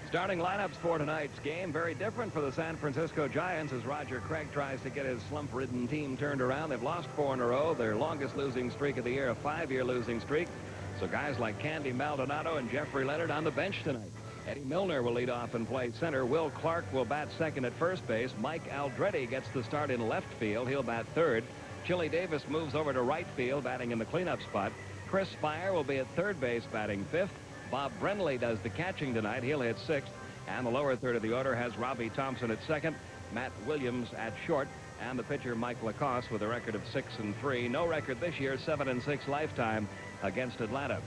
Starting lineups for tonight's game, very different for the San Francisco Giants as Roger Craig tries to get his slump-ridden team turned around. They've lost 4 in a row, their longest losing streak of the year, a 5-year losing streak. So guys like Candy Maldonado and Jeffrey Leonard on the bench tonight. Eddie Milner will lead off and play center. Will Clark will bat second at first base. Mike ALDRETE gets the start in left field. He'll bat third. Chili Davis moves over to right field, batting in the cleanup spot. Chris Spire will be at third base, batting fifth. Bob Brenly does the catching tonight. He'll hit sixth. And the lower third of the order has Robbie Thompson at second, Matt Williams at short, and the pitcher Mike LaCoss with a record of 6-3. No record this year, 7-6 lifetime against Atlanta.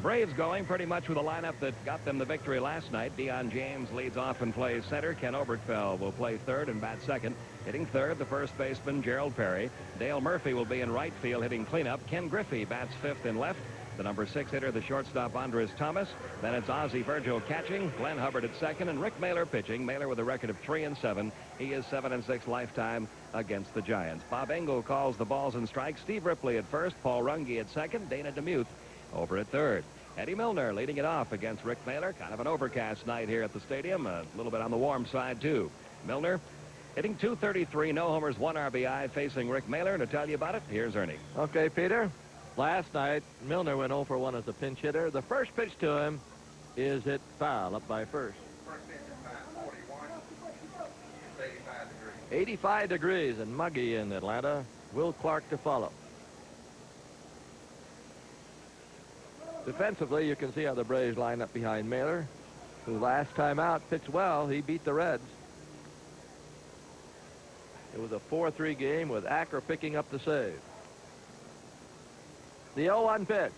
Braves going pretty much with a lineup that got them the victory last night. Deion James leads off and plays center. Ken Oberkfeld will play third and bat second. Hitting third, the first baseman Gerald Perry. Dale Murphy will be in right field hitting cleanup. Ken Griffey bats fifth and left. The number 6 hitter, the shortstop Andres Thomas. Then it's OZZIE VIRGIL catching, Glenn Hubbard at second, and Rick Mahler pitching. Mahler with a record of 3-7. He is 7-6 lifetime against the Giants. Bob Engel calls the balls and strikes. Steve Ripley at first, Paul Runge at second, Dana DeMuth over at third. Eddie Milner leading it off against Rick Mahler. Kind of an overcast night here at the stadium. A little bit on the warm side, too. Milner hitting .233, no homers, 1 RBI, facing Rick Mahler. To tell you about it, here's Ernie. Okay, Peter. Last night, Milner went 0 for 1 as a pinch hitter. The first pitch to him is hit foul up by first. First pitch at 5:41. It's 85 degrees. 85 degrees and muggy in Atlanta. Will Clark to follow. Defensively, you can see how the Braves line up behind Mahler, who last time out pitched well. He beat the Reds. It was a 4-3 game with Acker picking up the save. The 0-1 pitch.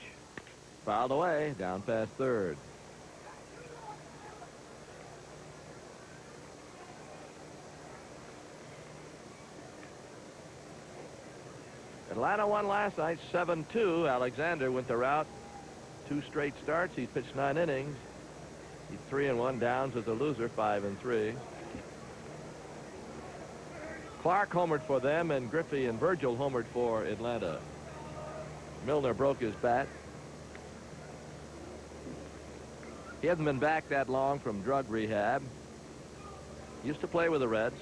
Fouled away, down past third. Atlanta won last night 7-2. Alexander went the route. 2 straight starts. He's pitched 9 innings. He's 3-1. Downs as a loser, 5-3. Clark homered for them, and Griffey and Virgil homered for Atlanta. Milner broke his bat. He hasn't been back that long from drug rehab. Used to play with the Reds.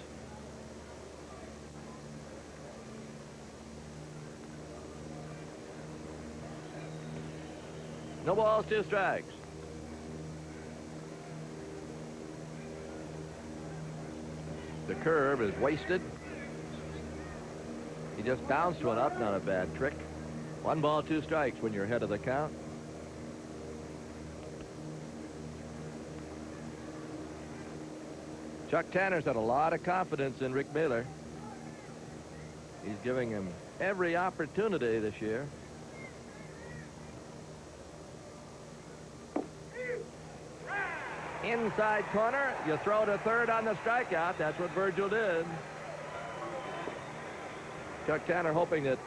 No balls, 2 strikes. The curve is wasted. He just bounced one up, not a bad trick. 1 ball, 2 strikes when you're ahead of the count. Chuck Tanner's had a lot of confidence in Rick Mahler. He's giving him every opportunity this year. Inside corner, you throw to third on the strikeout. That's what Virgil did. Chuck Tanner hoping that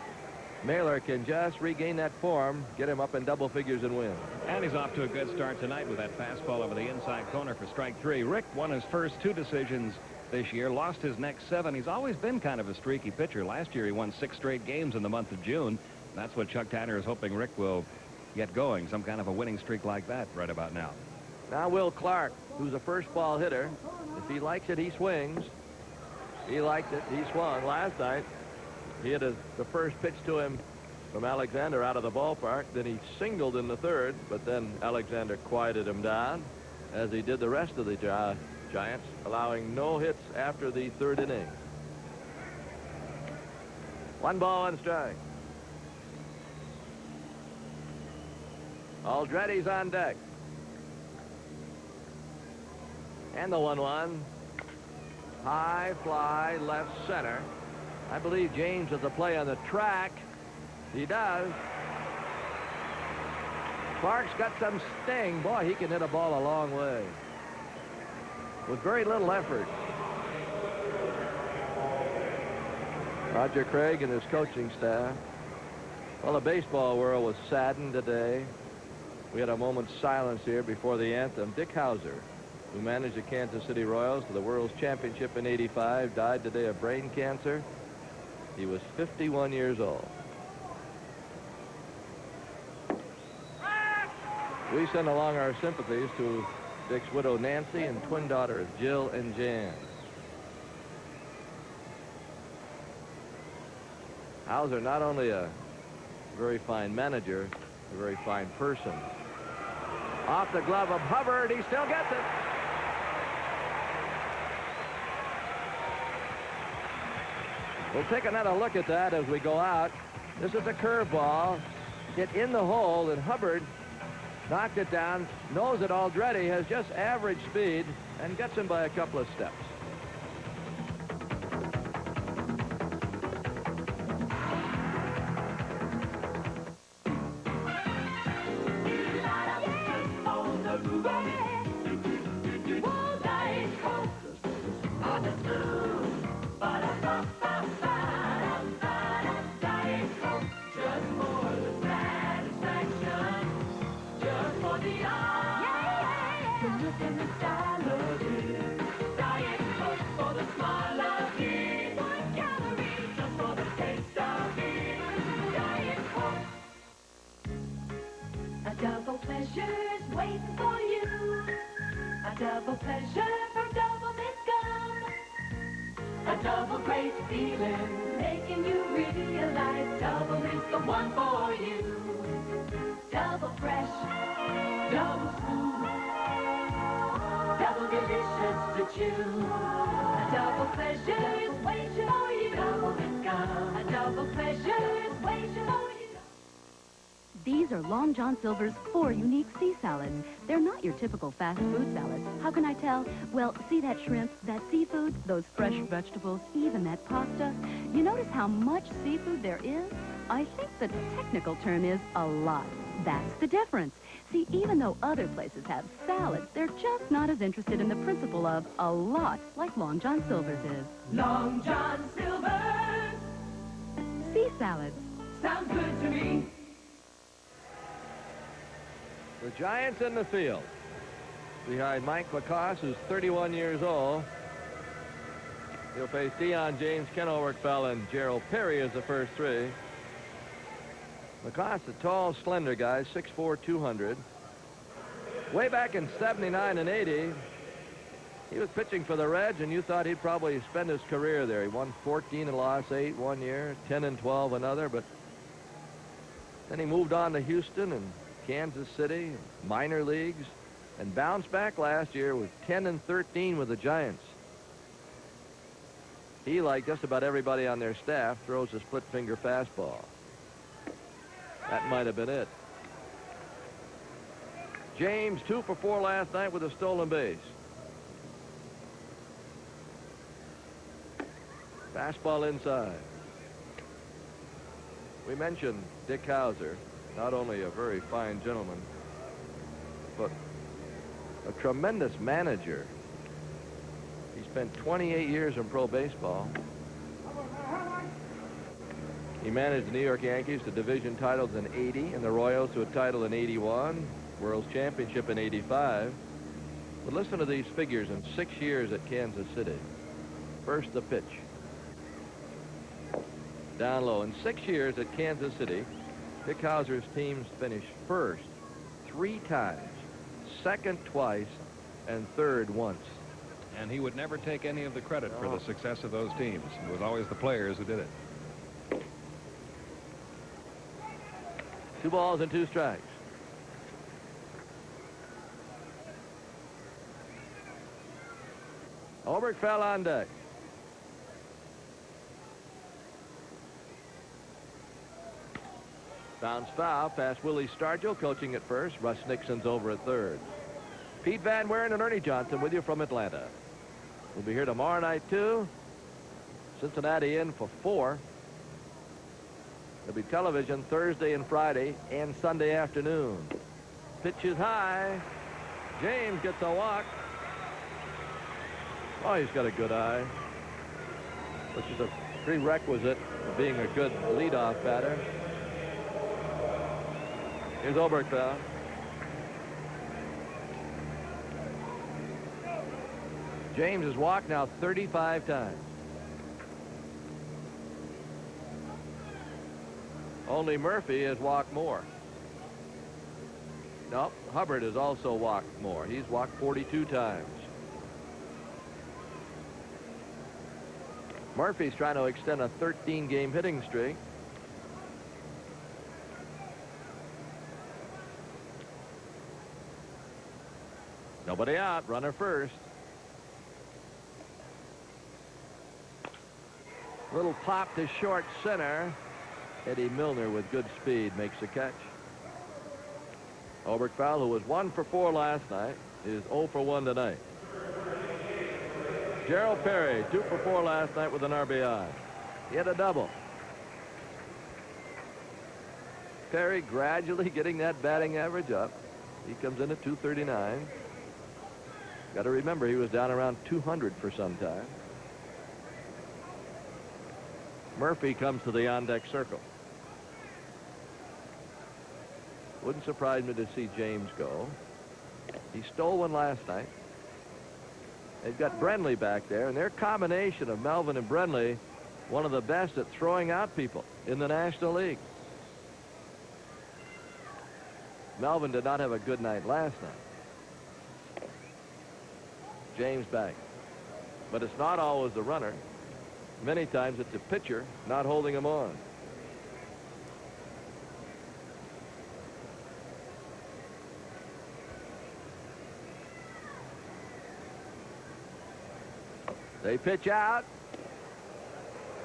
Mahler can just regain that form, get him up in double figures and win. And he's off to a good start tonight with that fastball over the inside corner for strike 3. Rick won his first 2 decisions this year, lost his next 7. He's always been kind of a streaky pitcher. Last year he won 6 straight games in the month of June. That's what Chuck Tanner is hoping Rick will get going, some kind of a winning streak like that right about now. Now Will Clark, who's a first ball hitter. If he likes it, he swings. He liked it. He swung last night. He hit the first pitch to him from Alexander out of the ballpark. Then he singled in the third, but then Alexander quieted him down, as he did the rest of the Giants, allowing no hits after the 3rd inning. 1 ball, 1 strike. ALDRETE's on deck. And the 1-1. High fly left center. I believe James has a play on the track. He does. Clark's got some sting. Boy, he can hit a ball a long way with very little effort. Roger Craig and his coaching staff. Well, the baseball world was saddened today. We had a moment's silence here before the anthem. Dick Hauser, who managed the Kansas City Royals to the World's Championship in '85, died today of brain cancer. He was 51 years old. We send along our sympathies to Dick's widow Nancy and twin daughters Jill and Jan. Hauser, not only a very fine manager, a very fine person. Off the glove of Hubbard, he still gets it. We'll take another look at that as we go out. This is a curveball. Hit in the hole, and Hubbard knocked it down, knows that ALDRETE has just average speed, and gets him by a couple of steps. Double pleasure's waiting for you. A double pleasure from Double Mint Gum. A double great feeling, making you realize Double Mint's the one for you. Double fresh, double smooth, double delicious to chew. A double pleasure's waiting for you. Double Mint Gum. A double pleasure's waiting for you. These are Long John Silver's 4 unique sea salads. They're not your typical fast food salads. How can I tell? Well, see that shrimp, that seafood, those fresh vegetables, even that pasta? You notice how much seafood there is? I think the technical term is a lot. That's the difference. See, even though other places have salads, they're just not as interested in the principle of a lot like Long John Silver's is. Long John Silver's. Sea salads. Sounds good to me. The Giants in the field. Behind Mike LaCoss, who's 31 years old. He'll face Dion James, Ken OBERKFELD, and Gerald Perry as the first three. LaCoss, a tall, slender guy, 6'4", 200. Way back in 79 and 80, he was pitching for the Reds, and you thought he'd probably spend his career there. He won 14 and lost 8 one year, 10 and 12 another, but then he moved on to Houston and Kansas City, minor leagues, and bounced back last year with 10 and 13 with the Giants. He, like just about everybody on their staff, throws a split-finger fastball. That might have been it. James, 2 for 4 last night with a stolen base. Fastball inside. We mentioned Dick Hauser. Not only a very fine gentleman, but a tremendous manager. He spent 28 years in pro baseball. He managed the New York Yankees to division titles in 80 and the Royals to a title in 81, World Championship in 85. But listen to these figures in 6 years at Kansas City. First, the pitch. Down low. In 6 years at Kansas City, Dick Hauser's teams finished first 3 times, second twice, and third once. And he would never take any of the credit for the success of those teams. It was always the players who did it. 2 balls and 2 strikes. OBERKFELD on deck. Bounce foul past Willie Stargell, coaching at first. Russ Nixon's over at third. Pete Van Wieren and Ernie Johnson with you from Atlanta. We'll be here tomorrow night, too. Cincinnati in for 4. There'll be television Thursday and Friday and Sunday afternoon. Pitch is high. James gets a walk. Oh, he's got a good eye, which is a prerequisite of being a good leadoff batter. Here's OBERKFELD. James has walked now 35 times. Only Murphy has walked more. No, Hubbard has also walked more. He's walked 42 times. Murphy's trying to extend a 13-game hitting streak. Nobody out. Runner first. Little pop to short center. Eddie Milner with good speed makes the catch. Oberkfeld, who was 1 for 4 last night, is 0 for 1 tonight. Gerald Perry, 2 for 4 last night with an RBI. He had a double. Perry gradually getting that batting average up. He comes in at 239. Got to remember, he was down around 200 for some time. Murphy comes to the on-deck circle. Wouldn't surprise me to see James go. He stole one last night. They've got Brenly back there, and their combination of Melvin and Brenly, one of the best at throwing out people in the National League. Melvin did not have a good night last night. James back. But it's not always the runner. Many times it's the pitcher not holding him on. They pitch out.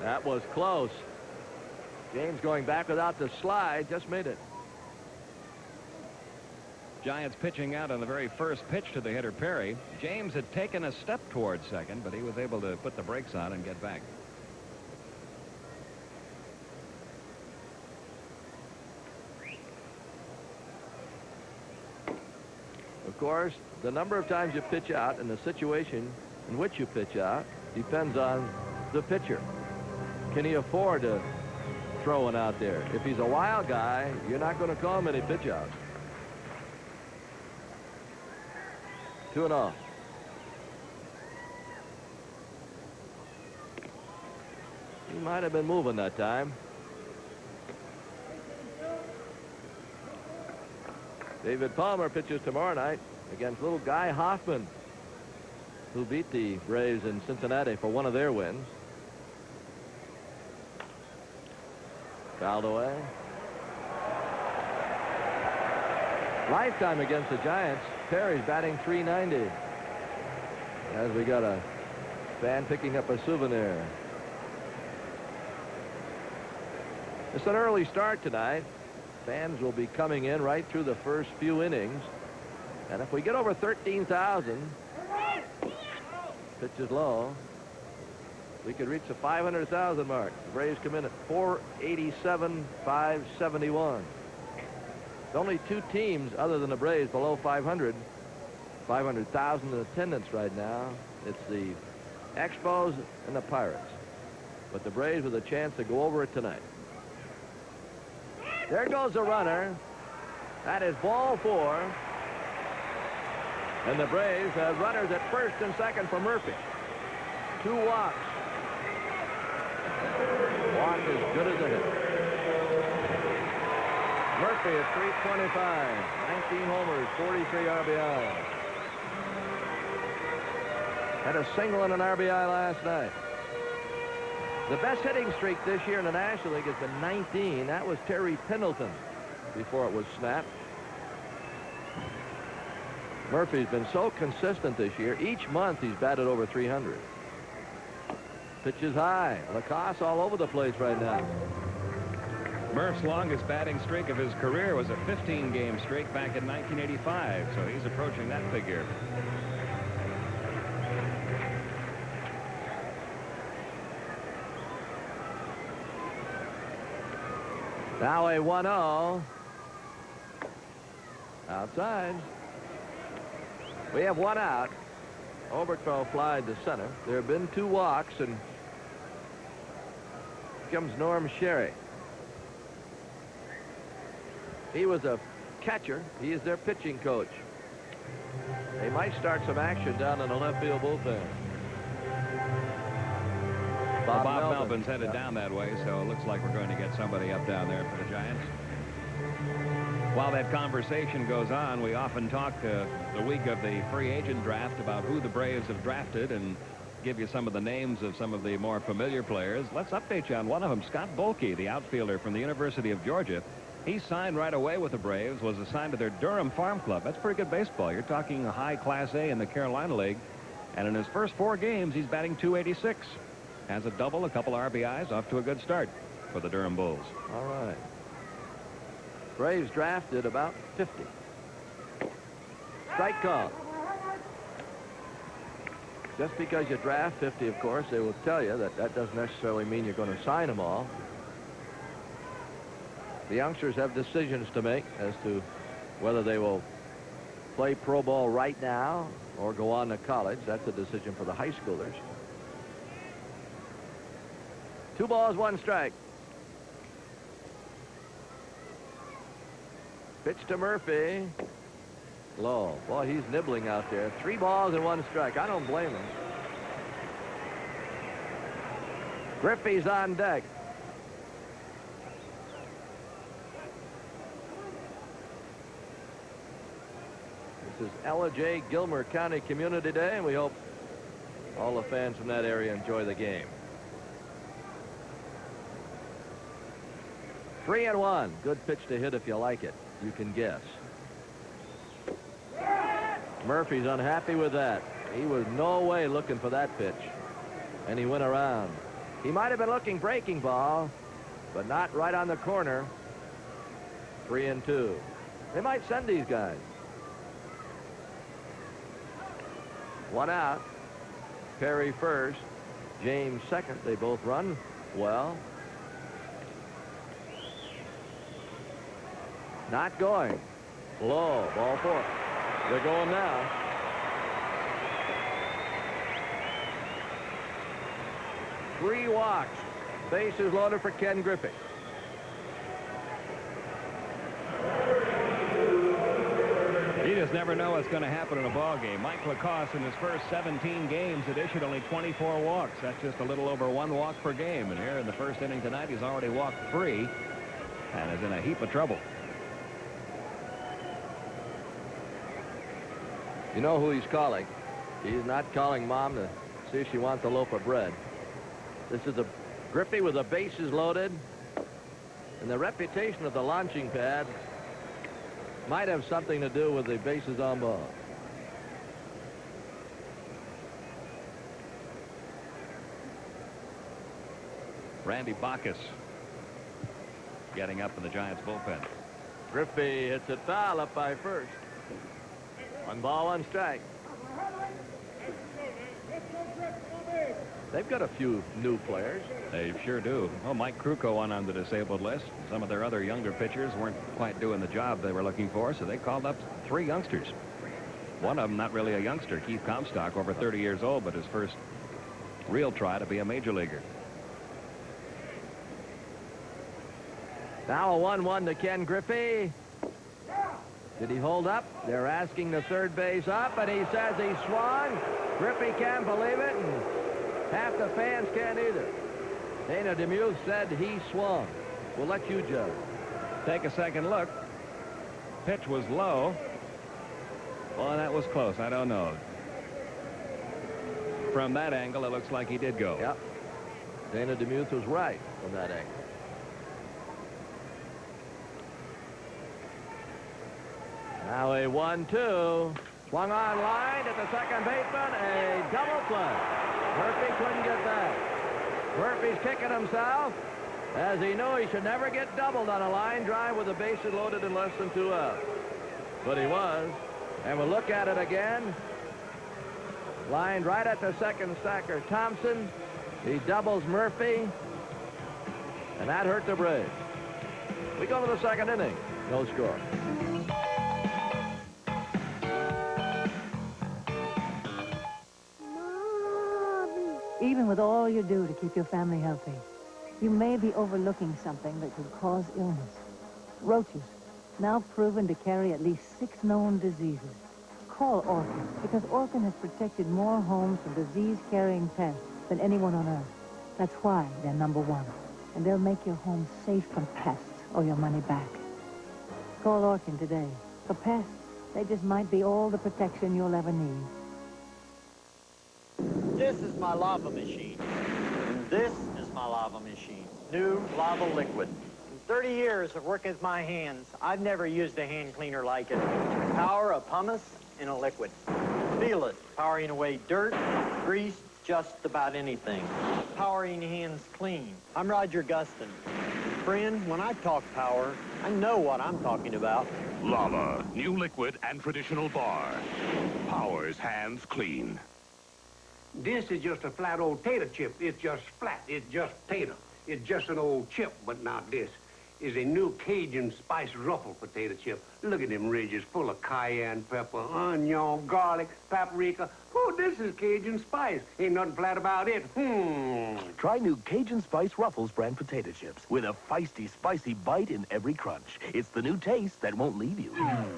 That was close. James going back without the slide just made it. Giants pitching out on the very first pitch to the hitter Perry. James had taken a step towards second, but he was able to put the brakes on and get back. Of course, the number of times you pitch out and the situation in which you pitch out depends on the pitcher. Can he afford to throw one out there? If he's a wild guy, you're not going to call him any pitch outs. 2-0. He might have been moving that time. David Palmer pitches tomorrow night against little Guy Hoffman, who beat the Braves in Cincinnati for one of their wins. Fouled away. Lifetime against the Giants. Perry's batting .390. As we got a fan picking up a souvenir. It's an early start tonight. Fans will be coming in right through the first few innings. And if we get over 13,000, pitch is low, we could reach the 500,000 mark. The Braves come in at 487,571. There's only 2 teams other than the Braves below 500,000 in attendance right now. It's the Expos and the Pirates. But the Braves with a chance to go over it tonight. There goes the runner. That is ball 4. And the Braves have runners at first and second for Murphy. 2 walks. Walk as good as a hit. Murphy at .325. 19 homers, 43 RBI. Had a single and an RBI last night. The best hitting streak this year in the National League has been 19. That was Terry Pendleton before it was snapped. Murphy's been so consistent this year. Each month he's batted over 300. Pitches high. LaCoss all over the place right now. Murph's longest batting streak of his career was a 15-game streak back in 1985, so he's approaching that figure. Now a 1-0. Outside. We have 1 out. Oberkfeld flied to center. There have been 2 walks, and here comes Norm Sherry. He was a catcher. He is their pitching coach. They might start some action down in the left field bullpen. Bob Melvin's headed down that way, so it looks like we're going to get somebody up down there for the Giants. While that conversation goes on, we often talk the week of the free agent draft about who the Braves have drafted and give you some of the names of some of the more familiar players. Let's update you on one of them, Scott Bolke, the outfielder from the University of Georgia. He signed right away with the Braves, was assigned to their Durham Farm Club. That's pretty good baseball. You're talking a high Class A in the Carolina League. And in his first 4 games, he's batting .286. Has a double, a couple RBIs, off to a good start for the Durham Bulls. All right. Braves drafted about 50. Strike call. Just because you draft 50, of course, they will tell you that that doesn't necessarily mean you're going to sign them all. The youngsters have decisions to make as to whether they will play pro ball right now or go on to college. That's a decision for the high schoolers. 2 balls, 1 strike. Pitch to Murphy. Low. Boy, he's nibbling out there. 3 balls and 1 strike. I don't blame him. Griffey's on deck. This is Ella J. Gilmer County Community Day, and we hope all the fans from that area enjoy the game. 3-1. Good pitch to hit if you like it. You can guess. Murphy's unhappy with that. He was no way looking for that pitch. And he went around. He might have been looking breaking ball, but not right on the corner. 3-2. They might send these guys. 1 out. Perry first. James second. They both run well. Not going. Low. Ball 4. They're going now. Three walks. Bases loaded for Ken Griffey. You just never know what's going to happen in a ball game. Mike LaCoss in his first 17 games had issued only 24 walks. That's just a little over 1 walk per game. And here in the first inning tonight, he's already walked 3 and is in a heap of trouble. You know who he's calling. He's not calling Mom to see if she wants a loaf of bread. This is a Griffey with the bases loaded. And the reputation of the launching pad might have something to do with the bases on ball. Randy Bacchus getting up in the Giants bullpen. Griffey hits it foul up by first. 1 ball, 1 strike. They've got a few new players. They sure do. Well, Mike Krukow on the disabled list. Some of their other younger pitchers weren't quite doing the job they were looking for, so they called up 3 youngsters. One of them not really a youngster, Keith Comstock, over 30 years old, but his first real try to be a major leaguer. Now a 1-1 to Ken Griffey. Did he hold up? They're asking the third base up, and he says he swung. Griffey can't believe it, and half the fans can't either. Dana DeMuth said he swung. We'll let you judge. Take a second look. Pitch was low. Well, that was close. I don't know. From that angle, it looks like he did go. Yep. Dana DeMuth was right from that angle. Now a 1-2. Swung on line at the second baseman. A double play. Murphy couldn't get that. Murphy's kicking himself as he knew he should never get doubled on a line drive with the bases loaded in less than 2 outs. But he was. And we'll look at it again. Lined right at the second stacker, Thompson. He doubles Murphy. And that hurt the Braves. We go to the second inning. No score. Even with all you do to keep your family healthy, you may be overlooking something that could cause illness. Roaches, now proven to carry at least 6 known diseases. Call Orkin, because Orkin has protected more homes from disease-carrying pests than anyone on Earth. That's why they're #1. And they'll make your home safe from pests or your money back. Call Orkin today. For pests, they just might be all the protection you'll ever need. This is my lava machine. And this is my lava machine. New lava liquid. In 30 years of working with my hands, I've never used a hand cleaner like it. Power of pumice in a liquid. Feel it, powering away dirt, grease, just about anything. Powering hands clean. I'm Roger Gustin. Friend, when I talk power, I know what I'm talking about. Lava, new liquid and traditional bar. Powers hands clean. This is just a flat old tater chip. It's just flat. It's just tater. It's just an old chip, but not this. Is a new Cajun spice ruffle potato chip. Look at them ridges full of cayenne pepper, onion, garlic, paprika. Oh, this is Cajun spice. Ain't nothing flat about it. Try new Cajun Spice Ruffles brand potato chips with a feisty, spicy bite in every crunch. It's the new taste that won't leave you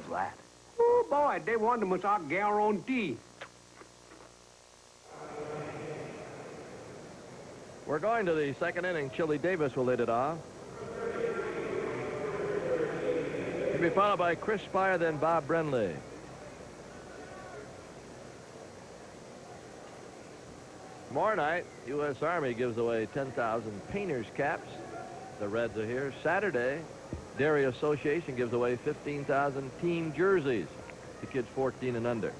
flat. Oh, boy, they want them, I guarantee. We're going to the second inning. Chili Davis will lead it off. He'll be followed by Chris Spire, then Bob Brenly. Tomorrow night, U.S. Army gives away 10,000 painters caps. The Reds are here. Saturday, Dairy Association gives away 15,000 team jerseys to kids 14 and under.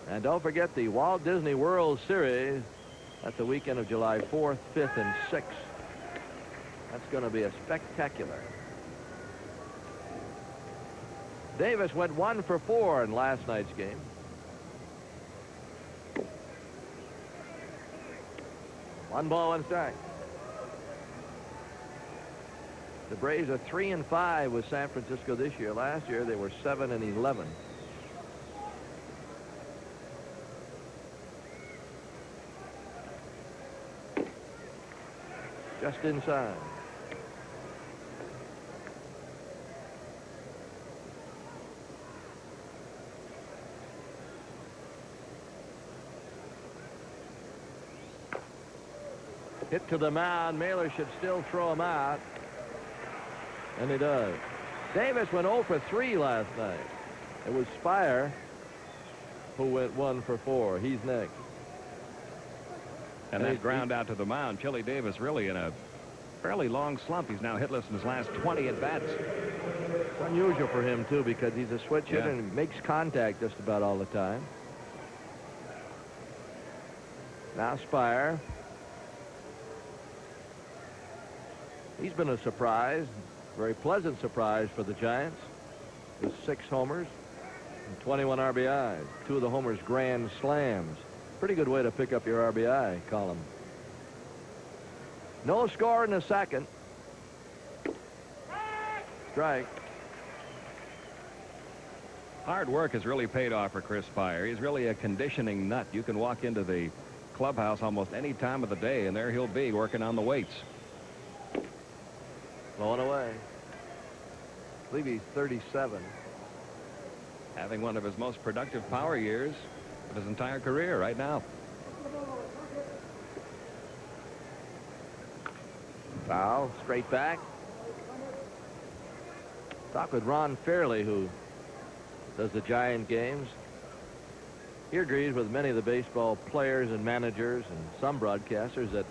And don't forget the Walt Disney World Series. That's the weekend of July 4th, 5th, and 6th. That's going to be a spectacular. Davis went 1 for 4 in last night's game. One ball, one strike. The Braves are 3-5 with San Francisco this year. Last year they were 7-11. Just inside. Hit to the mound. Mahler should still throw him out. And he does. Davis went 0 for 3 last night. It was Spire who went 1 for 4. He's next. And that ground out to the mound. Chili Davis really in a fairly long slump. He's now hitless in his last 20 at-bats. It's unusual for him, too, because he's a switch hitter and makes contact just about all the time. Now Spire. He's been a surprise, very pleasant surprise for the Giants, with 6 homers and 21 RBIs. 2 of the homers grand slams. Pretty good way to pick up your RBI column. No score in the second. Strike. Hard work has really paid off for Chris Spire. He's really a conditioning nut. You can walk into the clubhouse almost any time of the day, and there he'll be working on the weights. Blowing away. I believe he's 37. Having one of his most productive power years of his entire career right now. Foul, straight back. Talk with Ron Fairley, who does the Giant games. He agrees with many of the baseball players and managers and some broadcasters that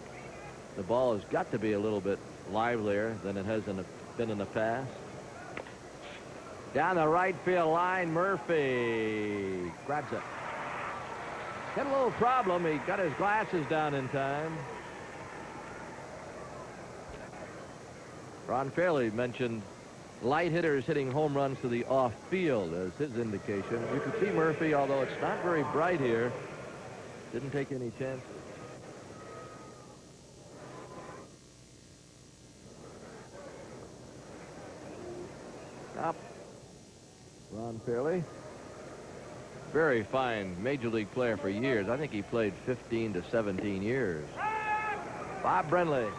the ball has got to be a little bit livelier than it has been in the past. Down the right field line, Murphy grabs it. Had a little problem. He got his glasses down in time. Ron Fairley mentioned light hitters hitting home runs to the off field as his indication. You can see Murphy, although it's not very bright here, didn't take any chances. Up. Ron Fairley. Very fine major league player for years. I think he played 15 to 17 years. Bob Brenly.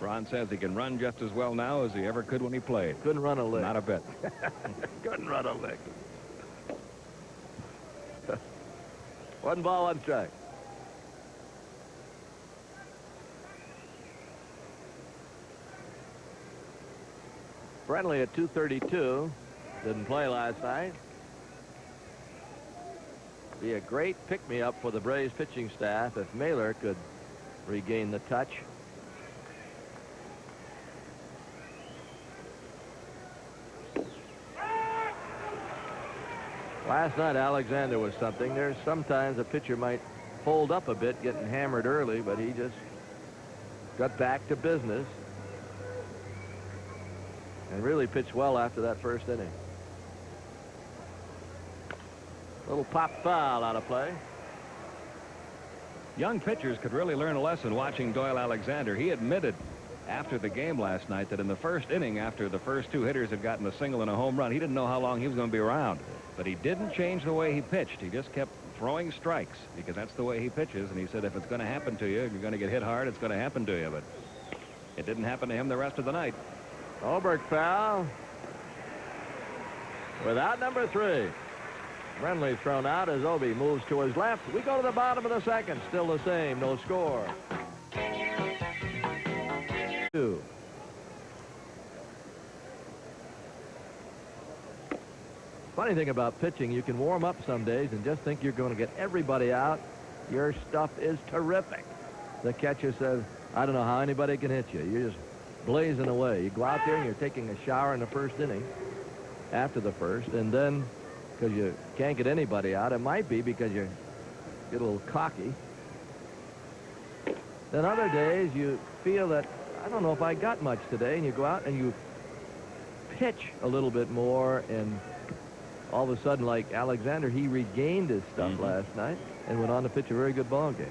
Ron says he can run just as well now as he ever could when he played. Couldn't run a lick. Not a bit. Couldn't run a lick. 1 ball, 1 strike. Friendly at 232. Didn't play last night. Be a great pick-me-up for the Braves pitching staff if Mahler could regain the touch. Last night, Alexander was something. There's sometimes a pitcher might hold up a bit, getting hammered early, but he just got back to business and really pitched well after that first inning. Little pop foul out of play. Young pitchers could really learn a lesson watching Doyle Alexander. He admitted after the game last night that in the first inning, after the first two hitters had gotten a single and a home run, he didn't know how long he was going to be around. But he didn't change the way he pitched. He just kept throwing strikes because that's the way he pitches. And he said if it's going to happen to you, if you're going to get hit hard, it's going to happen to you. But it didn't happen to him the rest of the night. Oberkfeld without number 3. Friendly thrown out as Obi moves to his left. We go to the bottom of the second. Still the same. No score. 2. Funny thing about pitching, you can warm up some days and just think you're going to get everybody out. Your stuff is terrific. The catcher says, I don't know how anybody can hit you. You're just blazing away. You go out there and you're taking a shower in the first inning after the first, and then because you can't get anybody out, it might be because you get a little cocky. Then other days you feel that, I don't know if I got much today, and you go out and you pitch a little bit more, and all of a sudden, like Alexander, he regained his stuff last night and went on to pitch a very good ball game.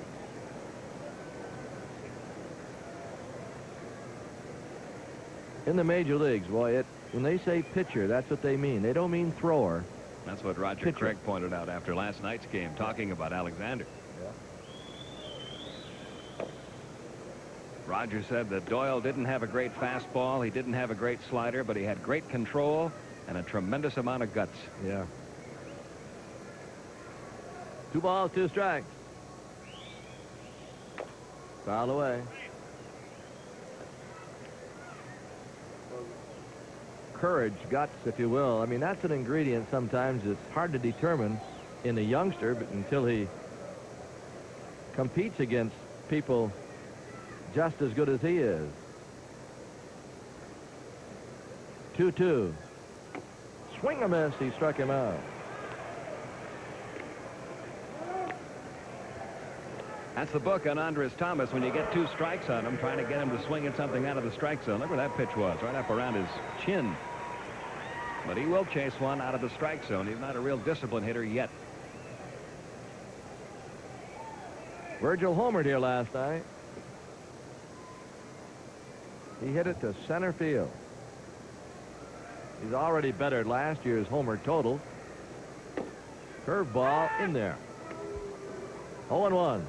In the major leagues, boy, when they say pitcher, that's what they mean. They don't mean thrower. That's what Roger Craig pointed out after last night's game, talking about Alexander. Yeah. Roger said that Doyle didn't have a great fastball. He didn't have a great slider, but he had great control and a tremendous amount of guts. Yeah. 2 balls, 2 strikes. Foul away. Courage, guts, if you will. I mean, that's an ingredient sometimes it's hard to determine in a youngster, but until he competes against people just as good as he is. 2-2. Swing a miss. He struck him out. That's the book on Andres Thomas. When you get 2 strikes on him, trying to get him to swing at something out of the strike zone. Look where that pitch was, right up around his chin. But he will chase one out of the strike zone. He's not a real disciplined hitter yet. Virgil homered here last night. He hit it to center field. He's already bettered last year's homer total. Curveball in there. 0-1.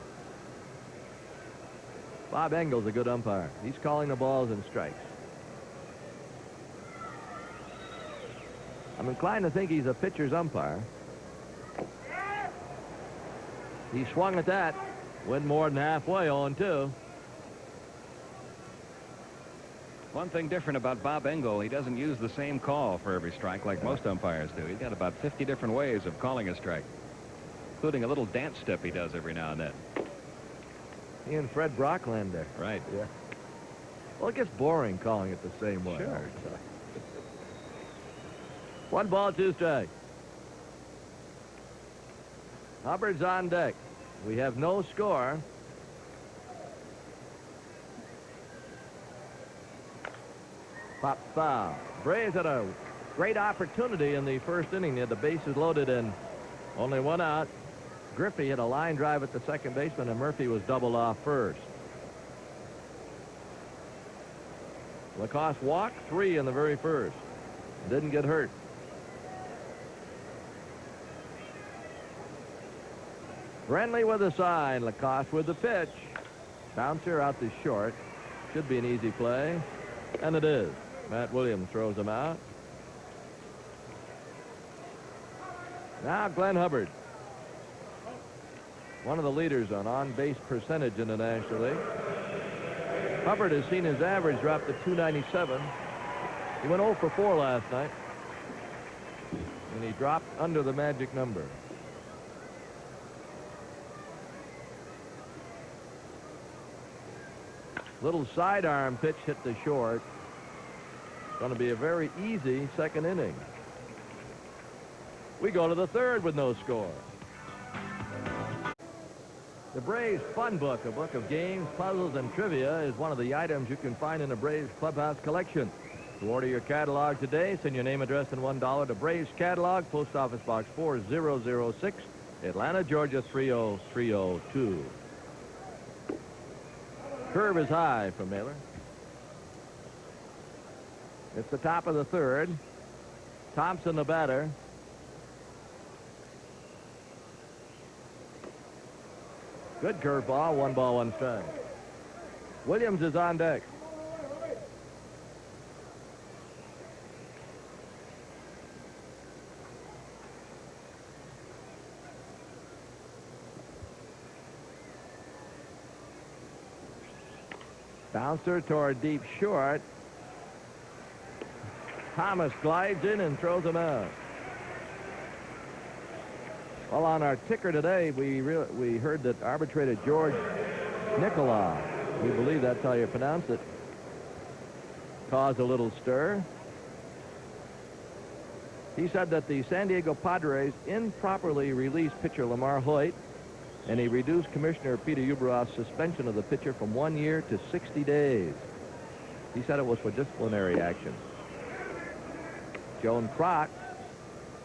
Bob Engel's a good umpire. He's calling the balls and strikes. I'm inclined to think he's a pitcher's umpire. He swung at that. Went more than halfway, 0-2. One thing different about Bob Engel, he doesn't use the same call for every strike like most umpires do. He's got about 50 different ways of calling a strike, including a little dance step he does every now and then. He and Fred Brocklander. Right. Yeah. Well, it gets boring calling it the same way. Sure. 1 ball, 2 strikes. Hubbard's on deck. We have no score. Pop foul. Braves had a great opportunity in the first inning. They had the bases loaded and only 1 out. Griffey hit a line drive at the second baseman, and Murphy was doubled off first. LaCoss walked 3 in the very first. Didn't get hurt. Friendly with a sign. LaCoss with the pitch. Bouncer out to short. Should be an easy play. And it is. Matt Williams throws him out. Now Glenn Hubbard. One of the leaders on base percentage in the National League. Hubbard has seen his average drop to 297. He went 0 for 4 last night. And he dropped under the magic number. Little sidearm pitch hit the short. Going to be a very easy second inning. We go to the third with no score. The Braves Fun Book, a book of games, puzzles, and trivia, is one of the items you can find in the Braves Clubhouse collection. To order your catalog today, send your name, address, and $1 to Braves Catalog, Post Office Box 4006, Atlanta, Georgia 30302. Curve is high from Mahler. It's the top of the third. Thompson, the batter. Good curveball, 1 ball, 1 strike. Williams is on deck. Bouncer toward deep short. Thomas glides in and throws him out. Well, on our ticker today, we heard that arbitrator George Nicola, we believe that's how you pronounce it, caused a little stir. He said that the San Diego Padres improperly released pitcher Lamar Hoyt, and he reduced Commissioner Peter Uberoff's suspension of the pitcher from 1 year to 60 days. He said it was for disciplinary action. Joan Kroc,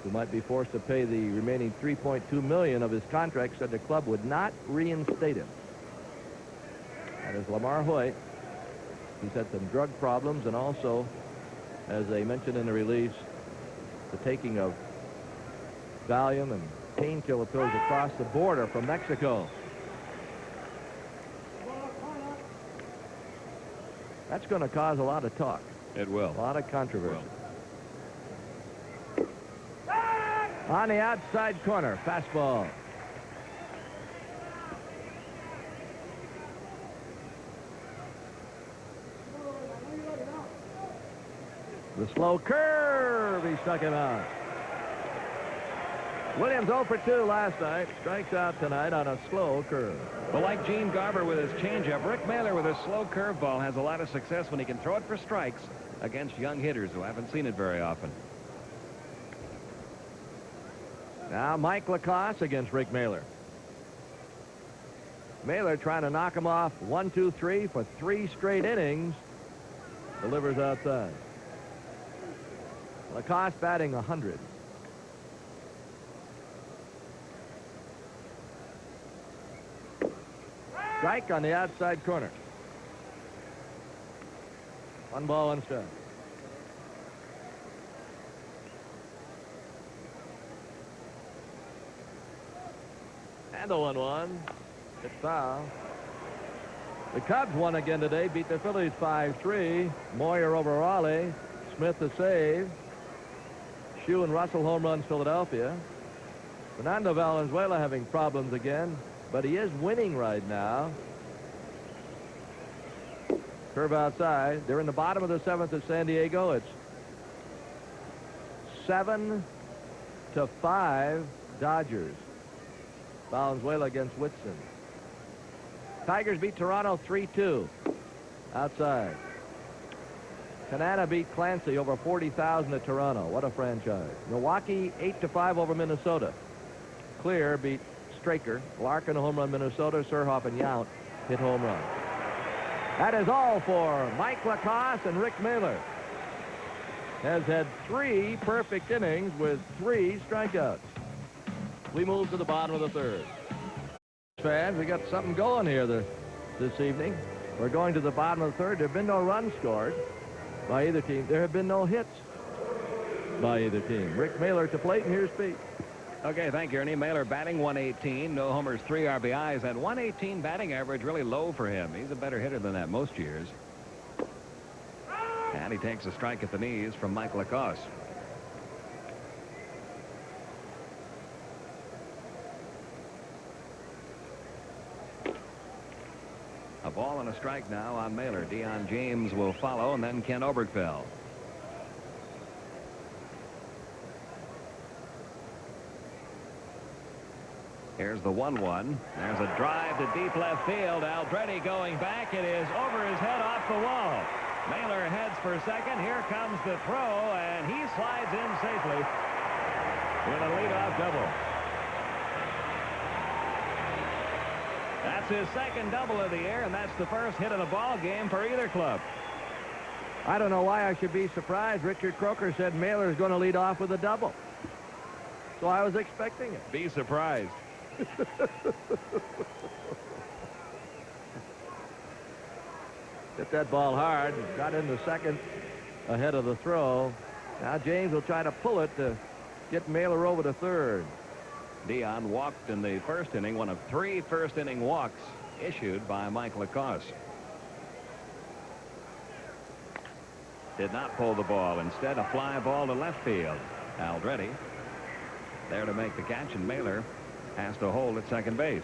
who might be forced to pay the remaining $3.2 million of his contract, said the club would not reinstate him. That is Lamar Hoyt. He's had some drug problems, and also, as they mentioned in the release, the taking of Valium and painkiller pills across the border from Mexico. That's going to cause a lot of talk. It will. A lot of controversy. On the outside corner, fastball. The slow curve, he struck him out. Williams 0 for 2 last night, strikes out tonight on a slow curve. Well, like Gene Garber with his changeup, Rick Mahler with his slow curveball has a lot of success when he can throw it for strikes against young hitters who haven't seen it very often. Now Mike LaCoss against Rick Mahler. Mahler trying to knock him off 1, 2, 3 for 3 straight innings. Delivers outside. LaCoss batting 100. Strike on the outside corner. 1 ball, 1 strike. And the 1-1. It's foul. The Cubs won again today, beat the Phillies 5-3. Moyer over Raleigh. Smith a save. Shue and Russell home runs Philadelphia. Fernando Valenzuela having problems again, but he is winning right now. Curve outside. They're in the bottom of the 7th at San Diego. It's 7-5 Dodgers. Valenzuela against Whitson. Tigers beat Toronto 3-2. Outside. Canada beat Clancy over 40,000 at Toronto. What a franchise. Milwaukee 8-5 over Minnesota. Clear beat Straker. Larkin a home run Minnesota. Surhoff and Yount hit home run. That is all for Mike LaCoss, and Rick Mahler has had 3 perfect innings with 3 strikeouts. We move to the bottom of the third. Fans, we got something going here this evening. We're going to the bottom of the third. There have been no runs scored by either team. There have been no hits by either team. Rick Mahler to plate, and here's Pete. Okay, thank you, Ernie. Mahler batting 118, no homers, 3 RBIs, and 118 batting average, really low for him. He's a better hitter than that most years. And he takes a strike at the knees from Mike LaCoss. A ball and a strike now on Mahler. Deion James will follow, and then Ken Oberkfeld. Here's the 1-1. There's a drive to deep left field. ALDRETE going back. It is over his head off the wall. Mahler heads for second. Here comes the throw, and he slides in safely with a leadoff double. That's his second double of the year, and that's the first hit of the ball game for either club. I don't know why I should be surprised. Richard Croker said Mahler is going to lead off with a double. So I was expecting it. Be surprised. Hit that ball hard. Got into second ahead of the throw. Now James will try to pull it to get Mahler over to third. Dion walked in the first inning, one of 3 first-inning walks issued by Mike LaCoss. Did not pull the ball. Instead, a fly ball to left field. ALDRETE there to make the catch, and Mahler has to hold at second base.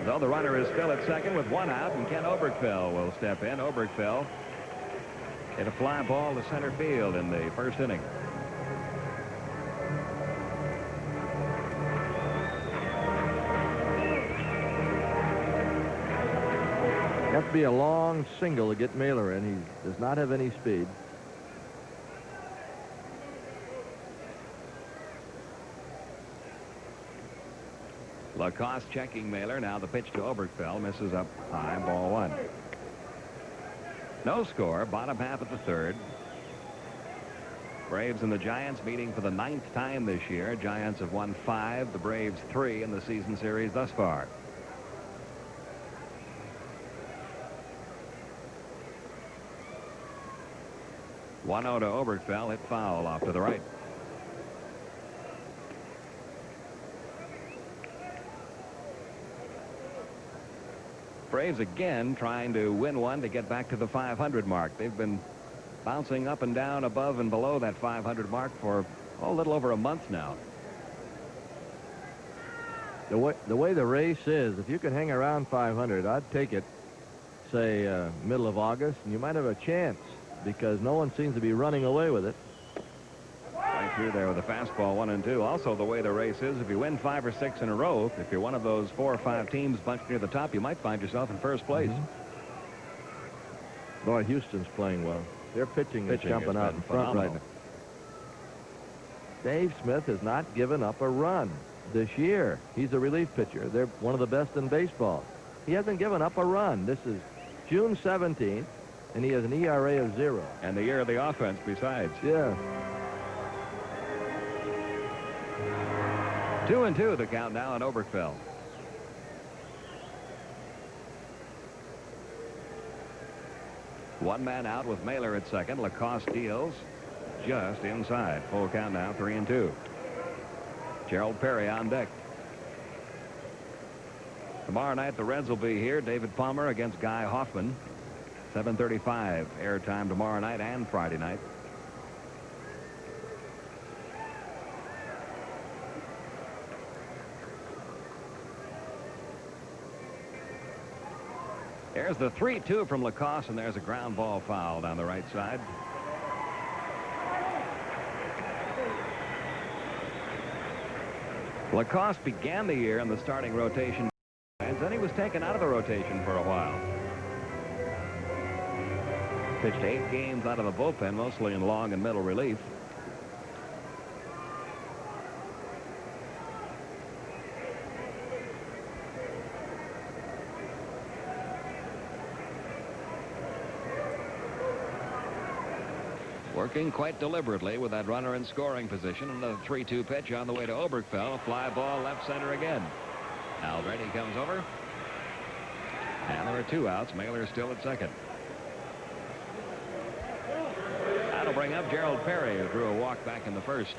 Though the runner is still at second with 1 out, and Ken Oberkefeld will step in. Oberkefeld hit a fly ball to center field in the first inning. Have to be a long single to get Mahler in. He does not have any speed. LaCoss checking Mahler. Now the pitch to Oberkefeld. Misses up high. Ball 1. No score. Bottom half of the third. Braves and the Giants meeting for the 9th time this year. Giants have won 5. The Braves 3 in the season series thus far. One-0 to Oberkefeld. Hit foul off to the right. Braves again trying to win one to get back to the 500 mark. They've been bouncing up and down above and below that 500 mark for a little over a month now. The way the race is, if you can hang around 500, I'd take it, say, middle of August, and you might have a chance because no one seems to be running away with it. Right through there with a fastball 1-2. Also, the way the race is, if you win 5 or 6 in a row, if you're one of those 4 or 5 teams bunched near the top, you might find yourself in first place. Boy, Houston's playing well. Their pitching is jumping out in front right now. Dave Smith has not given up a run this year. He's a relief pitcher. They're one of the best in baseball. He hasn't given up a run. This is June 17th, and he has an ERA of 0. And the year of the offense besides. Yeah. 2-2 the count now on Oberkefeld. One man out with Mahler at second. LaCoss deals just inside. Full count now, 3-2. Gerald Perry on deck. Tomorrow night the Reds will be here. David Palmer against Guy Hoffman. 7:35 airtime tomorrow night and Friday night. There's the 3-2 from LaCoss, and there's a ground ball foul down the right side. LaCoss began the year in the starting rotation, and then he was taken out of the rotation for a while. Pitched 8 games out of the bullpen, mostly in long and middle relief. Working quite deliberately with that runner in scoring position. Another 3-2 pitch on the way to Oberkefeld. A fly ball left center again. ALDRETE comes over. And there are 2 outs. Mahler still at second. That'll bring up Gerald Perry, who drew a walk back in the first.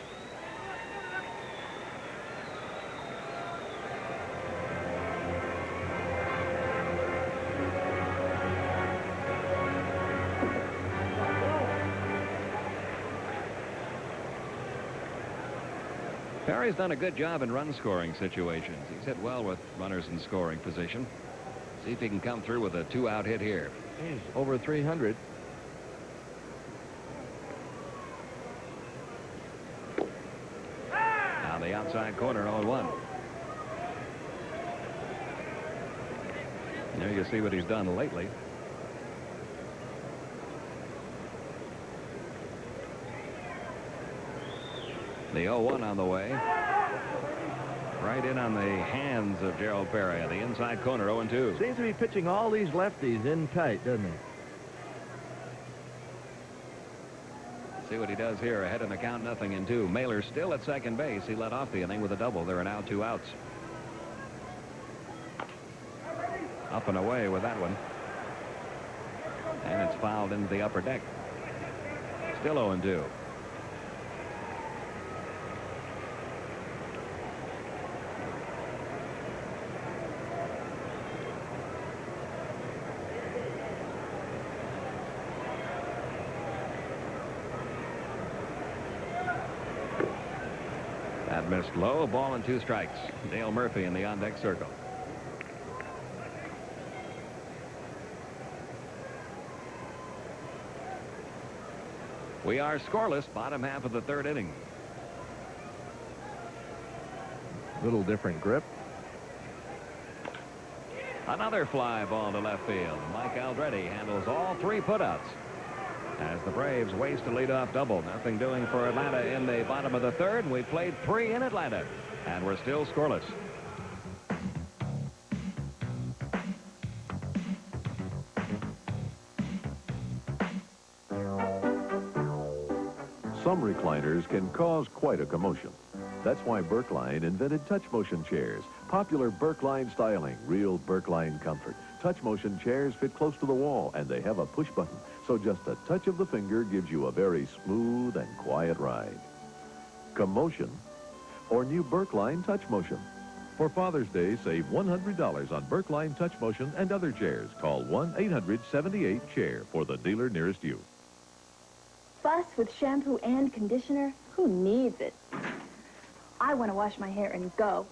Perry's done a good job in run-scoring situations. He's hit well with runners in scoring position. See if he can come through with a 2-out hit here. He's over 300. outside corner, 0-1. There you see what he's done lately. The 0-1 on the way. Right in on the hands of Gerald Perry at the inside corner, 0-2. Seems to be pitching all these lefties in tight, doesn't he? See what he does here. Ahead in the count, 0-2. Mahler still at second base. He led off the inning with a double. There are now 2 outs. Up and away with that one. And it's fouled into the upper deck. Still 0-2. That missed low. A ball and 2 strikes. Dale Murphy in the on-deck circle. We are scoreless, bottom half of the 3rd inning. Little different grip. Another fly ball to left field. Mike ALDRETE handles all 3 putouts as the Braves waste a leadoff double. Nothing doing for Atlanta in the bottom of the 3rd, and we played 3 in Atlanta, and we're still scoreless. Some recliners can cause quite a commotion. That's why Berkline invented touch motion chairs. Popular Berkline styling, real Berkline comfort. Touch motion chairs fit close to the wall, and they have a push button, so just a touch of the finger gives you a very smooth and quiet ride. Commotion or new Berkline touch motion. For Father's Day, save $100 on Berkline touch motion and other chairs. Call 1-800-78-CHAIR for the dealer nearest you. Fuss with shampoo and conditioner? Who needs it? I want to wash my hair and go.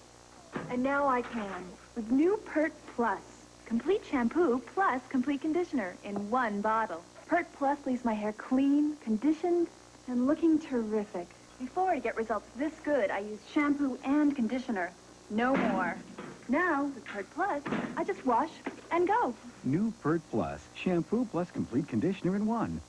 And now I can with new Pert Plus. Complete shampoo plus complete conditioner in one bottle. Pert Plus leaves my hair clean, conditioned, and looking terrific. Before I get results this good, I use shampoo and conditioner. No more. Now, with Pert Plus, I just wash and go. New Pert Plus. Shampoo plus complete conditioner in one.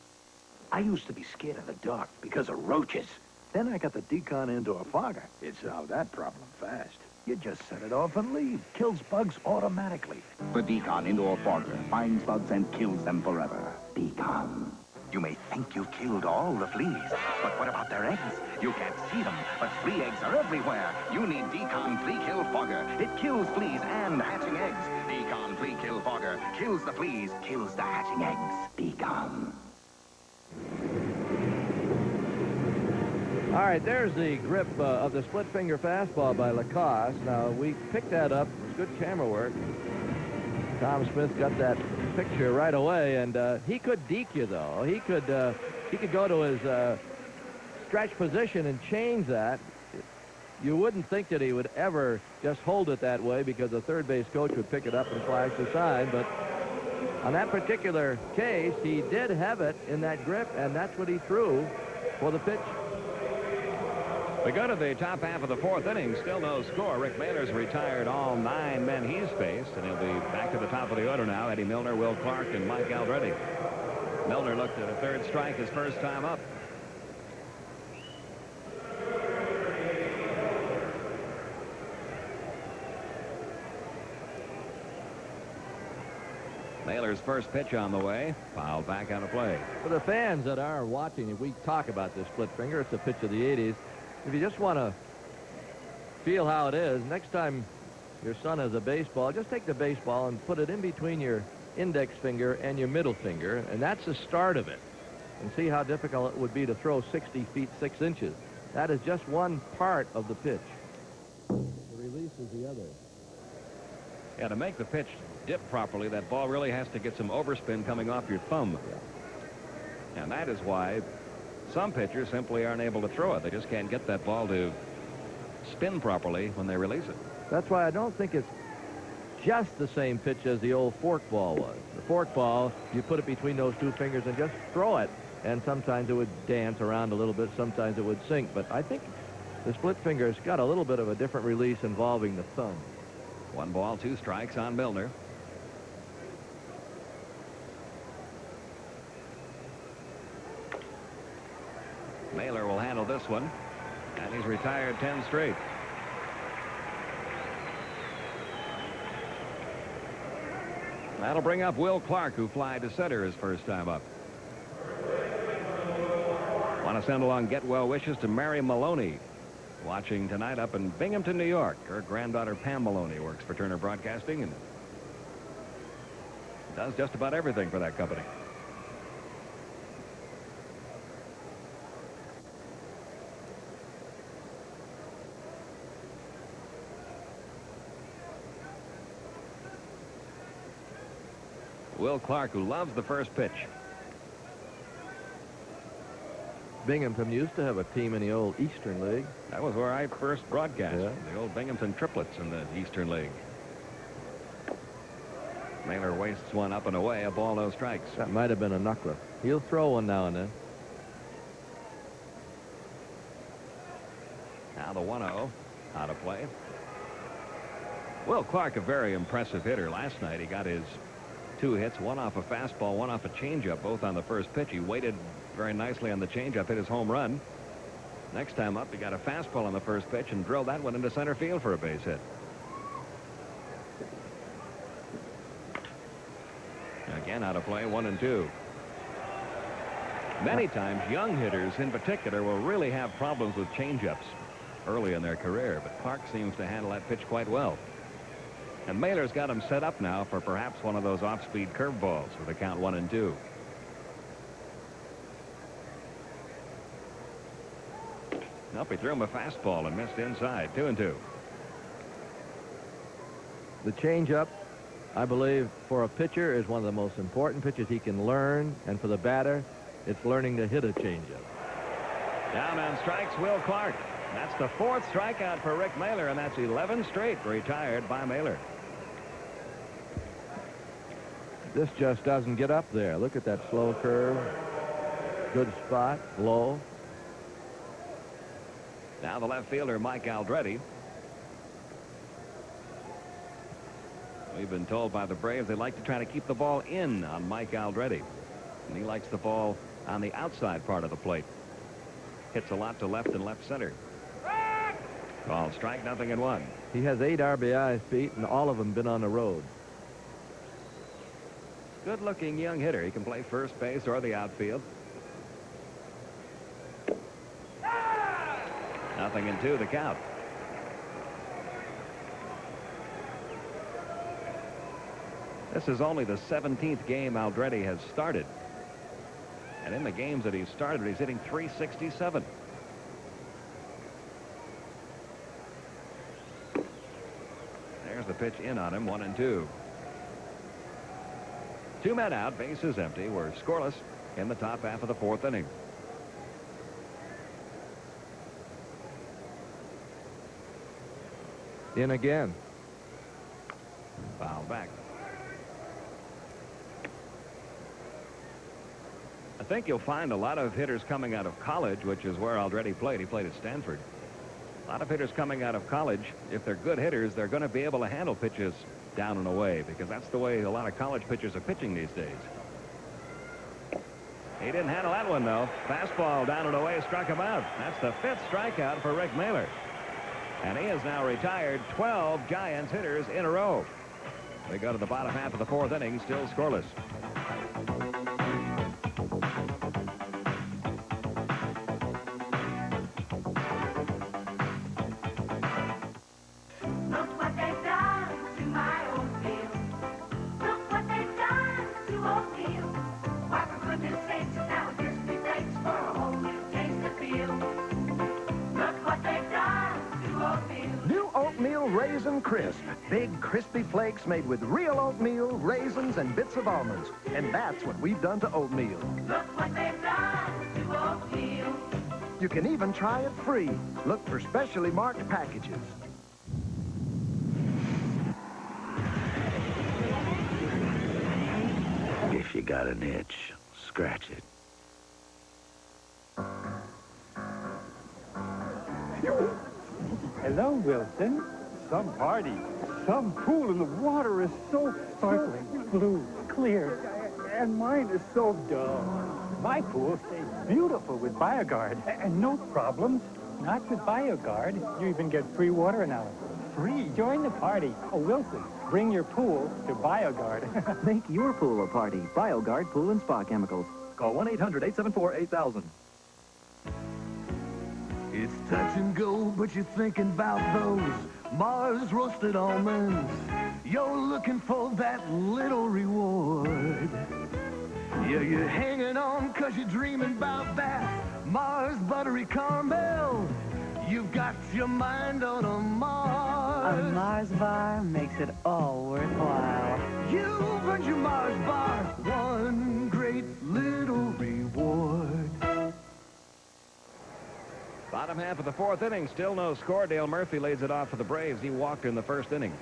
I used to be scared of the dark because of roaches. Then I got the Decon Indoor Fogger. It solved that problem fast. You just set it off and leave. Kills bugs automatically. The Decon Indoor Fogger finds bugs and kills them forever. Decon. You may think you've killed all the fleas, but what about their eggs? You can't see them, but flea eggs are everywhere. You need Decon Flea Kill Fogger. It kills fleas and hatching eggs. Decon Flea Kill Fogger kills the fleas, kills the hatching eggs. Decon. All right, there's the grip of the split finger fastball by LaCoss. Now, we picked that up. It was good camera work. Tom Smith got that picture right away, and he could deke you, though. He could go to his stretch position and change that. You wouldn't think that he would ever just hold it that way because the third base coach would pick it up and flash the sign, but on that particular case, he did have it in that grip, and that's what he threw for the pitch. We go to the top half of the 4th inning. Still no score. Rick Mahler's retired all 9 men he's faced, and he'll be back to the top of the order now. Eddie Milner, Will Clark, and Mike ALDRETE. Milner looked at a 3rd strike his first time up. Mahler's first pitch on the way. Fouled back out of play. For the fans that are watching, if we talk about this split finger, it's a pitch of the 80s. If you just want to feel how it is, next time your son has a baseball, just take the baseball and put it in between your index finger and your middle finger, and that's the start of it. And see how difficult it would be to throw 60 feet 6 inches. That is just one part of the pitch. The release is the other. Yeah, to make the pitch dip properly, that ball really has to get some overspin coming off your thumb. Yeah. And that is why some pitchers simply aren't able to throw it. They just can't get that ball to spin properly when they release it. That's why I don't think it's just the same pitch as the old fork ball was. The fork ball, you put it between those 2 fingers and just throw it. And sometimes it would dance around a little bit. Sometimes it would sink. But I think The split finger's got a little bit of a different release involving the thumb. 1 ball, 2 strikes on Milner. Mahler will handle this one, and he's retired 10 straight. That'll bring up Will Clark, who flied to center his first time up. Want to send along get well wishes to Mary Maloney, watching tonight up in Binghamton, New York. Her granddaughter Pam Maloney works for Turner Broadcasting and does just about everything for that company. Will Clark, who loves the first pitch. Binghamton used to have a team in the old Eastern League. That was where I first broadcast. Yeah. The old Binghamton Triplets in the Eastern League. Mahler wastes one up and away. A ball, no strikes. That might have been a knuckler. He'll throw one now and then. Now the 1-0 out of play. Will Clark, a very impressive hitter. Last night he got his 2 hits, one off a fastball, one off a changeup, both on the first pitch. He waited very nicely on the changeup, hit his home run. Next time up, he got a fastball on the first pitch and drilled that one into center field for a base hit. Again, out of play, 1-2. Many times, young hitters in particular will really have problems with changeups early in their career, but Clark seems to handle that pitch quite well. And Mahler's got him set up now for perhaps one of those off-speed curveballs with a count 1-2. Nope, he threw him a fastball and missed inside. 2-2. The changeup, I believe, for a pitcher is one of the most important pitches he can learn, and for the batter, it's learning to hit a changeup. Down on strikes, Will Clark. That's the 4th strikeout for Rick Mahler, and that's 11 straight retired by Mahler. This just doesn't get up there. Look at that slow curve. Good spot, low. Now the left fielder, Mike ALDRETE. We've been told by the Braves they like to try to keep the ball in on Mike ALDRETE. And he likes the ball on the outside part of the plate. Hits a lot to left and left center. Ball strike, 0-1. He has 8 RBIs, Pete, and all of them been on the road. Good-looking young hitter. He can play first base or the outfield. 0-2, the count. This is only the 17th game ALDRETE has started. And in the games that he's started, he's hitting .367. There's the pitch in on him, 1-2. 2 men out, bases empty. We're scoreless in the top half of the 4th inning. In again. Foul back. I think you'll find a lot of hitters coming out of college, which is where ALDRETE played. He played at Stanford. A lot of hitters coming out of college, if they're good hitters, they're going to be able to handle pitches down and away, because that's the way a lot of college pitchers are pitching these days. He didn't handle that one, though. Fastball down and away, struck him out. That's the 5th strikeout for Rick Mahler. And he has now retired 12 Giants hitters in a row. We go to the bottom half of the 4th inning, still scoreless. Look what they've done to my oatmeal. Look what they've done to oatmeal. Why, for goodness sakes, it's now a crispy flakes for a whole new taste to feel. Look what they've done to oatmeal. New Oatmeal Raisin Crisp. Big, crispy flakes made with real oatmeal, raisins, and bits of almonds. And that's what we've done to oatmeal. Look what they've done to oatmeal. You can even try it free. Look for specially marked packages. If you got an itch, scratch it. Hello, Wilson. Some party. Some pool, and the water is so sparkling, blue, clear, and mine is so dull. My pool stays beautiful with BioGuard, and no problems. Not with BioGuard. You even get free water analysis. Free? Join the party. Oh, Wilson, bring your pool to BioGuard. Make your pool a party. BioGuard Pool and Spa Chemicals. Call 1-800-874-8000. It's touch and go, but you're thinking about those Mars roasted almonds. You're looking for that little reward. Yeah, you're hanging on 'cause you're dreaming about that Mars buttery caramel. You've got your mind on a Mars. A Mars bar makes it all worthwhile. You've earned your Mars bar, one great little reward. Bottom half of the fourth inning, still no score. Dale Murphy leads it off for the Braves. He walked in the first inning.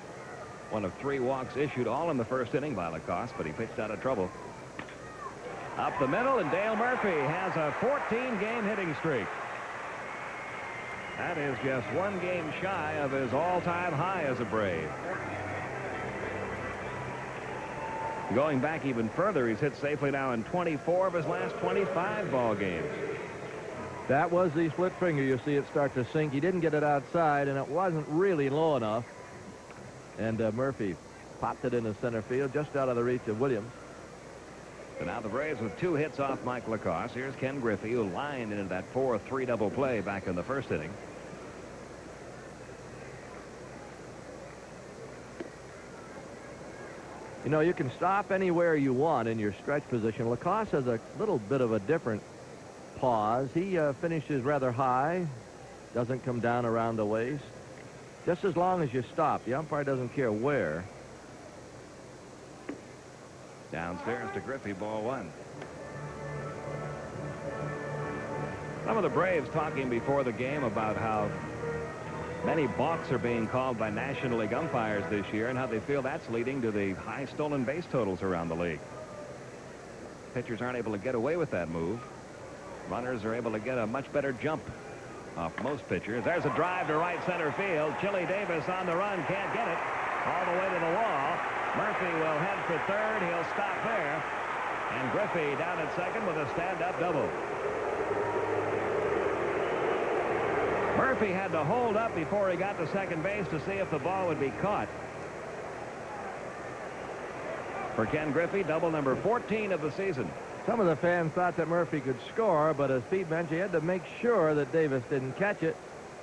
One of 3 walks issued, all in the first inning by LaCoss, but he pitched out of trouble. Up the middle, and Dale Murphy has a 14-game hitting streak. That is just 1 game shy of his all-time high as a Brave. Going back even further, he's hit safely now in 24 of his last 25 ball games. That was the split finger. You see it start to sink. He didn't get it outside, and it wasn't really low enough. And Murphy popped it into center field, just out of the reach of Williams. So now the Braves with 2 hits off Mike LaCoss. Here's Ken Griffey, who lined into that 4-3 double play back in the first inning. You know, you can stop anywhere you want in your stretch position. LaCoss has a little bit of a different pause. He finishes rather high, doesn't come down around the waist. Just as long as you stop. The umpire doesn't care where. Downstairs to Griffey, ball 1. Some of the Braves talking before the game about how many balks are being called by National League umpires this year and how they feel that's leading to the high stolen base totals around the league. Pitchers aren't able to get away with that move. Runners are able to get a much better jump off most pitchers. There's a drive to right center field. Chili Davis on the run, can't get it. All the way to the wall. Murphy will head for third. He'll stop there. And Griffey down at second with a stand-up double. Murphy had to hold up before he got to second base to see if the ball would be caught. For Ken Griffey, double number 14 of the season. Some of the fans thought that Murphy could score, but as Pete mentioned, he had to make sure that Davis didn't catch it.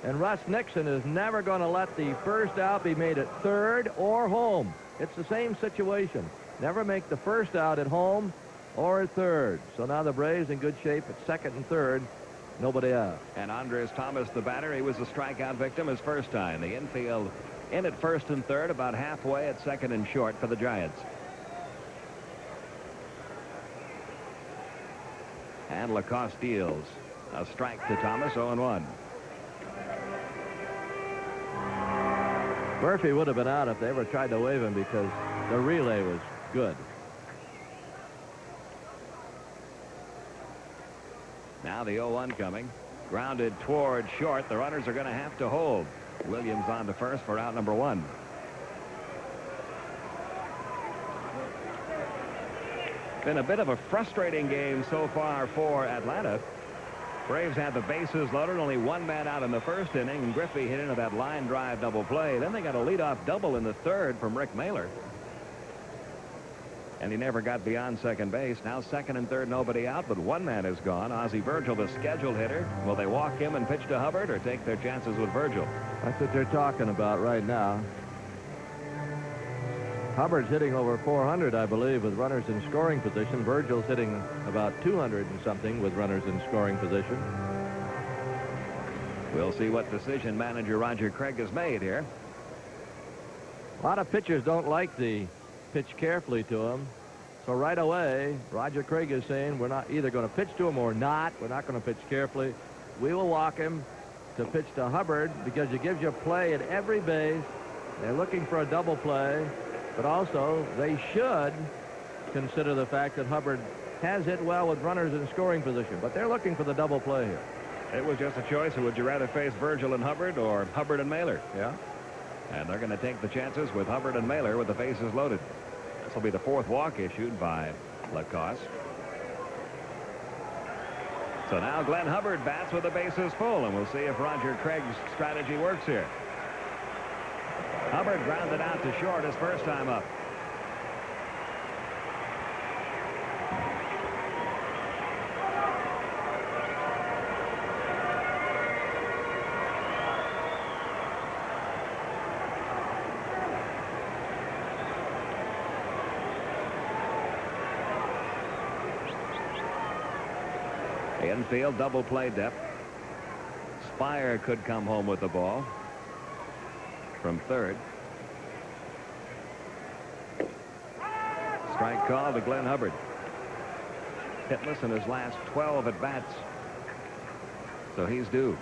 And Russ Nixon is never going to let the first out be made at third or home. It's the same situation. Never make the first out at home or at third. So now the Braves in good shape at second and third. Nobody out. And Andres Thomas, the batter, he was a strikeout victim his first time. The infield in at first and third, about halfway at second and short for the Giants. And LaCoss deals a strike to Thomas, 0-1. Murphy would have been out if they ever tried to wave him because the relay was good. Now the 0-1 coming. Grounded toward short. The runners are going to have to hold. Williams on to first for out number 1. Been a bit of a frustrating game so far for Atlanta. Braves had the bases loaded, only 1 man out in the first inning, and Griffey hit into that line drive double play. Then they got a leadoff double in the third from Rick Mahler. And he never got beyond second base. Now second and third, nobody out, but 1 man is gone. OZZIE VIRGIL, the scheduled hitter. Will they walk him and pitch to Hubbard or take their chances with VIRGIL? That's what they're talking about right now. Hubbard's hitting over 400, I believe, with runners in scoring position. Virgil's hitting about 200 and something with runners in scoring position. We'll see what decision manager Roger Craig has made here. A lot of pitchers don't like the pitch carefully to him. So right away, Roger Craig is saying we're not either going to pitch to him or not. We're not going to pitch carefully. We will walk him to pitch to Hubbard because it gives you play at every base. They're looking for a double play. But also, they should consider the fact that Hubbard has hit well with runners in scoring position. But they're looking for the double play here. It was just a choice. Would you rather face Virgil and Hubbard or Hubbard and Mahler? Yeah. And they're going to take the chances with Hubbard and Mahler with the bases loaded. This will be the 4th walk issued by LaCoss. So now Glenn Hubbard bats with the bases full, and we'll see if Roger Craig's strategy works here. Hubbard grounded out to short his first time up. Infield double play depth. Spire could come home with the ball from third. Strike call to Glenn Hubbard. Hitless in his last 12 at bats, so he's due.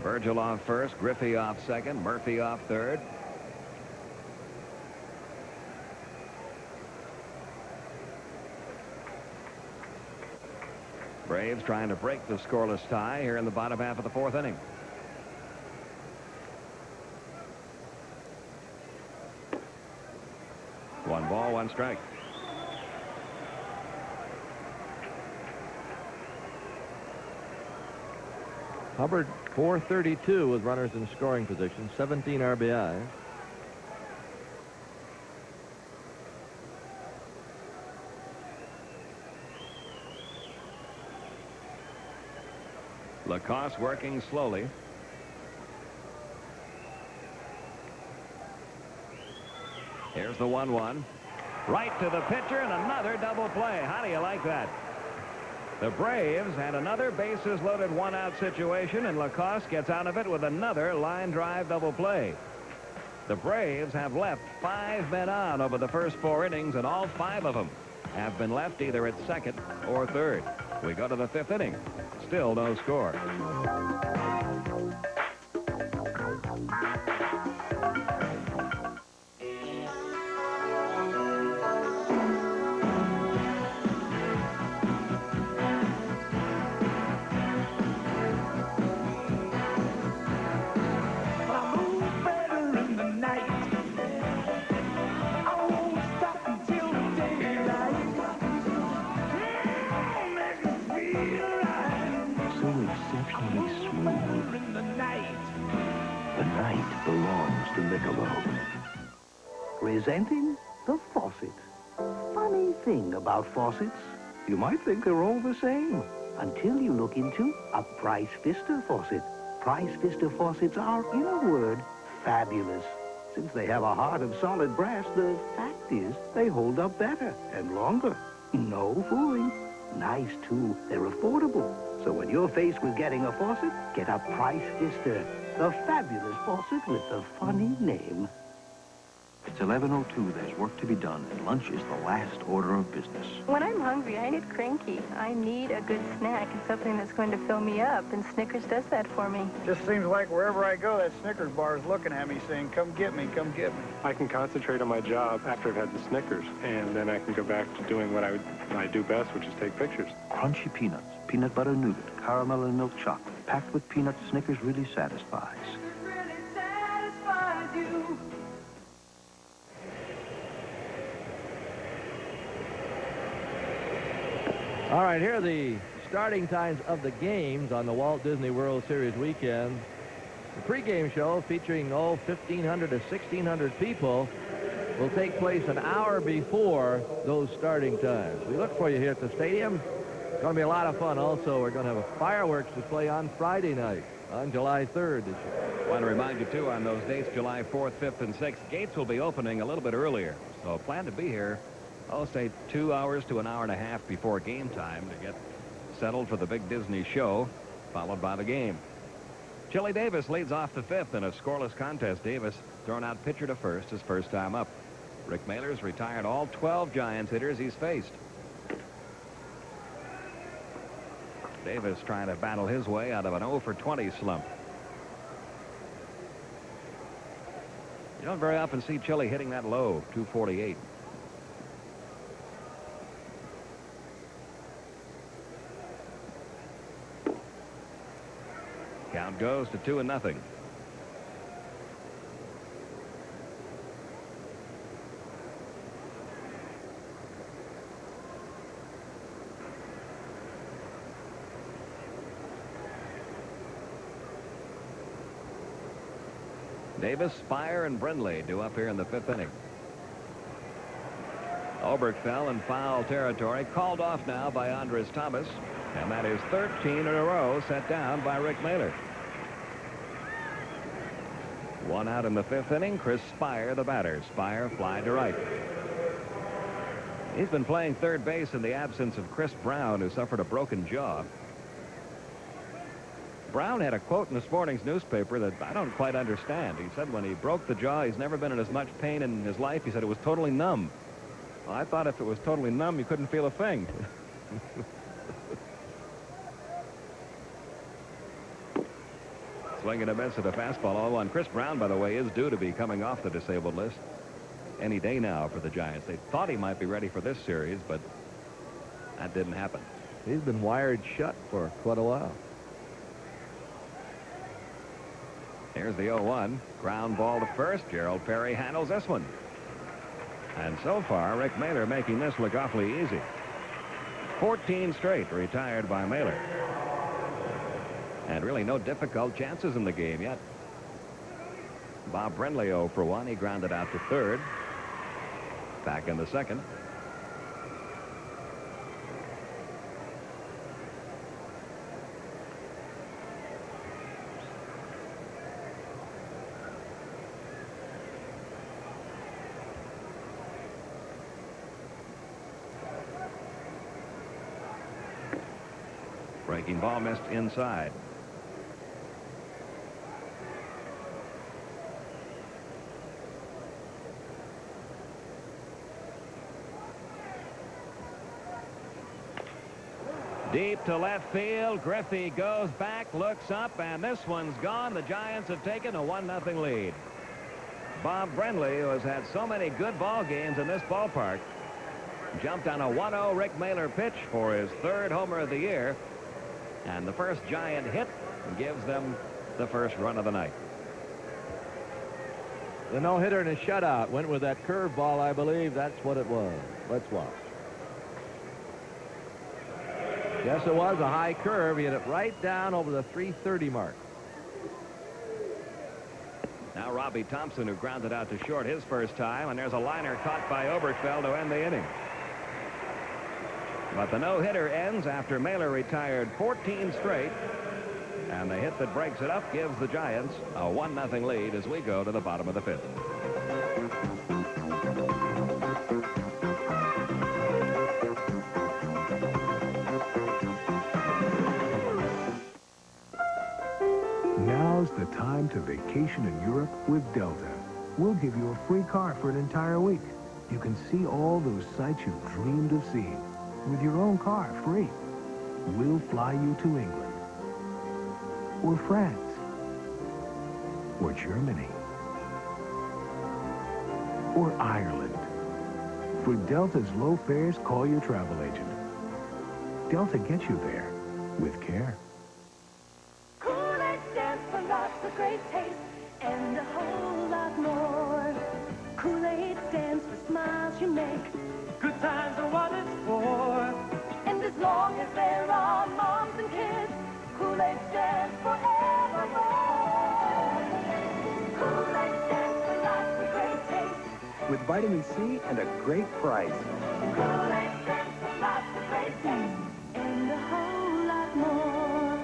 Virgil off first, Griffey off second, Murphy off third. Braves trying to break the scoreless tie here in the bottom half of the 4th inning. One ball, one strike. Hubbard, 432 with runners in scoring position, 17 RBI. LaCoss working slowly. Here's the 1-1. Right to the pitcher, and another double play. How do you like that? The Braves had another bases loaded 1-out situation, and LaCoss gets out of it with another line drive double play. The Braves have left 5 men on over the first 4 innings, and all 5 of them have been left either at second or third. We go to the 5th inning. Still no score. Presenting the faucet. Funny thing about faucets, you might think they're all the same until you look into a Price Vista faucet. Price Vista faucets are, in a word, fabulous. Since they have a heart of solid brass, the fact is they hold up better and longer. No fooling. Nice, too. They're affordable. So when you're faced with getting a faucet, get a Price Vista, the fabulous faucet with the funny name. It's 11:02. There's work to be done, and lunch is the last order of business. When I'm hungry, I get cranky. I need a good snack and something that's going to fill me up, and Snickers does that for me. Just seems like wherever I go, that Snickers bar is looking at me saying, come get me, come get me. I can concentrate on my job after I've had the Snickers, and then I can go back to doing what I do best, which is take pictures. Crunchy peanuts, peanut butter nougat, caramel and milk chocolate, packed with peanuts. Snickers really satisfies. All right, here are the starting times of the games on the Walt Disney World Series weekend. The pregame show featuring 1,500 to 1,600 people will take place an hour before those starting times. We look for you here at the stadium. It's going to be a lot of fun. Also, we're going to have a fireworks display on Friday night, on July 3rd this year. I want to remind you, too, on those dates, July 4th, 5th, and 6th, gates will be opening a little bit earlier. So plan to be here, I'll say 2 hours to an hour and a half before game time to get settled for the big Disney show, followed by the game. Chili Davis leads off the 5th in a scoreless contest. Davis thrown out pitcher to first his first time up. Rick Mahler's retired all 12 Giants hitters he's faced. Davis trying to battle his way out of an 0 for 20 slump. You don't very often see Chili hitting that low, 248. goes to 2-0. Davis, Spire, and Brindley due up here in the 5th inning. Oberkefeld in foul territory, called off now by Andres Thomas, and that is 13 in a row set down by Rick Mahler. 1 out in the 5th inning. Chris Spire, the batter. Spire fly to right. He's been playing third base in the absence of Chris Brown, who suffered a broken jaw. Brown had a quote in this morning's newspaper that I don't quite understand. He said when he broke the jaw, he's never been in as much pain in his life. He said it was totally numb. Well, I thought if it was totally numb, you couldn't feel a thing. Swing and a miss at a fastball, 0-1. Chris Brown, by the way, is due to be coming off the disabled list any day now for the Giants. They thought he might be ready for this series, but that didn't happen. He's been wired shut for quite a while. Here's the 0-1. Ground ball to first. Gerald Perry handles this one. And so far, Rick Mahler making this look awfully easy. 14 straight retired by Mahler. And really no difficult chances in the game yet. Bob Brindley 0 for 1. He grounded out to third. Back in the second. Breaking ball missed inside. Deep to left field. Griffey goes back, looks up, and this one's gone. The Giants have taken a 1-0 lead. Bob Brindley, who has had so many good ball games in this ballpark, jumped on a 1-0 Rick Mahler pitch for his 3rd homer of the year. And the first Giant hit gives them the first run of the night. The no-hitter and a shutout went with that curveball, I believe. That's what it was. Let's watch. Yes, it was a high curve. He hit it right down over the 330 mark. Now Robbie Thompson, who grounded out to short his first time, and there's a liner caught by Oberkefeld to end the inning. But the no-hitter ends after Mahler retired 14 straight, and the hit that breaks it up gives the Giants a 1-0 lead as we go to the bottom of the 5th. Now's the time to vacation in Europe with Delta. We'll give you a free car for an entire week. You can see all those sights you've dreamed of seeing. With your own car, free. We'll fly you to England, or France, or Germany, or Ireland. For Delta's low fares, call your travel agent. Delta gets you there with care. Kool-Aid stands for lots of great taste and a whole lot more. Kool-Aid stands for smiles you make. Good times are what it's for. And as long as there are moms and kids, Kool-Aid stands forevermore. Kool-Aid stands for lots of great taste. With vitamin C and a great price. Kool-Aid stands for lots of great taste and a whole lot more.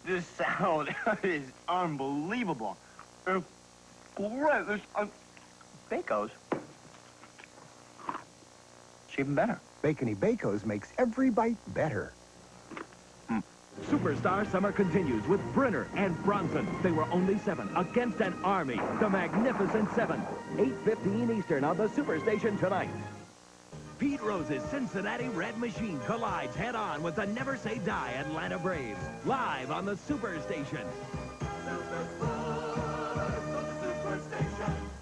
This salad is unbelievable. It's great. This Bacos. It's even better. Bacony Bacos makes every bite better. Superstar Summer continues with Brenner and Bronson. They were only 7 against an army. The Magnificent 7. 8:15 Eastern on the Superstation tonight. Pete Rose's Cincinnati Red Machine collides head-on with the Never Say Die Atlanta Braves. Live on the Superstation.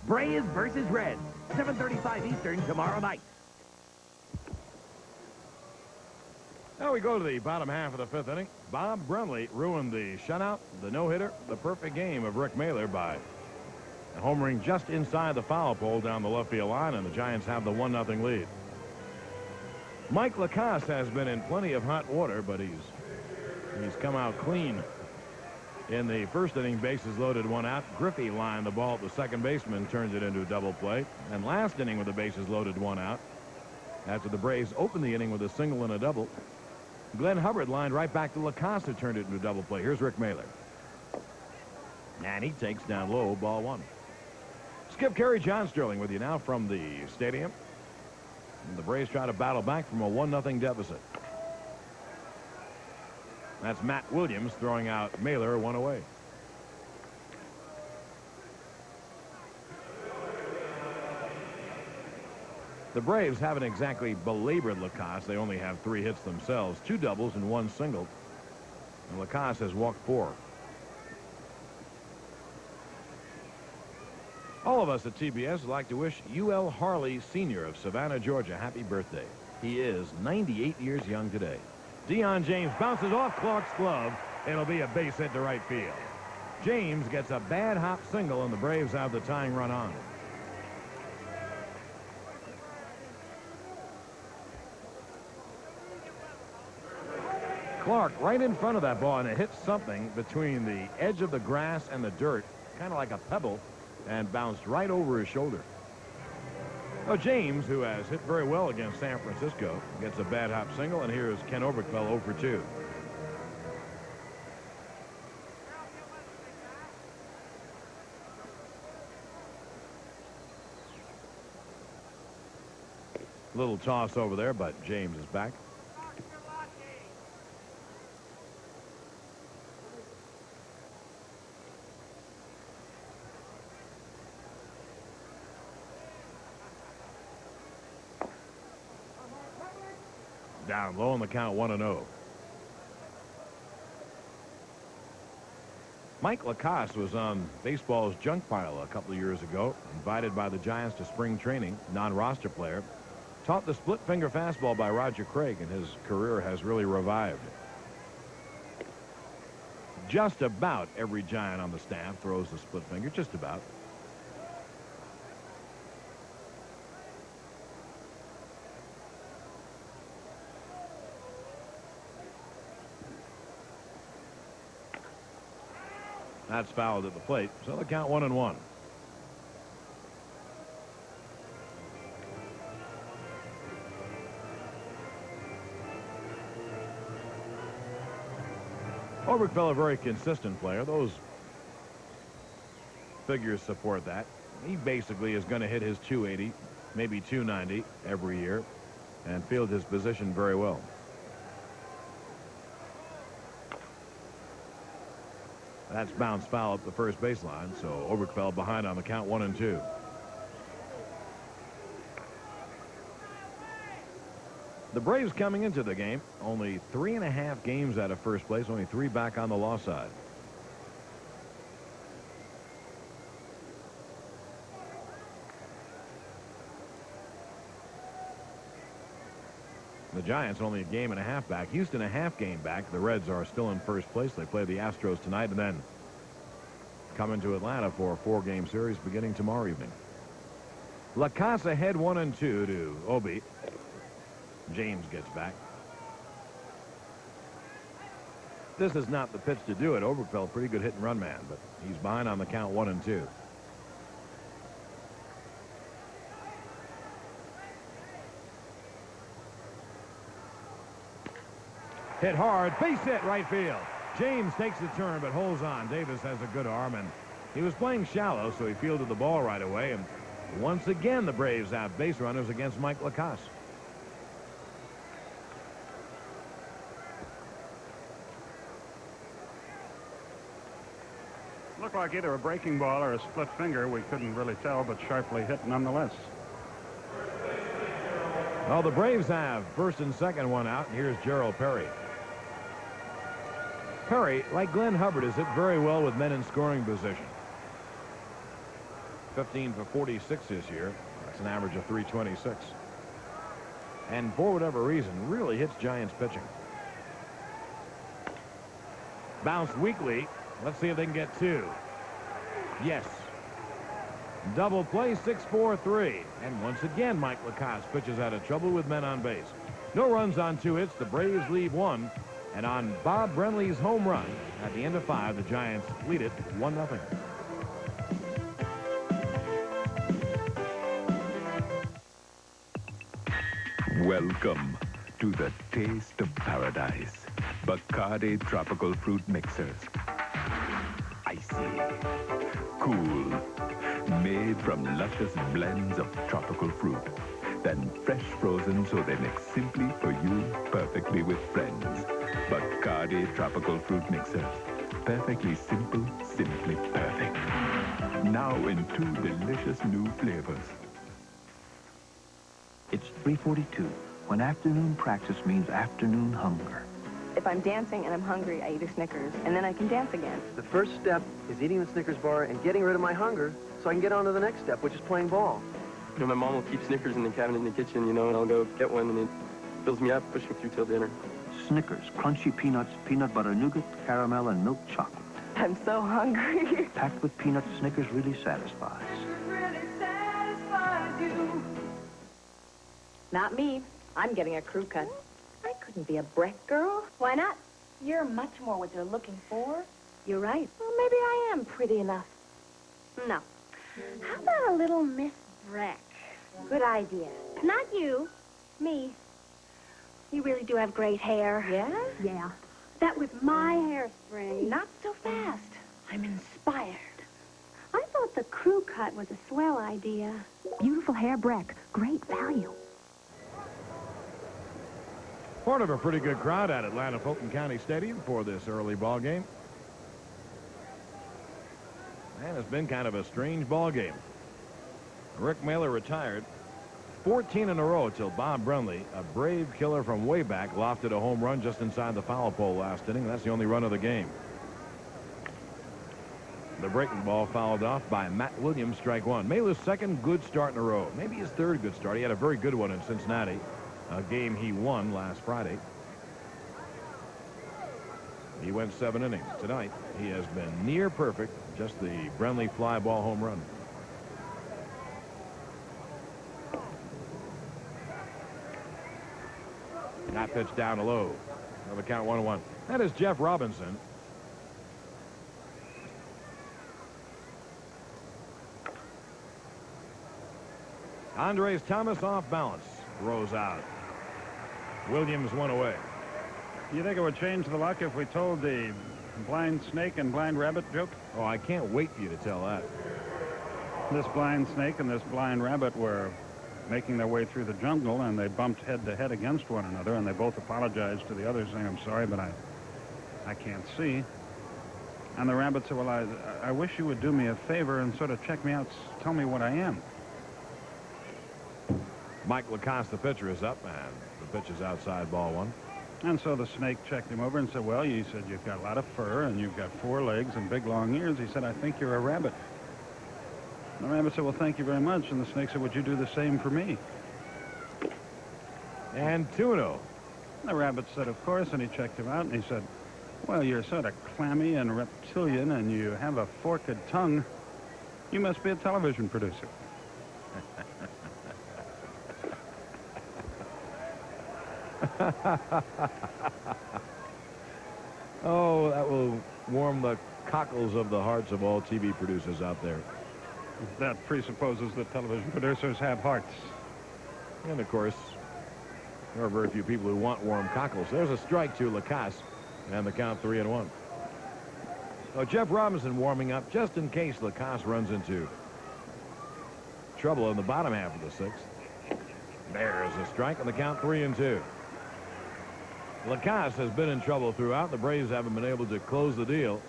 Braves versus Reds. 7:35 Eastern tomorrow night. Now we go to the bottom half of the fifth inning. Bob Brumley ruined the shutout, the no-hitter, the perfect game of Rick Mahler by homering just inside the foul pole down the left field line, and the Giants have the 1-0 lead. Mike LaCoss has been in plenty of hot water, but he's come out clean. In the first inning, bases loaded, 1 out. Griffey lined the ball at the second baseman, turns it into a double play. And last inning with the bases loaded, 1 out. After the Braves opened the inning with a single and a double, Glenn Hubbard lined right back to LaCoss, who turned it into a double play. Here's Rick Mahler. And he takes down low, ball 1. Skip Carey, John Sterling with you now from the stadium. And the Braves try to battle back from a 1-0 deficit. That's Matt Williams throwing out Mahler, 1 away. The Braves haven't exactly belabored LaCoss. They only have 3 hits themselves, 2 doubles and 1 single. And LaCoss has walked 4. All of us at TBS would like to wish U.L. Harley Sr. of Savannah, Georgia, happy birthday. He is 98 years young today. Deion James bounces off Clark's glove. It'll be a base hit to right field. James gets a bad hop single, and the Braves have the tying run on. Clark right in front of that ball, and it hits something between the edge of the grass and the dirt, kind of like a pebble, and bounced right over his shoulder. Well, James, who has hit very well against San Francisco, gets a bad hop single, and here's Ken Oberkfeld 0 for 2. Little toss over there, but James is back. Down low on the count, 1-0. Mike LaCoss was on baseball's junk pile a couple of years ago, invited by the Giants to spring training, non-roster player. Taught the split finger fastball by Roger Craig, and his career has really revived. Just about every Giant on the staff throws the split finger, just about. That's fouled at the plate, so the count 1-1. Oberkfeld, a very consistent player. Those figures support that. He basically is going to hit his 280, maybe 290 every year, and field his position very well. That's bounced foul up the first baseline, so Oberkfeld behind on the count, 1-2. The Braves coming into the game, only 3.5 games out of first place, only 3 back on the loss side. The Giants only a game and a half back. Houston a half game back. The Reds are still in first place. They play the Astros tonight and then come into Atlanta for a 4-game series beginning tomorrow evening. LaCoss ahead 1-2 to Obi. James gets back. This is not the pitch to do it. Oberkfeld, pretty good hit and run man, but he's behind on the count, 1-2. Hit hard, base hit right field. James takes the turn but holds on. Davis has a good arm, and he was playing shallow, so he fielded the ball right away. And once again, the Braves have base runners against Mike LaCoss. Looked like either a breaking ball or a split finger. We couldn't really tell, but sharply hit nonetheless. Well, the Braves have first and second, 1 out. And here's Gerald Perry. Perry, like Glenn Hubbard, has hit very well with men in scoring position. 15 for 46 this year. That's an average of 326. And for whatever reason, really hits Giants pitching. Bounced weakly. Let's see if they can get 2. Yes. Double play, 6-4-3. And once again, Mike LaCoss pitches out of trouble with men on base. No runs on 2 hits. The Braves leave 1. And on Bob Brenly's home run, at the end of 5, the Giants lead it 1-0. Welcome to the taste of paradise. Bacardi Tropical Fruit Mixers. Icy. Cool. Made from luscious blends of tropical fruit. Then fresh frozen so they mix simply for you, perfectly with friends. Bacardi Tropical Fruit Mixers. Perfectly simple, simply perfect. Now in 2 delicious new flavors. It's 3:42, when afternoon practice means afternoon hunger. If I'm dancing and I'm hungry, I eat a Snickers, and then I can dance again. The first step is eating the Snickers bar and getting rid of my hunger so I can get on to the next step, which is playing ball. You know, my mom will keep Snickers in the cabinet in the kitchen, you know, and I'll go get one, and it fills me up, push me through till dinner. Snickers, crunchy peanuts, peanut butter nougat, caramel, and milk chocolate. I'm so hungry. Packed with peanuts, Snickers really satisfies. Not me. I'm getting a crew cut. I couldn't be a Breck girl. Why not? You're much more what they're looking for. You're right. Well, maybe I am pretty enough. No. How about a little Miss Breck? Good idea. Not you. Me. You really do have great hair. Yeah? Yeah. That was my hairspray. Not so fast. I'm inspired. I thought the crew cut was a swell idea. Beautiful hair, Breck. Great value. Part of a pretty good crowd at Atlanta Fulton County Stadium for this early ball game. And it's been kind of a strange ball game. Rick Mahler retired 14 in a row till Bob Brenly, a brave killer from way back, lofted a home run just inside the foul pole last inning. That's the only run of the game. The breaking ball fouled off by Matt Williams, strike 1. Mahler's second good start in a row. Maybe his third good start. He had a very good one in Cincinnati, a game he won last Friday. He went 7 innings. Tonight, he has been near perfect, just the Brenly fly ball home run. That pitch down low. Another count 1-1. That is Jeff Robinson. Andres Thomas off balance. Throws out. Williams one away. Do you think it would change the luck if we told the blind snake and blind rabbit joke? Oh, I can't wait for you to tell that. This blind snake and this blind rabbit were making their way through the jungle, and they bumped head to head against one another, and they both apologized to the other, saying, "I'm sorry, but I can't see." And the rabbit said, "Well, I wish you would do me a favor and sort of check me out, tell me what I am." Mike LaCoss, the pitcher, is up, and the pitch is outside, ball 1. And so the snake checked him over and said, "Well, you said you've got a lot of fur, and you've got 4 legs and big long ears." He said, "I think you're a rabbit." The rabbit said, "Well, thank you very much." And the snake said, "Would you do the same for me?" And 2-0. The rabbit said, "Of course," and he checked him out, and he said, "Well, you're sort of clammy and reptilian, and you have a forked tongue. You must be a television producer." Oh, that will warm the cockles of the hearts of all TV producers out there. That presupposes that television producers have hearts. And, of course, there are very few people who want warm cockles. There's a strike to LaCoss, and the count 3-1. So Jeff Robinson warming up just in case LaCoss runs into trouble in the bottom half of the 6th. There's a strike, and the count 3-2. LaCoss has been in trouble throughout. The Braves haven't been able to close the deal.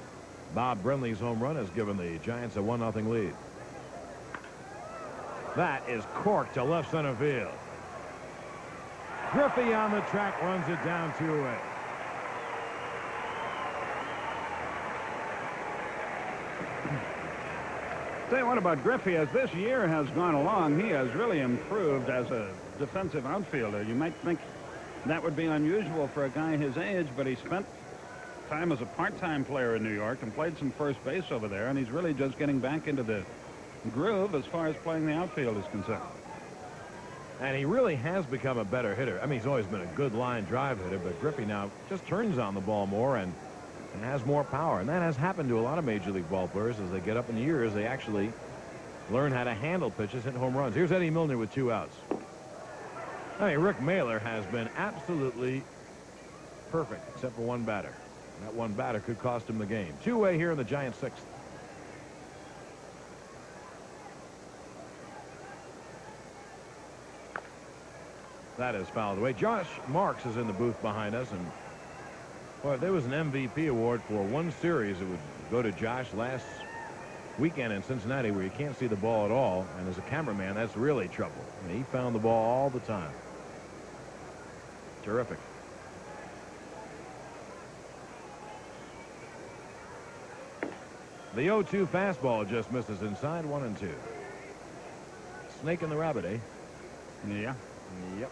Bob Brenly's home run has given the Giants a 1-0 lead. That is corked to left center field. Griffey on the track runs it down 2 away. Tell you what about Griffey, as this year has gone along, he has really improved as a defensive outfielder. You might think that would be unusual for a guy his age, but he spent time as a part-time player in New York and played some first base over there, and he's really just getting back into the groove as far as playing the outfield is concerned. And he really has become a better hitter. I mean, he's always been a good line drive hitter, but Griffey now just turns on the ball more and has more power. And that has happened to a lot of Major League ball players. As they get up in years, they actually learn how to handle pitches, hit home runs. Here's Eddie Milner with 2 outs. I mean, Rick Mahler has been absolutely perfect, except for one batter. And that one batter could cost him the game. 2-way here in the Giants' 6th. That is fouled away. Josh Marks is in the booth behind us, and boy, if there was an MVP award for one series, it would go to Josh last weekend in Cincinnati, where you can't see the ball at all, and as a cameraman, that's really trouble. And he found the ball all the time. Terrific. The 0-2 fastball just misses inside, 1-2. Snake and the rabbit, eh? Yeah. Yep.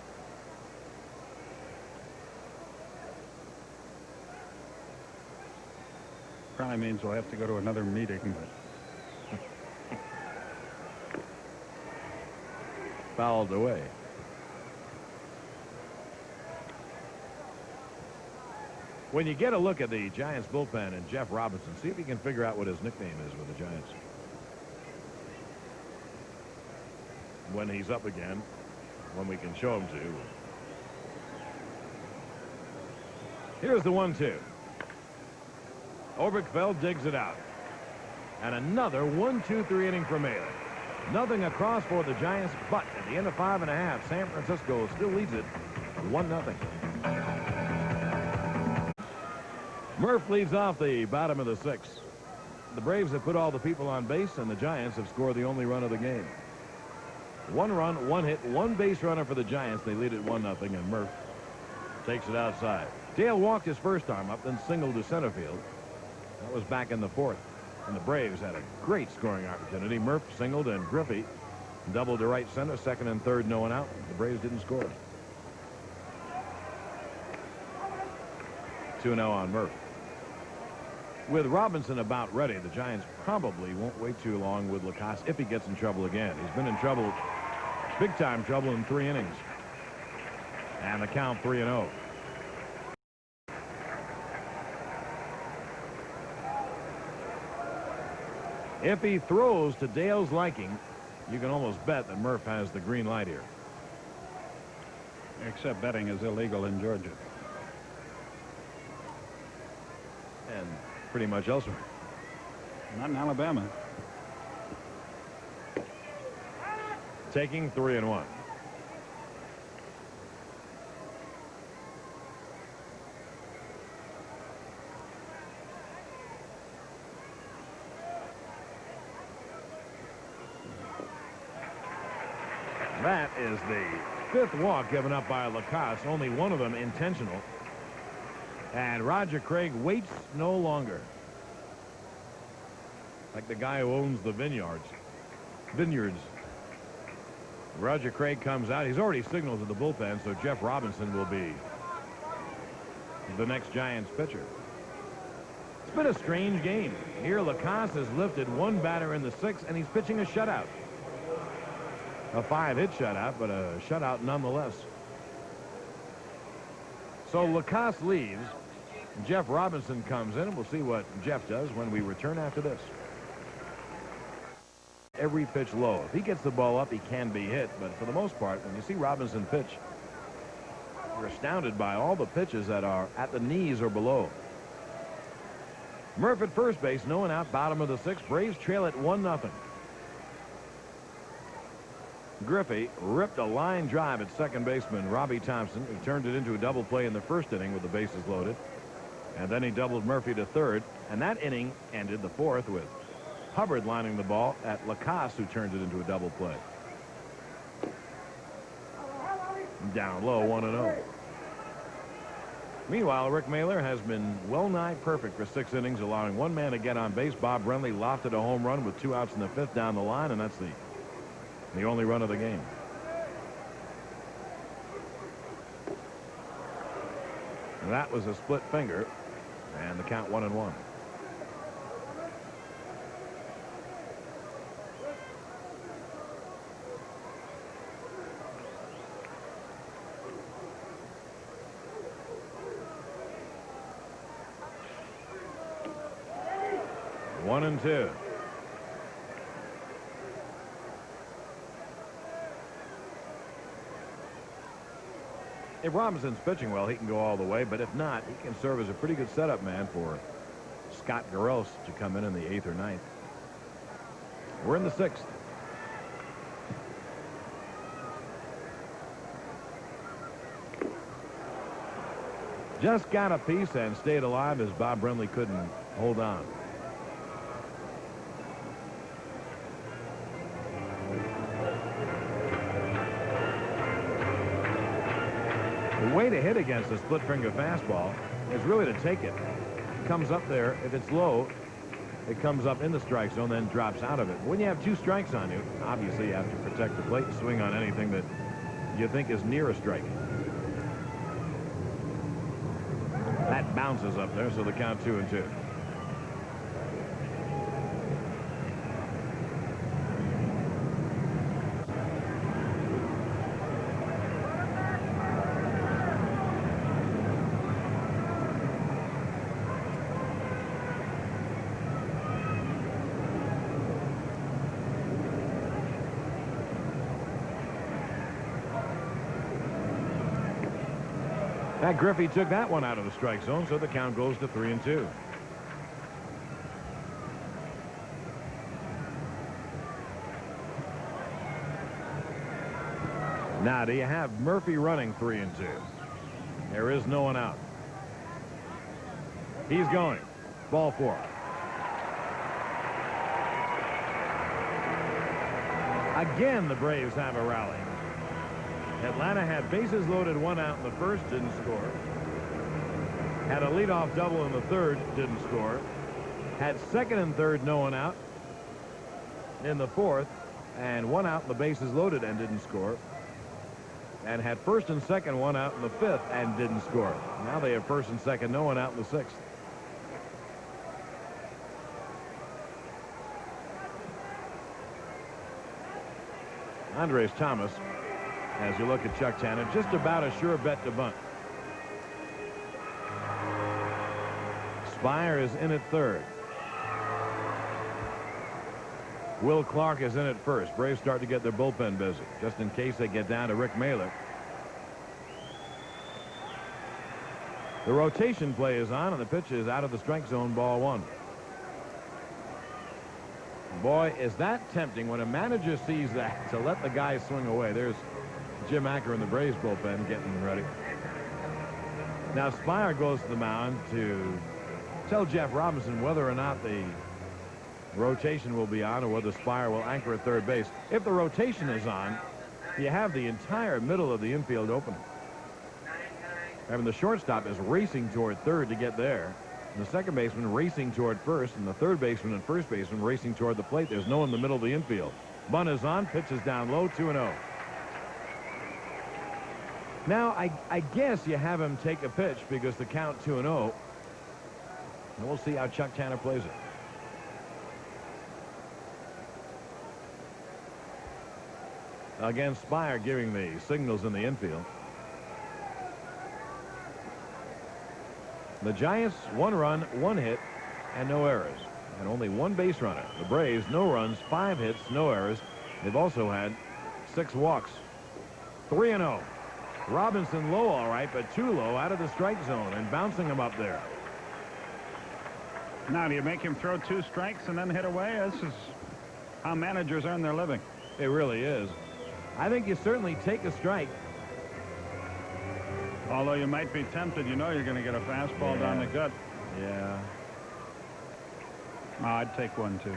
Probably means we'll have to go to another meeting. But fouled away. When you get a look at the Giants bullpen and Jeff Robinson, see if you can figure out what his nickname is with the Giants. When he's up again, when we can show him to. Here's the 1-2. OBERKFELD digs it out. And another 1-2-3 inning for Mahler. Nothing across for the Giants, but at the end of 5.5, San Francisco still leads it 1-0. Murph leads off the bottom of the 6th. The Braves have put all the people on base, and the Giants have scored the only run of the game. 1 run, 1 hit, 1 base runner for the Giants. They lead it 1-0, and Murph takes it outside. Dale walked his first arm up, then singled to center field. That was back in the 4th. And the Braves had a great scoring opportunity. Murph singled, and Griffey doubled to right center, 2nd and 3rd, no one out. The Braves didn't score. 2-0 on Murph. With Robinson about ready, the Giants probably won't wait too long with LaCoss if he gets in trouble again. He's been in trouble, big-time trouble in 3 innings. And the count 3-0. If he throws to Dale's liking, you can almost bet that Murph has the green light here. Except betting is illegal in Georgia. And pretty much elsewhere. Not in Alabama. Taking 3-1. That is the 5th walk given up by LaCoss, only one of them intentional. And Roger Craig waits no longer. Like the guy who owns the vineyards. Roger Craig comes out. He's already signaled to the bullpen, so Jeff Robinson will be the next Giants pitcher. It's been a strange game. Here, LaCoss has lifted 1 batter in the 6th, and he's pitching a shutout. A 5-hit shutout, but a shutout nonetheless. So LaCoss leaves. Jeff Robinson comes in, and we'll see what Jeff does when we return after this. Every pitch low. If he gets the ball up, he can be hit, but for the most part, when you see Robinson pitch, you're astounded by all the pitches that are at the knees or below. Murph at first base, no one out, bottom of the 6th. Braves trail at 1-0. Griffey ripped a line drive at second baseman Robbie Thompson, who turned it into a double play in the 1st inning with the bases loaded. And then he doubled Murphy to 3rd, and that inning ended the 4th with Hubbard lining the ball at LaCoss, who turned it into a double play. Down low, 1-0. Meanwhile, Rick Mahler has been well-nigh perfect for 6 innings, allowing 1 man to get on base. Bob Brenly lofted a home run with 2 outs in the 5th down the line, and that's the only run of the game. And that was a split finger. And the count 1-1. One and two. If Robinson's pitching well, he can go all the way, but if not, he can serve as a pretty good setup man for Scott Garros to come in the 8th or 9th. We're in the 6th. Just got a piece and stayed alive as Bob Brenly couldn't hold on. The way to hit against a split finger fastball is really to take it. It comes up there. If it's low, it comes up in the strike zone, then drops out of it. When you have 2 strikes on you, obviously you have to protect the plate and swing on anything that you think is near a strike. That bounces up there, so the count 2-2. Pat Griffey took that one out of the strike zone, so the count goes to 3-2. Now, do you have Murphy running 3-2? There is no one out. He's going. Ball 4. Again, the Braves have a rally. Atlanta had bases loaded, 1 out in the first, didn't score. Had a leadoff double in the third, didn't score. Had second and third, no one out in the fourth, and 1 out in the bases loaded and didn't score. And had first and second, 1 out in the fifth and didn't score. Now they have first and second, no one out in the sixth. Andres Thomas, as you look at Chuck Tanner, just about a sure bet to bunt. Spire is in at third. Will Clark is in at first. Braves start to get their bullpen busy, just in case they get down to Rick Mahler. The rotation play is on, and the pitch is out of the strike zone, ball 1. Boy, is that tempting when a manager sees that, to let the guy swing away. There's Jim Acker in the Braves bullpen getting ready. Now Spire goes to the mound to tell Jeff Robinson whether or not the rotation will be on or whether Spire will anchor at third base. If the rotation is on, you have the entire middle of the infield open. And the shortstop is racing toward third to get there. And the second baseman racing toward first, and the third baseman and first baseman racing toward the plate. There's no one in the middle of the infield. Bunt is on, pitch is down low, 2-0. Now, I guess you have him take a pitch because the count 2-0. And we'll see how Chuck Tanner plays it. Again, Spire giving the signals in the infield. The Giants, 1 run, 1 hit, and no errors. And only 1 base runner. The Braves, no runs, 5 hits, no errors. They've also had 6 walks. 3-0. Robinson low, all right, but too low out of the strike zone and bouncing him up there. Now, do you make him throw 2 strikes and then hit away? This is how managers earn their living. It really is. I think you certainly take a strike. Although you might be tempted, you know you're going to get a fastball down the gut. Yeah. Oh, I'd take 1, too.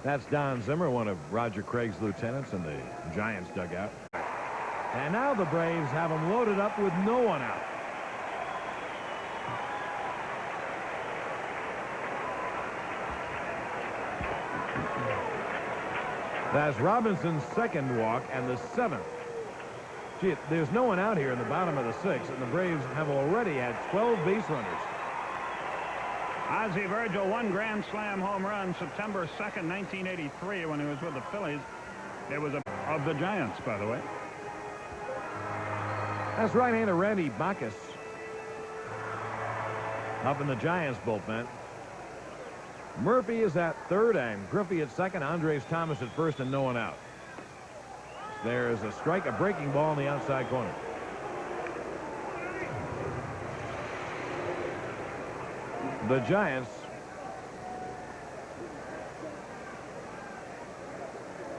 That's Don Zimmer, one of Roger Craig's lieutenants in the Giants dugout. And now the Braves have him loaded up with no one out. That's Robinson's second walk and the 7th. Gee, there's no one out here in the bottom of the 6th, and the Braves have already had 12 base runners. OZZIE Virgil, 1 grand slam home run September 2nd, 1983, when he was with the Phillies. It was of the Giants, by the way. That's right-hander Randy Bacchus up in the Giants bullpen. Murphy is at third and Griffey at second. Andres Thomas at first and no one out. There's a strike, a breaking ball in the outside corner. The Giants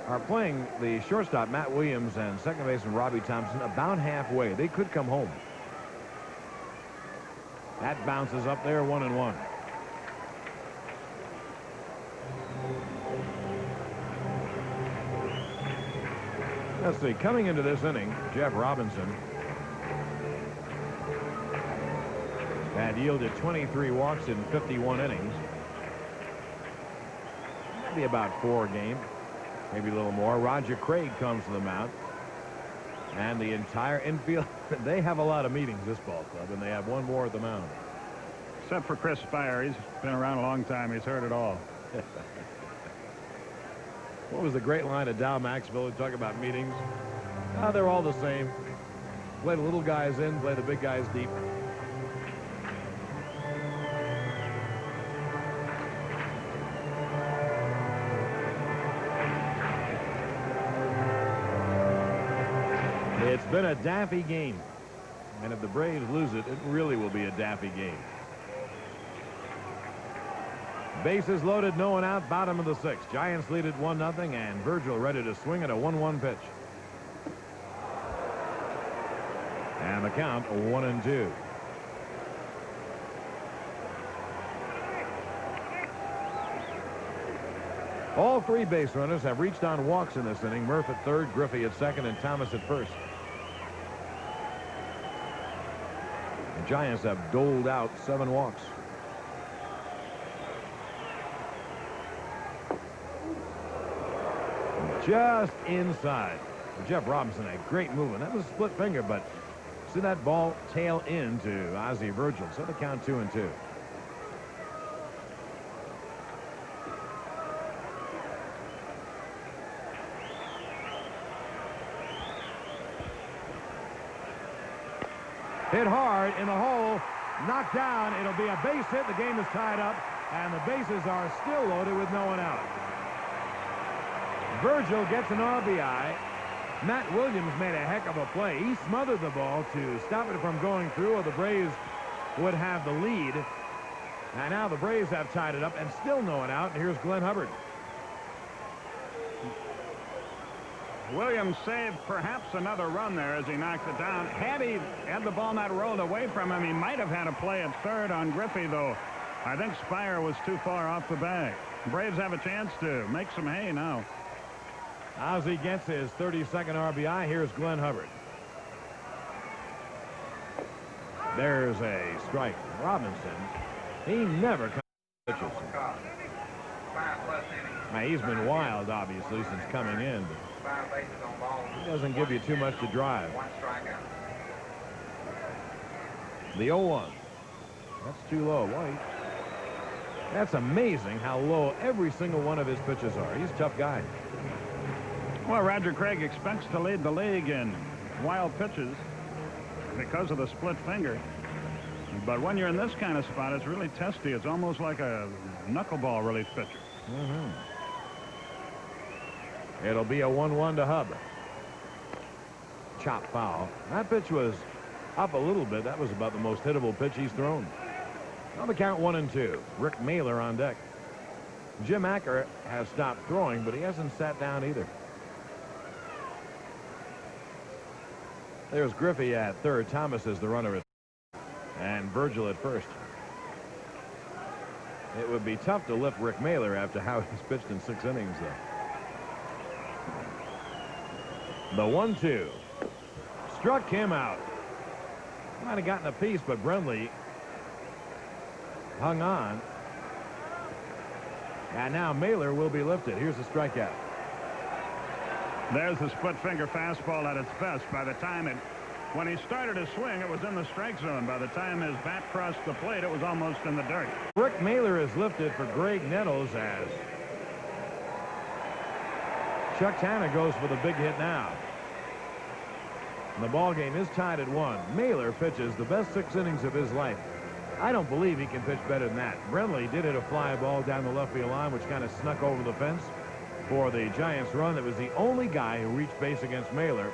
are playing the shortstop Matt Williams and second baseman Robbie Thompson about halfway. They could come home. That bounces up there, 1-1. Let's see, coming into this inning, Jeff Robinson had yielded 23 walks in 51 innings. Maybe about 4 a game, maybe a little more. Roger Craig comes to the mound. And the entire infield, they have a lot of meetings, this ball club, and they have one more at the mound. Except for Chris Spire. He's been around a long time. He's heard it all. What was the great line of Dow Maxwell talk about meetings? They're all the same. Play the little guys in, play the big guys deep. It's been a daffy game. And if the Braves lose it, it really will be a daffy game. Bases loaded, no one out, bottom of the 6th. Giants lead it 1-0, and Virgil ready to swing at a 1-1 pitch. And the count, 1-2. All 3 base runners have reached on walks in this inning. Murph at third, Griffey at second, and Thomas at first. The Giants have doled out 7 walks. Just inside. Jeff Robinson, a great movement. That was a split finger, but see that ball tail into OZZIE Virgil. So the count 2-2. Hit hard in the hole, knocked down. It'll be a base hit. The game is tied up, and the bases are still loaded with no one out. Virgil gets an RBI. Matt Williams made a heck of a play. He smothered the ball to stop it from going through, or the Braves would have the lead. And now the Braves have tied it up, and still no one out. And here's Glenn Hubbard. Williams saved perhaps another run there as he knocked it down. Had the ball not rolled away from him, he might have had a play at third on Griffey, though I think Spire was too far off the bag. Braves have a chance to make some hay now. OZZIE gets his 32nd RBI. Here's Glenn Hubbard. There's a strike. Robinson, he never comes to pitches. Now, he's been wild, obviously, since coming in. But he doesn't give you too much to drive. The 0-1. That's too low. White. That's amazing how low every single one of his pitches are. He's a tough guy. Well, Roger Craig expects to lead the league in wild pitches because of the split finger. But when you're in this kind of spot, it's really testy. It's almost like a knuckleball relief pitcher. It'll be a 1-1 to Hub. Chop foul. That pitch was up a little bit. That was about the most hittable pitch he's thrown. On the count, 1-2. Rick Mahler on deck. Jim Acker has stopped throwing, but he hasn't sat down either. There's Griffey at third. Thomas is the runner at and Virgil at first. It would be tough to lift Rick Mahler after how he's pitched in 6 innings, though. The 1-2 struck him out. Might have gotten a piece, but Brenly hung on. And now Mahler will be lifted. Here's the strikeout. There's the split finger fastball at its best. When he started his swing, it was in the strike zone. By the time his bat crossed the plate, it was almost in the dirt. Rick Mahler is lifted for Greg Nettles as Chuck Tanner goes for the big hit now. And the ball game is tied at 1. Mahler pitches the best 6 innings of his life. I don't believe he can pitch better than that. Brenly did hit a fly ball down the left field line, which kind of snuck over the fence for the Giants run. That was the only guy who reached base against Mahler,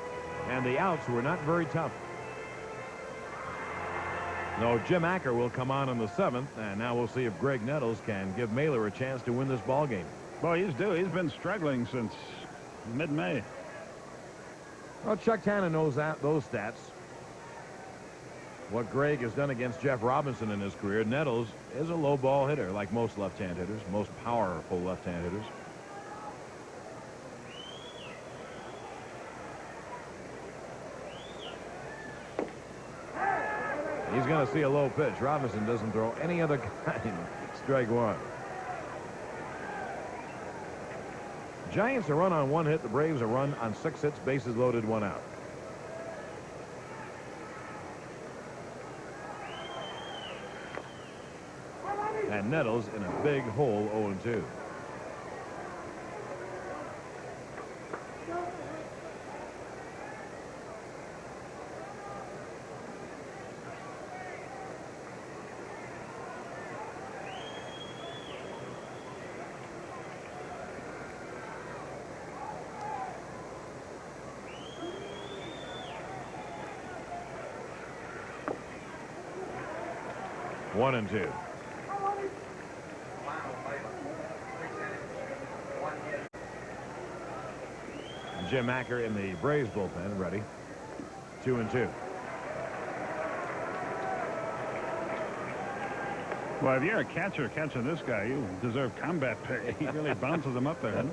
and the outs were not very tough. No, Jim Acker will come on in the 7th, and now we'll see if Greg Nettles can give Mahler a chance to win this ball game. Boy, he's due. He's been struggling since mid-May. Well, Chuck Tanner knows those stats. What Greg has done against Jeff Robinson in his career. Nettles is a low ball hitter, like most left-hand hitters, most powerful left-hand hitters. He's going to see a low pitch. Robinson doesn't throw any other kind. Strike 1. Giants a run on 1 hit. The Braves a run on 6 hits. Bases loaded, 1 out. And Nettles in a big hole, 0-2. One and 2. Jim Acker in the Braves bullpen, ready. 2 and 2. Well, if you're a catcher catching this guy, you deserve combat pay. He really bounces him up there.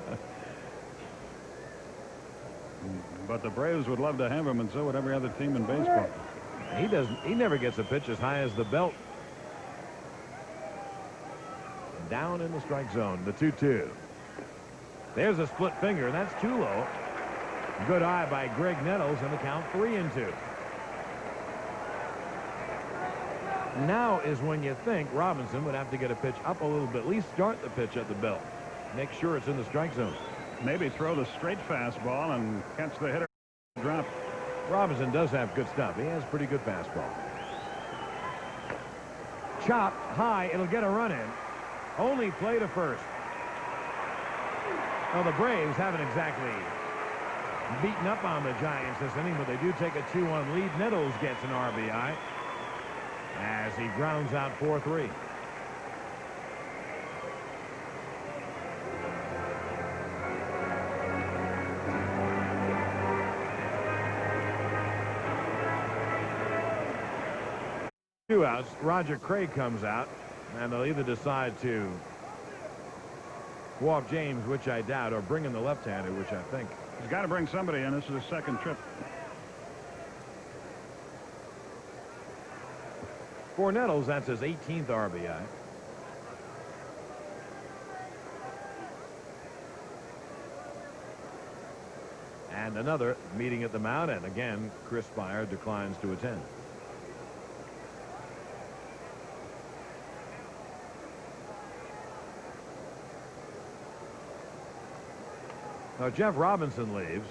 But the Braves would love to have him, and so would every other team in baseball. He never gets a pitch as high as the belt. Down in the strike zone, the 2-2. There's a split finger, and that's too low. Good eye by Greg Nettles, and the count 3 and 2. Now is when you think Robinson would have to get a pitch up a little bit, at least start the pitch at the belt. Make sure it's in the strike zone. Maybe throw the straight fastball and catch the hitter drop. Robinson does have good stuff. He has pretty good fastball. Chopped high. It'll get a run in. Only play to first. Well, the Braves haven't exactly beaten up on the Giants this inning, but they do take a 2-1 lead. Nettles gets an RBI as he grounds out 4-3. Two outs. Roger Craig comes out, and they'll either decide to walk James, which I doubt, or bring in the left-hander, which I think. He's got to bring somebody in. This is his 2nd trip. For Nettles, that's his 18th RBI. And another meeting at the mound, and again, Chris Spire declines to attend. Now, Jeff Robinson leaves.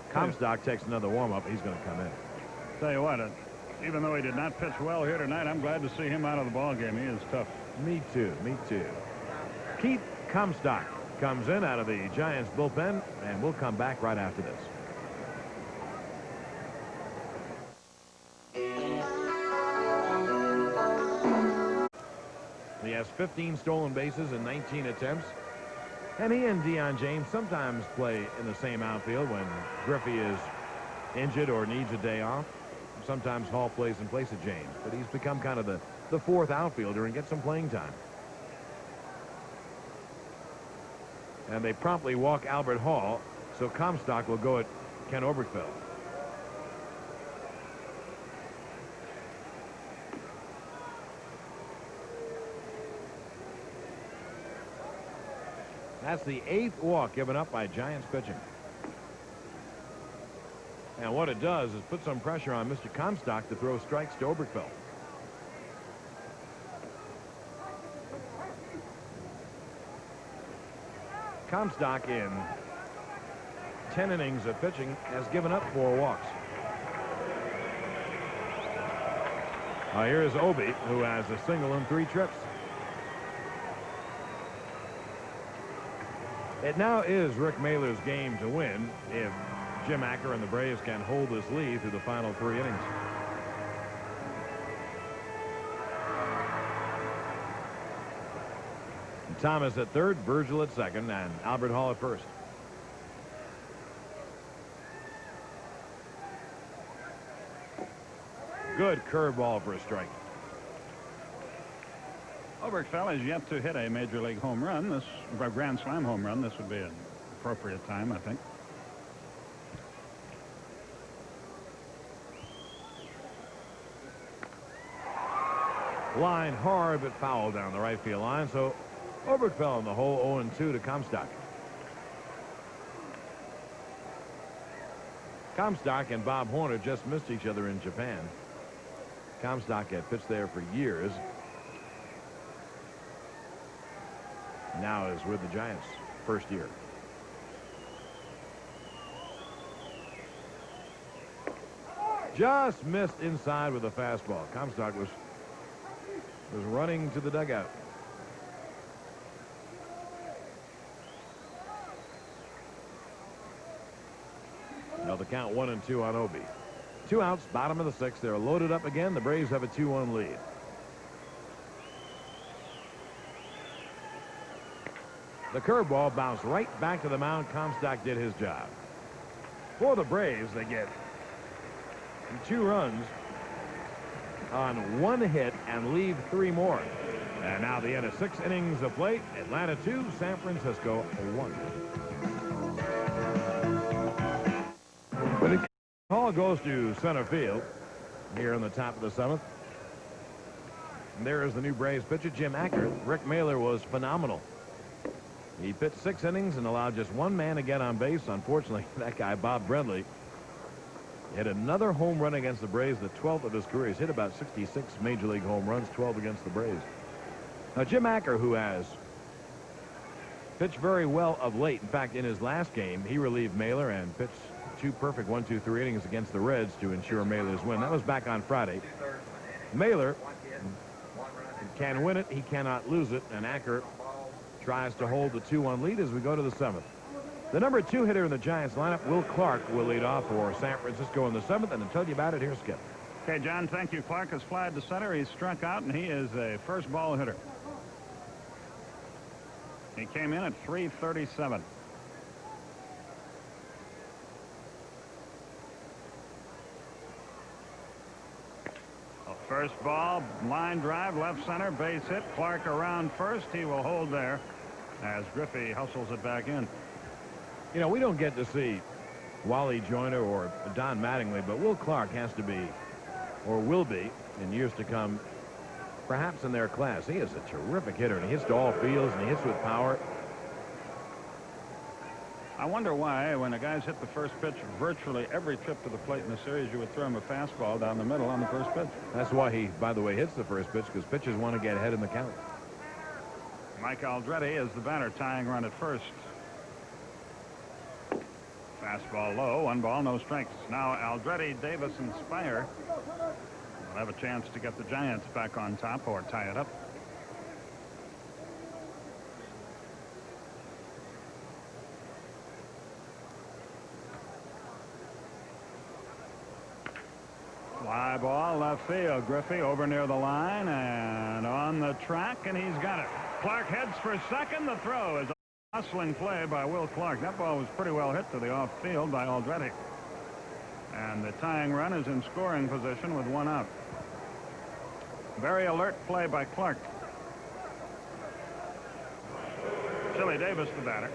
Comstock takes another warm-up. He's going to come in. Tell you what, even though he did not pitch well here tonight, I'm glad to see him out of the ball game. He is tough. Me too. Me too. Keith Comstock comes in out of the Giants bullpen, and we'll come back right after this. He has 15 stolen bases in 19 attempts. And he and Deion James sometimes play in the same outfield when Griffey is injured or needs a day off. Sometimes Hall plays in place of James, but he's become kind of the 4th outfielder and gets some playing time. And they promptly walk Albert Hall, so Comstock will go at Ken Oberkfeld. That's the 8th walk given up by Giants pitching. And what it does is put some pressure on Mr. Comstock to throw strikes to Oberkefeld. Comstock in 10 innings of pitching has given up 4 walks. Here's Obi, who has a single and 3 trips. It now is Rick Mahler's game to win if Jim Acker and the Braves can hold this lead through the final 3 innings. Thomas at third, Virgil at second, and Albert Hall at first. Good curveball for a strike. Oberkefeld has yet to hit a major league home run. This a Grand Slam home run. This would be an appropriate time, I think. Line hard but foul down the right field line, so Oberkefeld in the hole. 0-2 to Comstock. Comstock and Bob Horner just missed each other in Japan. Comstock had pitched there for years. Now is with the Giants, first year. Just missed inside with a fastball. Comstock was running to the dugout. Now the count 1-2 on Obi. 2 outs, bottom of the 6th. They're loaded up again. The Braves have a 2-1 lead. The curveball bounced right back to the mound. Comstock did his job. For the Braves, they get 2 runs on 1 hit and leave 3 more. And now the end of 6 innings of play. Atlanta 2, San Francisco 1. Ball goes to center field here in the top of the 7th. And there is the new Braves pitcher, Jim Acker. Rick Mahler was phenomenal. He pitched 6 innings and allowed just 1 man to get on base. Unfortunately, that guy, Bob Brenly, hit another home run against the Braves, the 12th of his career. He's hit about 66 major league home runs, 12 against the Braves. Now, Jim Acker, who has pitched very well of late. In fact, in his last game, he relieved Mahler and pitched 2 perfect 1-2-3 innings against the Reds to ensure Mahler's win. That was back on Friday. Mahler can win it. He cannot lose it. And Acker tries to hold the 2-1 lead as we go to the 7th. The number 2 hitter in the Giants lineup, Will Clark, will lead off for San Francisco in the 7th. And to tell you about it, here's Skip. Okay, John, thank you. Clark has flied to center. He's struck out, and he is a first ball hitter. He came in at 337. First ball, line drive, left center, base hit. Clark around first. He will hold there as Griffey hustles it back in. You know, we don't get to see Wally Joyner or Don Mattingly, but Will Clark has to be, or will be, in years to come, perhaps in their class. He is a terrific hitter, and he hits to all fields, and he hits with power. I wonder why, when the guys hit the first pitch virtually every trip to the plate in the series, you would throw him a fastball down the middle on the first pitch. That's why he, by the way, hits the first pitch, because pitchers want to get ahead in the count. Mike Aldrete is the batter, tying run at first. Fastball low, 1 ball, no strikes. Now Aldrete, Davis, and Spire will have a chance to get the Giants back on top or tie it up. Fly ball, left field. Griffey over near the line and on the track, and he's got it. Clark heads for second. The throw is a hustling play by Will Clark. That ball was pretty well hit to the off field by Aldrete. And the tying run is in scoring position with 1 out. Very alert play by Clark. Chili Davis, the batter.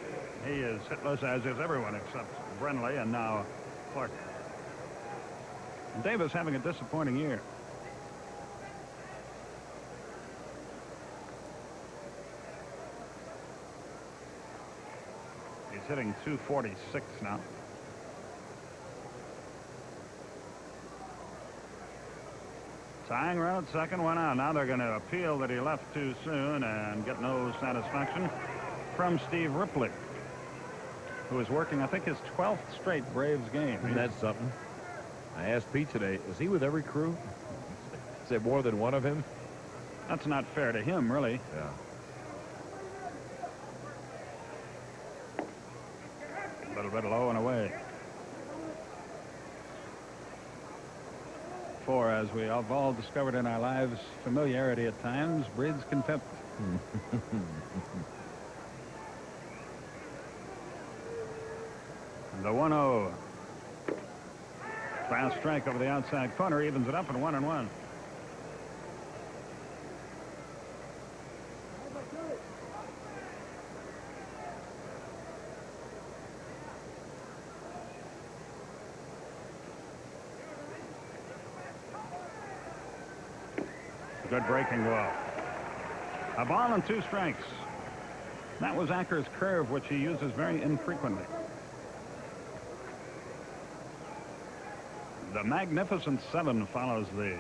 He is hitless, as is everyone except Brenly and now Clark. Davis having a disappointing year. He's hitting 246 now. Tying run at second, one out. Now they're going to appeal that he left too soon and get no satisfaction from Steve Ripley, who is working, I think, his 12th straight Braves game. That's something. I asked Pete today, is he with every crew? Is there more than one of him? That's not fair to him, really. Yeah. A little bit low and away. For, as we have all discovered in our lives, familiarity at times breeds contempt. The 1-0. Fast strike over the outside corner evens it up at 1-1. Good breaking ball. A ball and 2 strikes. That was Acker's curve, which he uses very infrequently. The Magnificent Seven follows the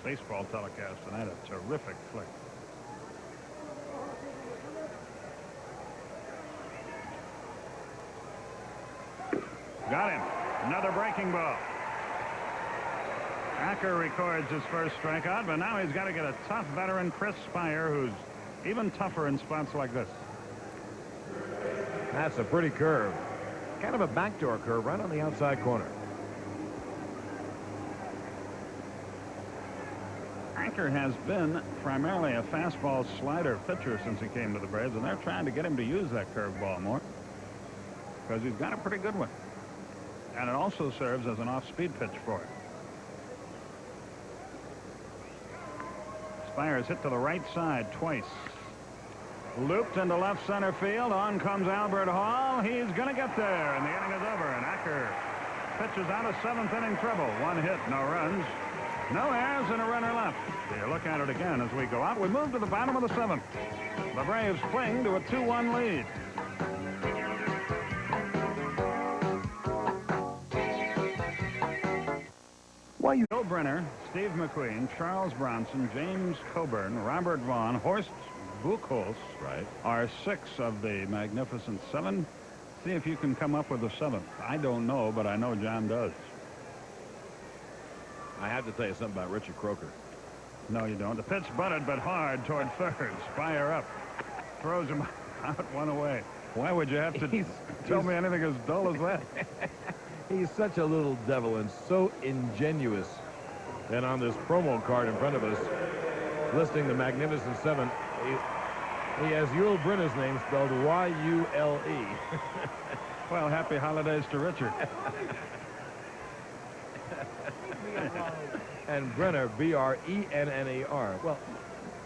baseball telecast tonight. A terrific flick. Got him. Another breaking ball. Acker records his first strikeout, but now he's got to get a tough veteran, Chris Spire, who's even tougher in spots like this. That's a pretty curve. Kind of a backdoor curve right on the outside corner. Acker has been primarily a fastball slider pitcher since he came to the Braves, and they're trying to get him to use that curveball more because he's got a pretty good one. And it also serves as an off-speed pitch for him. Spires hit to the right side twice. Looped into left center field. On comes Albert Hall. He's going to get there, and the inning is over. And Acker pitches out a 7th inning trouble. 1 hit, no runs, no errors, and a runner left. You look at it again as we go out. We move to the bottom of the 7th. The Braves cling to a 2-1 lead. Why you? Bill Brenner, Steve McQueen, Charles Bronson, James Coburn, Robert Vaughn, Horst Buchholz are 6 of the Magnificent Seven. See if you can come up with a 7th. I don't know, but I know John does. I have to tell you something about Richard Croker. No, you don't. The pitch butted but hard toward third. Spire up. Throws him out, 1 away. Why would you have to tell me anything as dull as that? He's such a little devil and so ingenuous. And on this promo card in front of us, listing the Magnificent Seven, he has Yul Brynner's name spelled Y-U-L-E. Well, happy holidays to Richard. And Brenner, B-R-E-N-N-E-R. Well,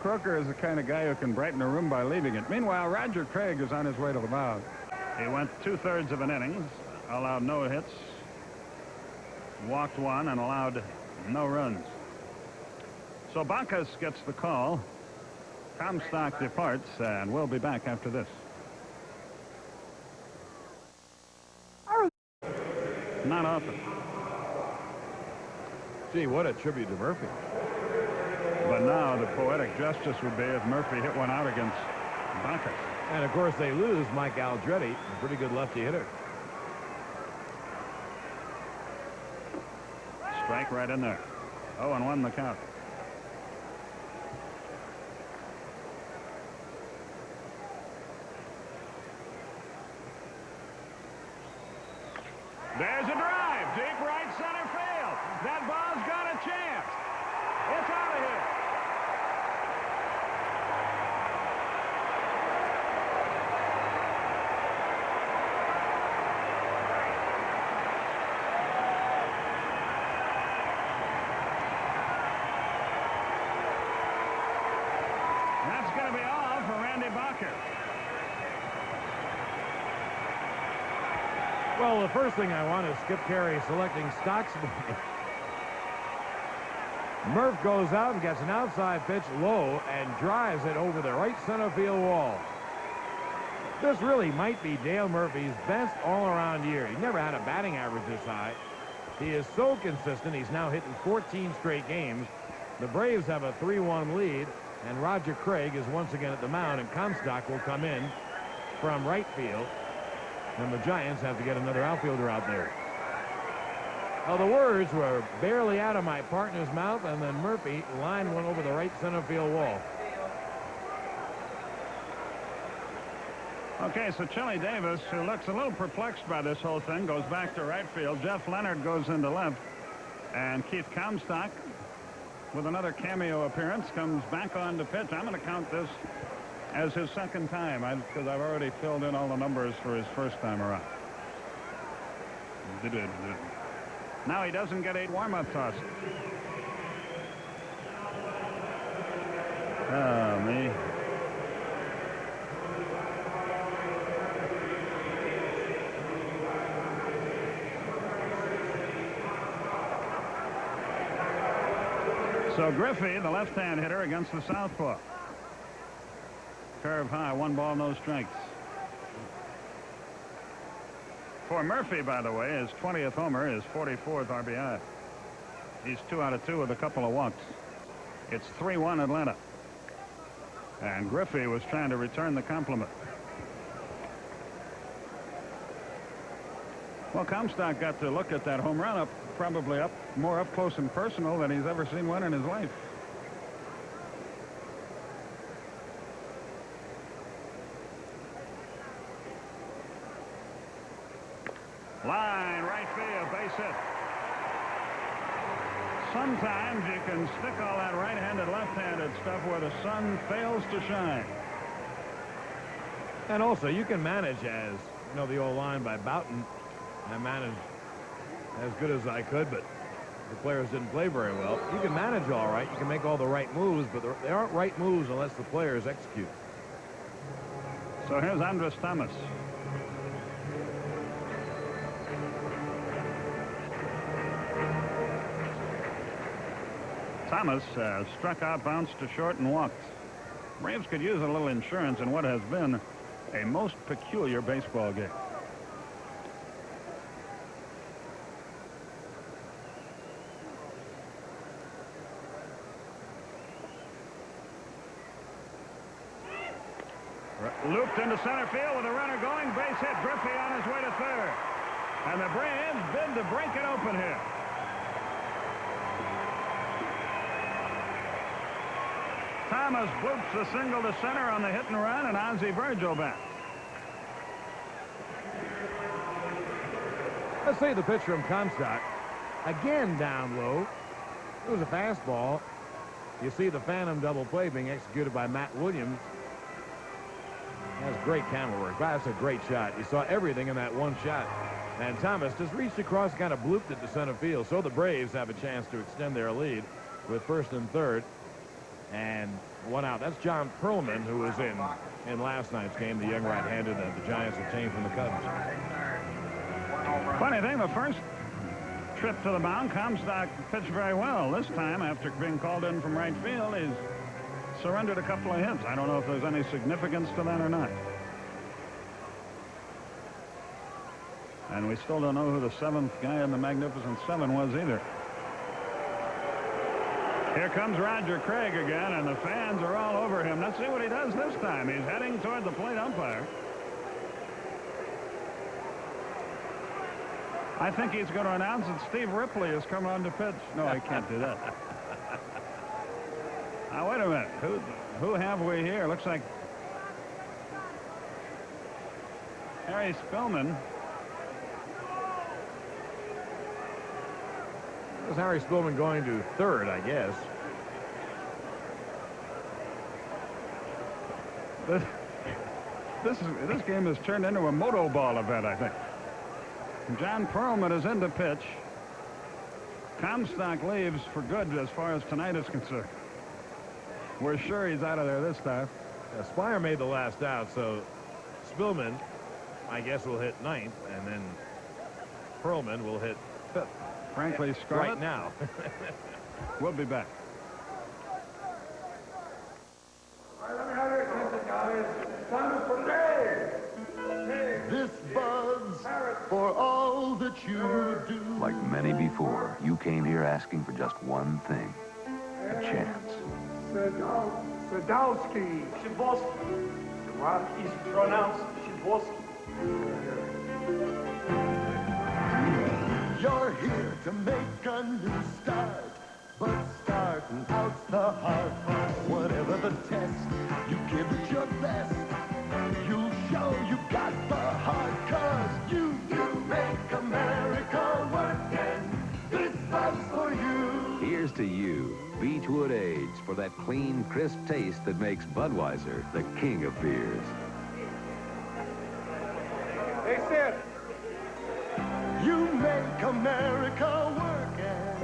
Croker is the kind of guy who can brighten a room by leaving it. Meanwhile, Roger Craig is on his way to the mound. He went 2/3 of an inning, allowed no hits, walked 1, and allowed no runs. So Bacchus gets the call. Comstock departs, and we'll be back after this. Not often. Gee, what a tribute to Murphy. But now the poetic justice would be if Murphy hit 1 out against Bacchus. And, of course, they lose Mike Aldrete, a pretty good lefty hitter. Strike right in there. 0-1 the count. There's a drive. Deep right center field. That ball's got a chance. It's out of here. That's going to be all for Randy Bacher. Well, the first thing I want is Skip Carey selecting stocks. Murph goes out and gets an outside pitch low and drives it over the right center field wall. This really might be Dale Murphy's best all-around year. He never had a batting average this high. He is so consistent. He's now hitting 14 straight games. The Braves have a 3-1 lead, and Roger Craig is once again at the mound, and Comstock will come in from right field, and the Giants have to get another outfielder out there. Well, the words were barely out of my partner's mouth, and then Murphy lined one over the right center field wall. Okay, so Chili Davis, who looks a little perplexed by this whole thing, goes back to right field. Jeff Leonard goes into left. And Keith Comstock, with another cameo appearance, comes back on to pitch. I'm going to count this as his second time, because I've already filled in all the numbers for his first time around. Now he doesn't get 8 warm-up tosses. Oh, me. So Griffey, the left-hand hitter, against the southpaw. Curve high, 1 ball, no strikes. For Murphy, by the way, his 20th homer, his 44th RBI. He's 2 out of 2 with a couple of walks. It's 3-1 Atlanta. And Griffey was trying to return the compliment. Well, Comstock got to look at that home run probably more up close and personal than he's ever seen one in his life. Line, right field, base hit. Sometimes you can stick all that right-handed, left-handed stuff where the sun fails to shine. And also, you can manage, as you know, the old line by Boughton. I managed as good as I could, but the players didn't play very well. You can manage all right. You can make all the right moves, but they aren't right moves unless the players execute. So here's Andres Thomas. Thomas struck out, bounced to short, and walked. Braves could use a little insurance in what has been a most peculiar baseball game. Looped into center field with a runner going, base hit. Griffey on his way to third. And the Braves bid to break it open here. Thomas bloops the single to center on the hit and run, and OZZIE Virgil back. Let's see the pitch from Comstock. Again down low. It was a fastball. You see the phantom double play being executed by Matt Williams. That's great camera work. That's a great shot. You saw everything in that one shot. And Thomas just reached across, kind of blooped it to center field. So the Braves have a chance to extend their lead with first and third. And 1 out. That's John Perlman, who was in last night's game, the young right-handed that the Giants obtained from the Cubs. Funny thing, the first trip to the mound, Comstock pitched very well. This time, after being called in from right field, he's surrendered a couple of hits. I don't know if there's any significance to that or not. And we still don't know who the 7th guy in the Magnificent Seven was either. Here comes Roger Craig again, and the fans are all over him. Let's see what he does this time. He's heading toward the plate umpire. I think he's going to announce that Steve Ripley has come on to pitch. No, I can't do that. Now, wait a minute. Who have we here? Looks like Harry Spillman. Is Harry Spillman going to third, I guess. This game has turned into a moto ball event, I think. John Perlman is in to pitch. Comstock leaves for good as far as tonight is concerned. We're sure he's out of there this time. Spire made the last out, so Spillman, I guess, will hit 9th, and then Perlman will hit 5th. Frankly, Scarlett. Right now. We'll be back. All right, let me have your attention, guys. It's time to play. for all that you do. Like many before, you came here asking for just one thing, a chance. Sadowski. Shibowski. What? He's pronounced Shibowski. You're here to make a new start, but starting out's the hard part. Whatever the test, you give it your best. You'll show you got the heart, 'cause you make America work, and this life's for you. Here's to you, Beechwood Age, for that clean, crisp taste that makes Budweiser the king of beers. Hey, Sid. You make America work, and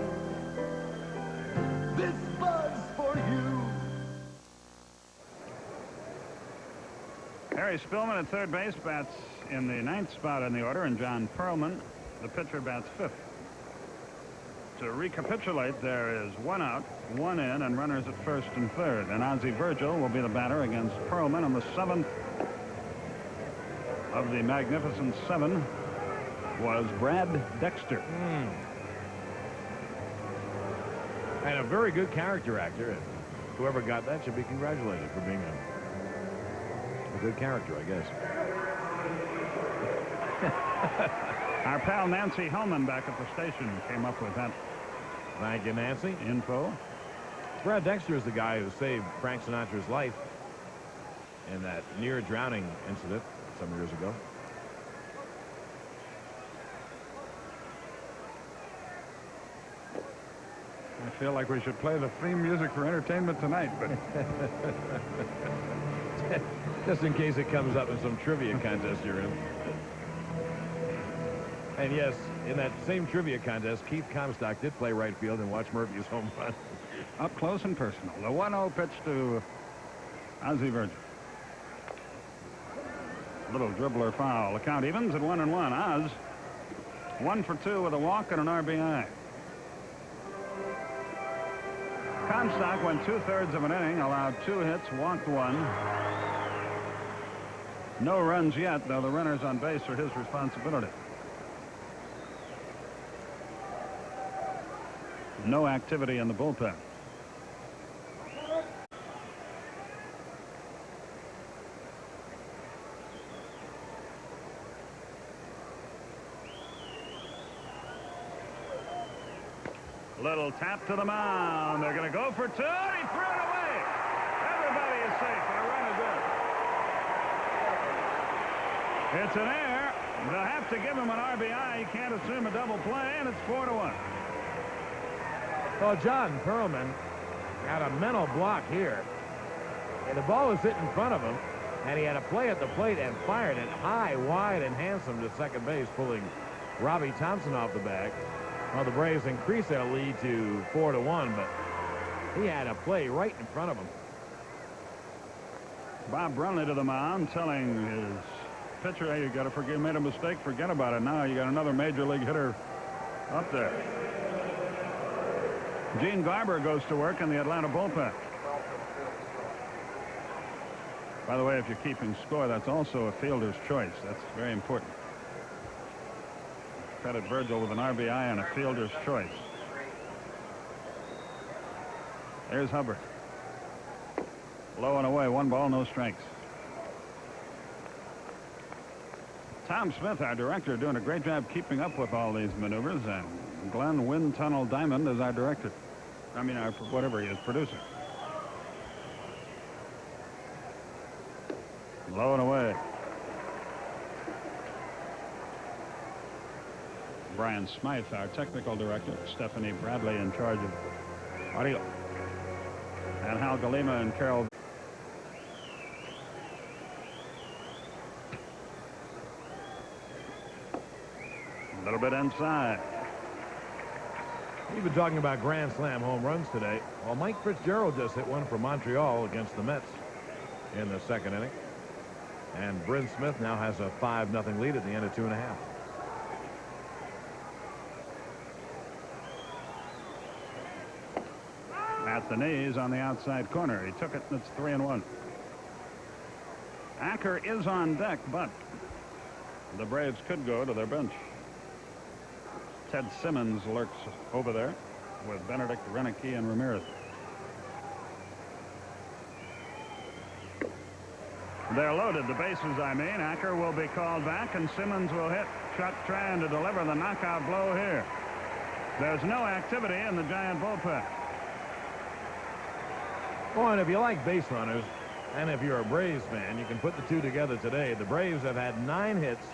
this Bud's for you. Harry Spillman at third base bats in the 9th spot in the order, and John Perlman, the pitcher, bats 5th. To recapitulate, there is 1 out, 1 in, and runners at 1st and 3rd. And OZZIE VIRGIL will be the batter against Perlman, and the 7th of the magnificent 7 was Brad Dexter. And a very good character actor. And whoever got that should be congratulated for being a good character, I guess. Our pal Nancy Hellman back at the station came up with that. Thank you, Nancy. Info. Brad Dexter is the guy who saved Frank Sinatra's life in that near drowning incident some years ago. I feel like we should play the theme music for entertainment tonight, but just in case it comes up in some trivia contest you're in. And yes, in that same trivia contest, Keith Comstock did play right field and watch Murphy's home run. Up close and personal. The 1-0 pitch to OZZIE VIRGIL. Little dribbler foul. The count evens at 1-1. Oz 1 for 2 with a walk and an RBI. Comstock went 2/3 of an inning, allowed 2 hits, walked 1. No runs yet, though the runners on base are his responsibility. No activity in the bullpen. Little tap to the mound. They're going to go for 2. He threw it away. Everybody is safe, and a run is in. It's an error. They'll have to give him an RBI. He can't assume a double play, and it's 4-1. Well, John Perlman had a mental block here. And the ball was hit in front of him, and he had a play at the plate and fired it high, wide, and handsome to second base, pulling Robbie Thompson off the bag. Well, the Braves increased their lead to 4-1, but he had a play right in front of him. Bob Brunley to the mound, telling his pitcher, hey, you got to forget, made a mistake, forget about it. Now you got another major league hitter up there. Gene Garber goes to work in the Atlanta bullpen. By the way, if you're keeping score, that's also a fielder's choice. That's very important. Credit Virgil with an RBI and a fielder's choice. There's Hubbard. Low and away, 1 ball, no strikes. Tom Smith, our director, doing a great job keeping up with all these maneuvers, and Glenn Wind Tunnel Diamond is our director. I mean, our, whatever he is, producer. Low and away. Brian Smythe, our technical director. Stephanie Bradley in charge of audio. And Hal Galima and Carol. A little bit inside. We've been talking about Grand Slam home runs today. Well, Mike Fitzgerald just hit one for Montreal against the Mets in the second inning. And Bryn Smith now has a 5-0 lead at the end of 2.5. At the knees on the outside corner. He took it, and it's 3-1. Acker is on deck, but the Braves could go to their bench. Ted Simmons lurks over there with Benedict, Renicky, and Ramirez. They're loaded, the bases, I mean. Acker will be called back, and Simmons will hit. Chuck trying to deliver the knockout blow here. There's no activity in the Giant bullpen. Well, and if you like base runners, and if you're a Braves fan, you can put the two together today. The Braves have had 9 hits.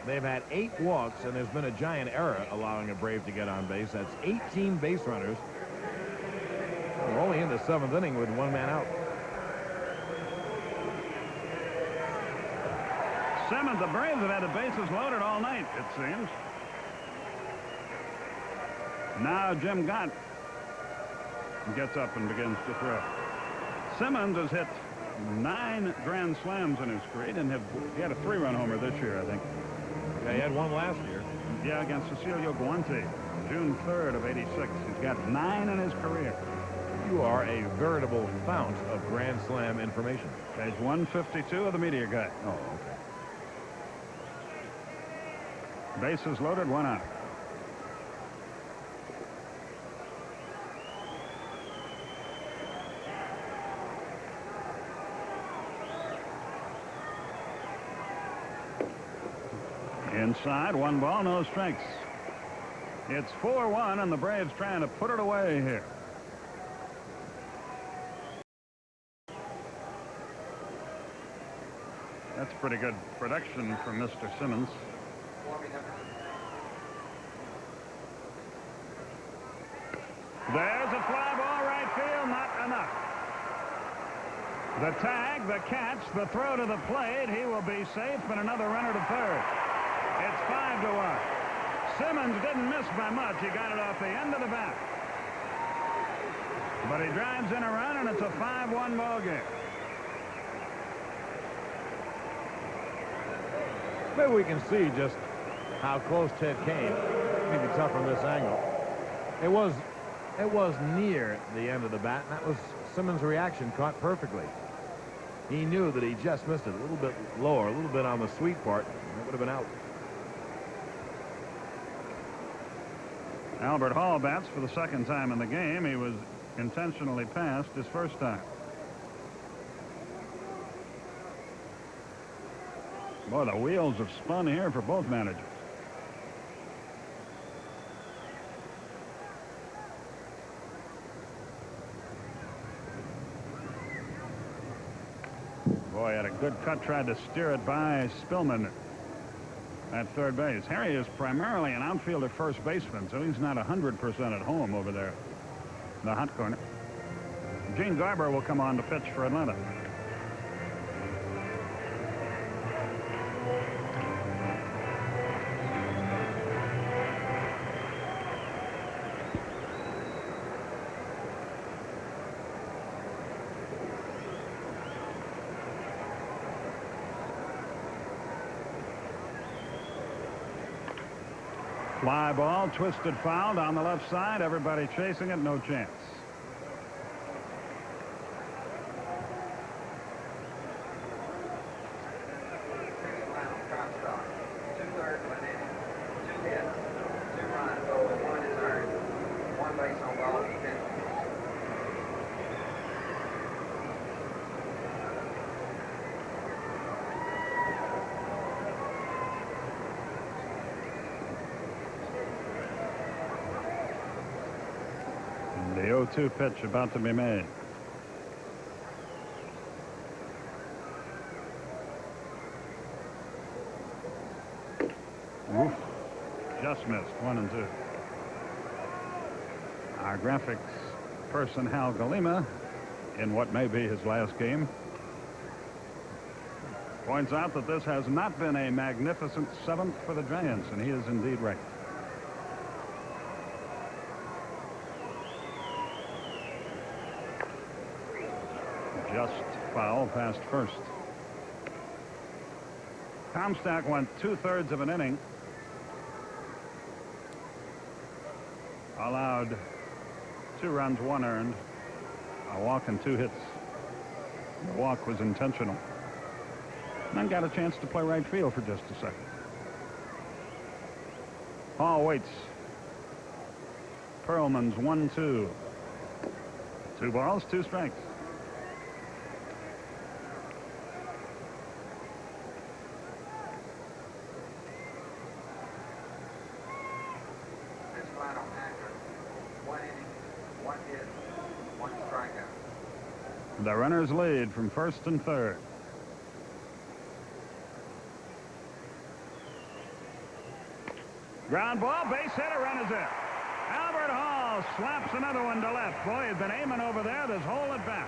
They've had 8 walks, and there's been a Giant error allowing a Brave to get on base. That's 18 base runners. We're only in the 7th inning with 1 man out. Simmons, the Braves have had the bases loaded all night, it seems. Now Jim Gott gets up and begins to throw. Simmons has hit 9 grand slams in his career, and he had a 3-run homer this year, I think. Yeah, he had 1 last year. Yeah, against Cecilio Guante, June 3rd of '86. He's got 9 in his career. You are a veritable fount of Grand Slam information. Page 152 of the media guide. Oh, okay. Bases loaded, 1 out. Inside, 1 ball, no strikes. It's 4-1, and the Braves trying to put it away here. That's pretty good production from Mr. Simmons. There's a fly ball, right field, not enough. The tag, the catch, the throw to the plate. He will be safe, and another runner to third. It's 5-1. Simmons didn't miss by much. He got it off the end of the bat. But he drives in a run, and it's a 5-1 ball game. Maybe we can see just how close Ted came. Maybe tough from this angle. It was near the end of the bat, and that was Simmons' reaction, caught perfectly. He knew that he just missed it a little bit lower, a little bit on the sweet part. It would have been out. Albert Hall bats for the 2nd time in the game. He was intentionally passed his first time. Boy, the wheels have spun here for both managers. Boy, had a good cut, tried to steer it by Spillman at third base. Harry is primarily an outfielder first baseman, so he's not 100% at home over there in the hot corner. Gene Garber will come on to pitch for Atlanta. Fly ball, twisted foul down the left side. Everybody chasing it, no chance. The 0-2 pitch about to be made. Oof. Just missed. 1 and 2. Our graphics person, Hal Galima, in what may be his last game, points out that this has not been a magnificent 7th for the Giants, and he is indeed right. Just foul past first. Comstock went 2/3 of an inning. Allowed 2 runs, 1 earned, a walk and 2 hits. The walk was intentional. Then got a chance to play right field for just a second. Paul waits. Perlman's 1-2. 2 balls, 2 strikes. This final action, 1 inning, 1 hit, 1 strikeout. The runners lead from first and third. Ground ball, base hit, a run is in. Albert Hall slaps another one to left. Boy, he's been aiming over there this whole at bat.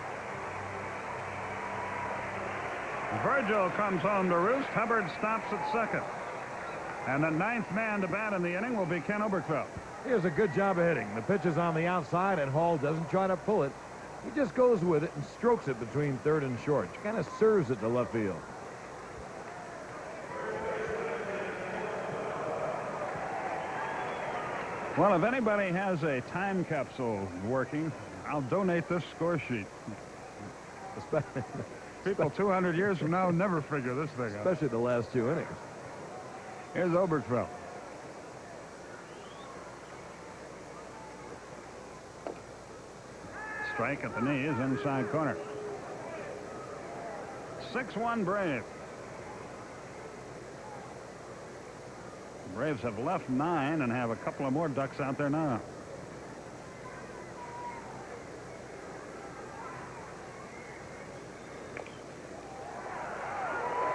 Virgil comes home to roost. Hubbard stops at second. And the 9th man to bat in the inning will be Ken Oberkfeld. He does a good job of hitting. The pitch is on the outside, and Hall doesn't try to pull it. He just goes with it and strokes it between third and short. Kind of serves it to left field. Well, if anybody has a time capsule working, I'll donate this score sheet. People 200 years from now never figure this thing out. Especially the last 2 innings. Here's Oberkfeld. Strike at the knees, inside corner. 6-1 Brave. The Braves have left 9 and have a couple of more ducks out there now.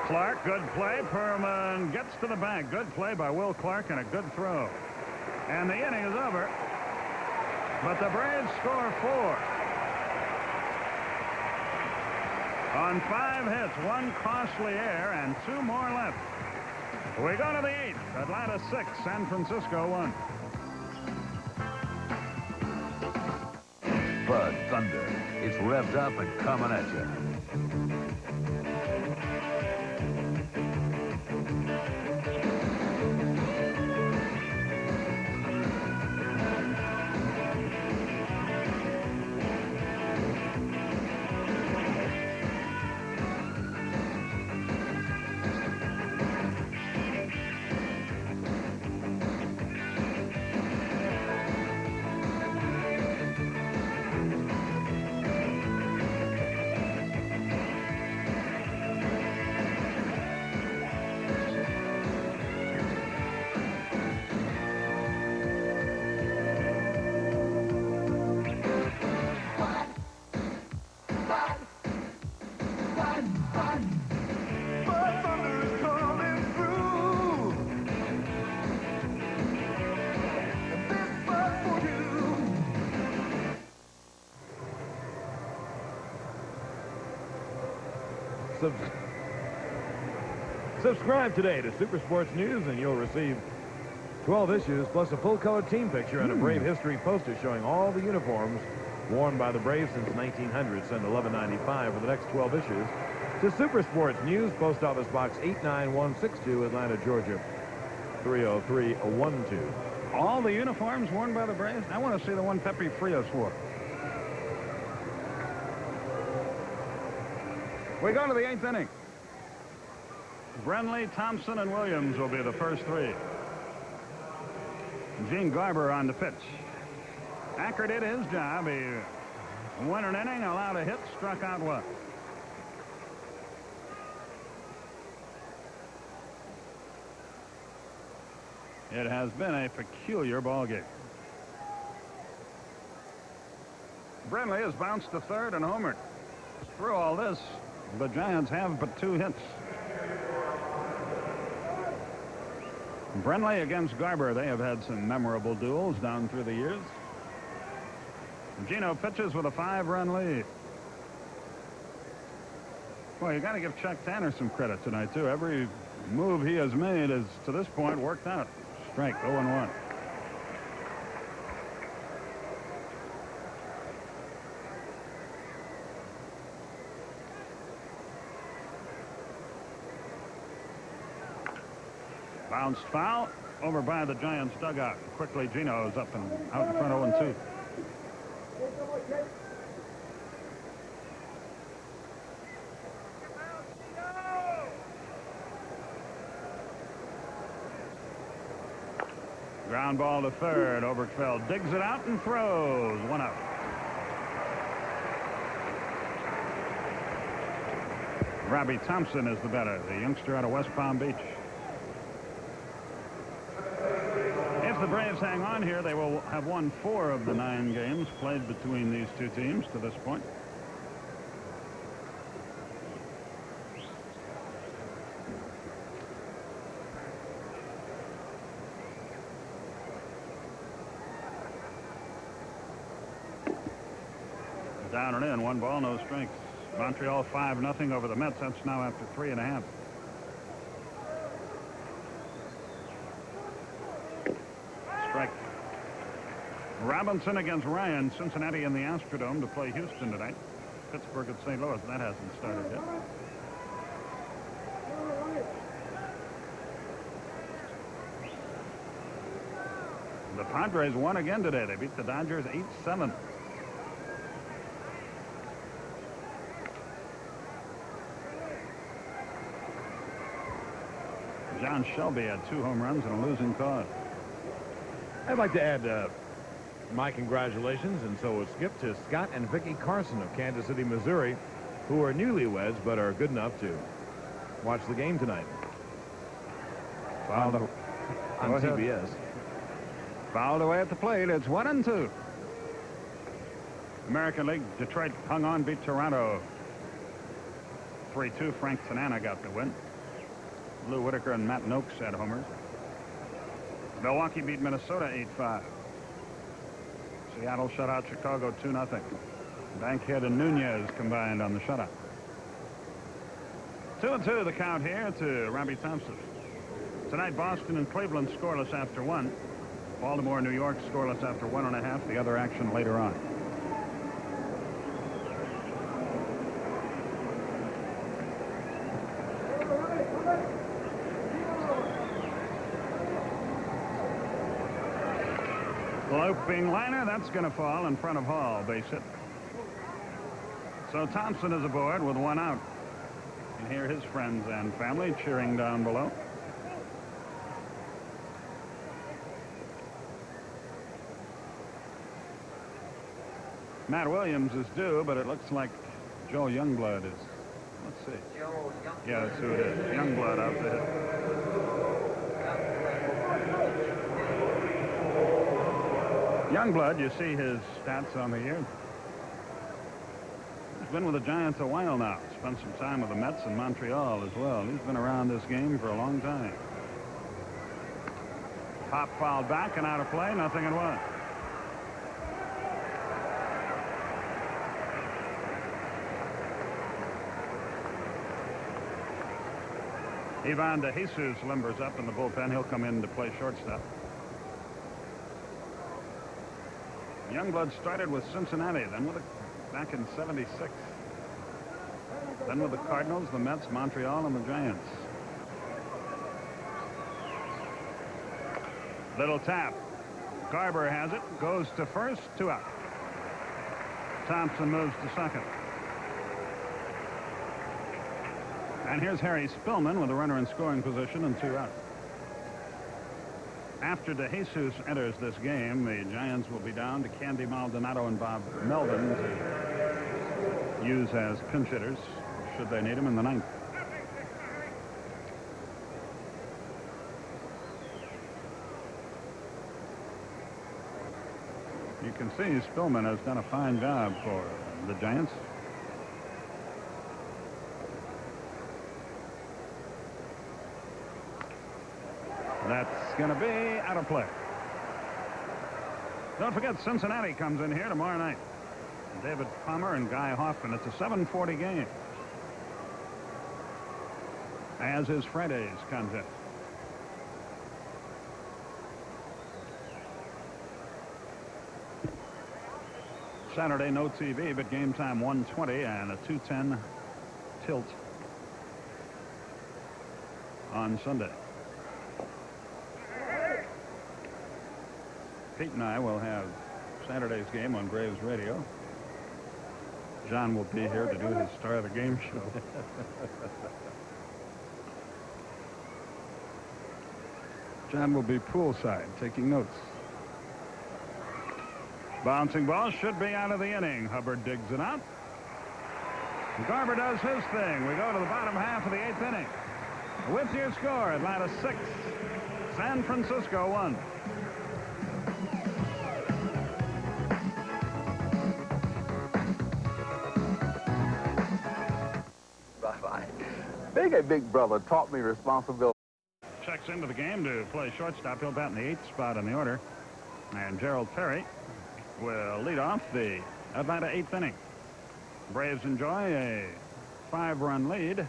Clark, good play. Perlman gets to the bag. Good play by Will Clark and a good throw. And the inning is over. But the Braves score 4. On 5 hits, 1 costly error, and 2 more left. We go to the 8th. Atlanta 6, San Francisco 1. Bud Thunder. It's revved up and coming at you. Subscribe today to Super Sports News and you'll receive 12 issues plus a full-color team picture and a Brave history poster showing all the uniforms worn by the Braves since 1900. Send $11.95 for the next 12 issues to Super Sports News, Post Office Box 89162, Atlanta, Georgia 30312. All the uniforms worn by the Braves? I want to see the one Pepe Frias wore. We go to the 8th inning. Brenly, Thompson, and Williams will be the first 3. Gene Garber on the pitch. Acker did his job. He won an inning, allowed a hit, struck out 1. It has been a peculiar ball game. Brenly has bounced to third and homered. Through all this, the Giants have but 2 hits. Brenly against Garber, they have had some memorable duels down through the years. Gino pitches with a 5-run lead. Boy, you got to give Chuck Tanner some credit tonight, too. Every move he has made has, to this point, worked out. Strike, 0-1. Bounced foul over by the Giants dugout. Quickly, Gino is up and out in front, 0-2. Ground ball to third. Oberkfeld digs it out and throws. 1 out. Robbie Thompson is the batter, the youngster out of West Palm Beach. If the Braves hang on here, they will have won 4 of the 9 games played between these two teams to this point. Down and in, 1 ball, no strikes. Montreal 5-0 over the Mets. That's now after 3.5. Strike. Robinson against Ryan. Cincinnati in the Astrodome to play Houston tonight. Pittsburgh at St. Louis. That hasn't started yet. The Padres won again today. They beat the Dodgers 8-7. John Shelby had 2 home runs and a losing cause. I'd like to add my congratulations, and so is Skip, to Scott and Vicki Carson of Kansas City, Missouri, who are newlyweds but are good enough to watch the game tonight. Fouled on TBS. Fouled away at the plate. It's 1-2. American League, Detroit hung on, beat Toronto 3-2. Frank Tanana got the win. Lou Whitaker and Matt Noakes had homers. Milwaukee beat Minnesota 8-5. Seattle shut out Chicago 2-0. Bankhead and Nunez combined on the shutout. 2-2 the count here to Robbie Thompson. Tonight, Boston and Cleveland scoreless after 1. Baltimore, New York scoreless after 1.5. The other action later on. Loping liner, that's going to fall in front of Hall, base hit. So Thompson is aboard with 1 out. You can hear his friends and family cheering down below. Matt Williams is due, but it looks like Joe Youngblood is. Let's see. Yeah, that's who it is. Youngblood out to hit. Youngblood, you see his stats on the year. He's been with the Giants a while now. Spent some time with the Mets and Montreal as well. He's been around this game for a long time. Pop fouled back and out of play. 0-1. Ivan De Jesus limbers up in the bullpen. He'll come in to play shortstop. Youngblood started with Cincinnati, then with back in '76. Then with the Cardinals, the Mets, Montreal, and the Giants. Little tap. Garber has it, goes to first, 2 out. Thompson moves to second. And here's Harry Spillman with a runner in scoring position and 2 out. After De Jesus enters this game, the Giants will be down to Candy Maldonado and Bob Melvin to use as pinch hitters, should they need them in the 9th. You can see Spillman has done a fine job for the Giants. That's going to be out of play. Don't forget, Cincinnati comes in here tomorrow night. David Palmer and Guy Hoffman. It's a 7:40 game, as is Friday's contest. Saturday, no TV, but game time 1:20 and a 2:10 tilt on Sunday. Pete and I will have Saturday's game on Braves Radio. John will be here to do his Star of the Game show. John will be poolside taking notes. Bouncing ball should be out of the inning. Hubbard digs it out. Garber does his thing. We go to the bottom half of the 8th inning. With your score, Atlanta 6, San Francisco 1. Bye-bye. Being a big brother taught me responsibility. Checks into the game to play shortstop. He'll bat in the 8th spot in the order. And Gerald Perry will lead off the Atlanta 8th inning. Braves enjoy a 5-run lead.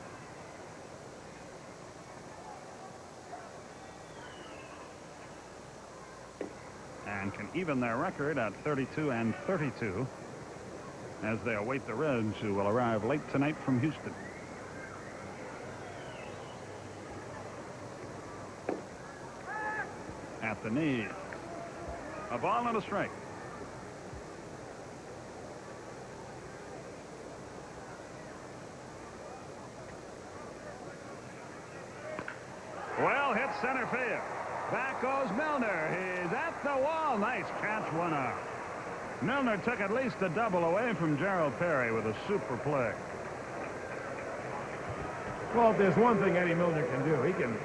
And can even their record at 32-32 as they await the Reds, who will arrive late tonight from Houston. At the knee. A ball and a strike. Well hit center field. Back goes Milner. He's at the wall. Nice catch, 1 out. Milner took at least a double away from Gerald Perry with a super play. Well, if there's one thing Eddie Milner can do, he can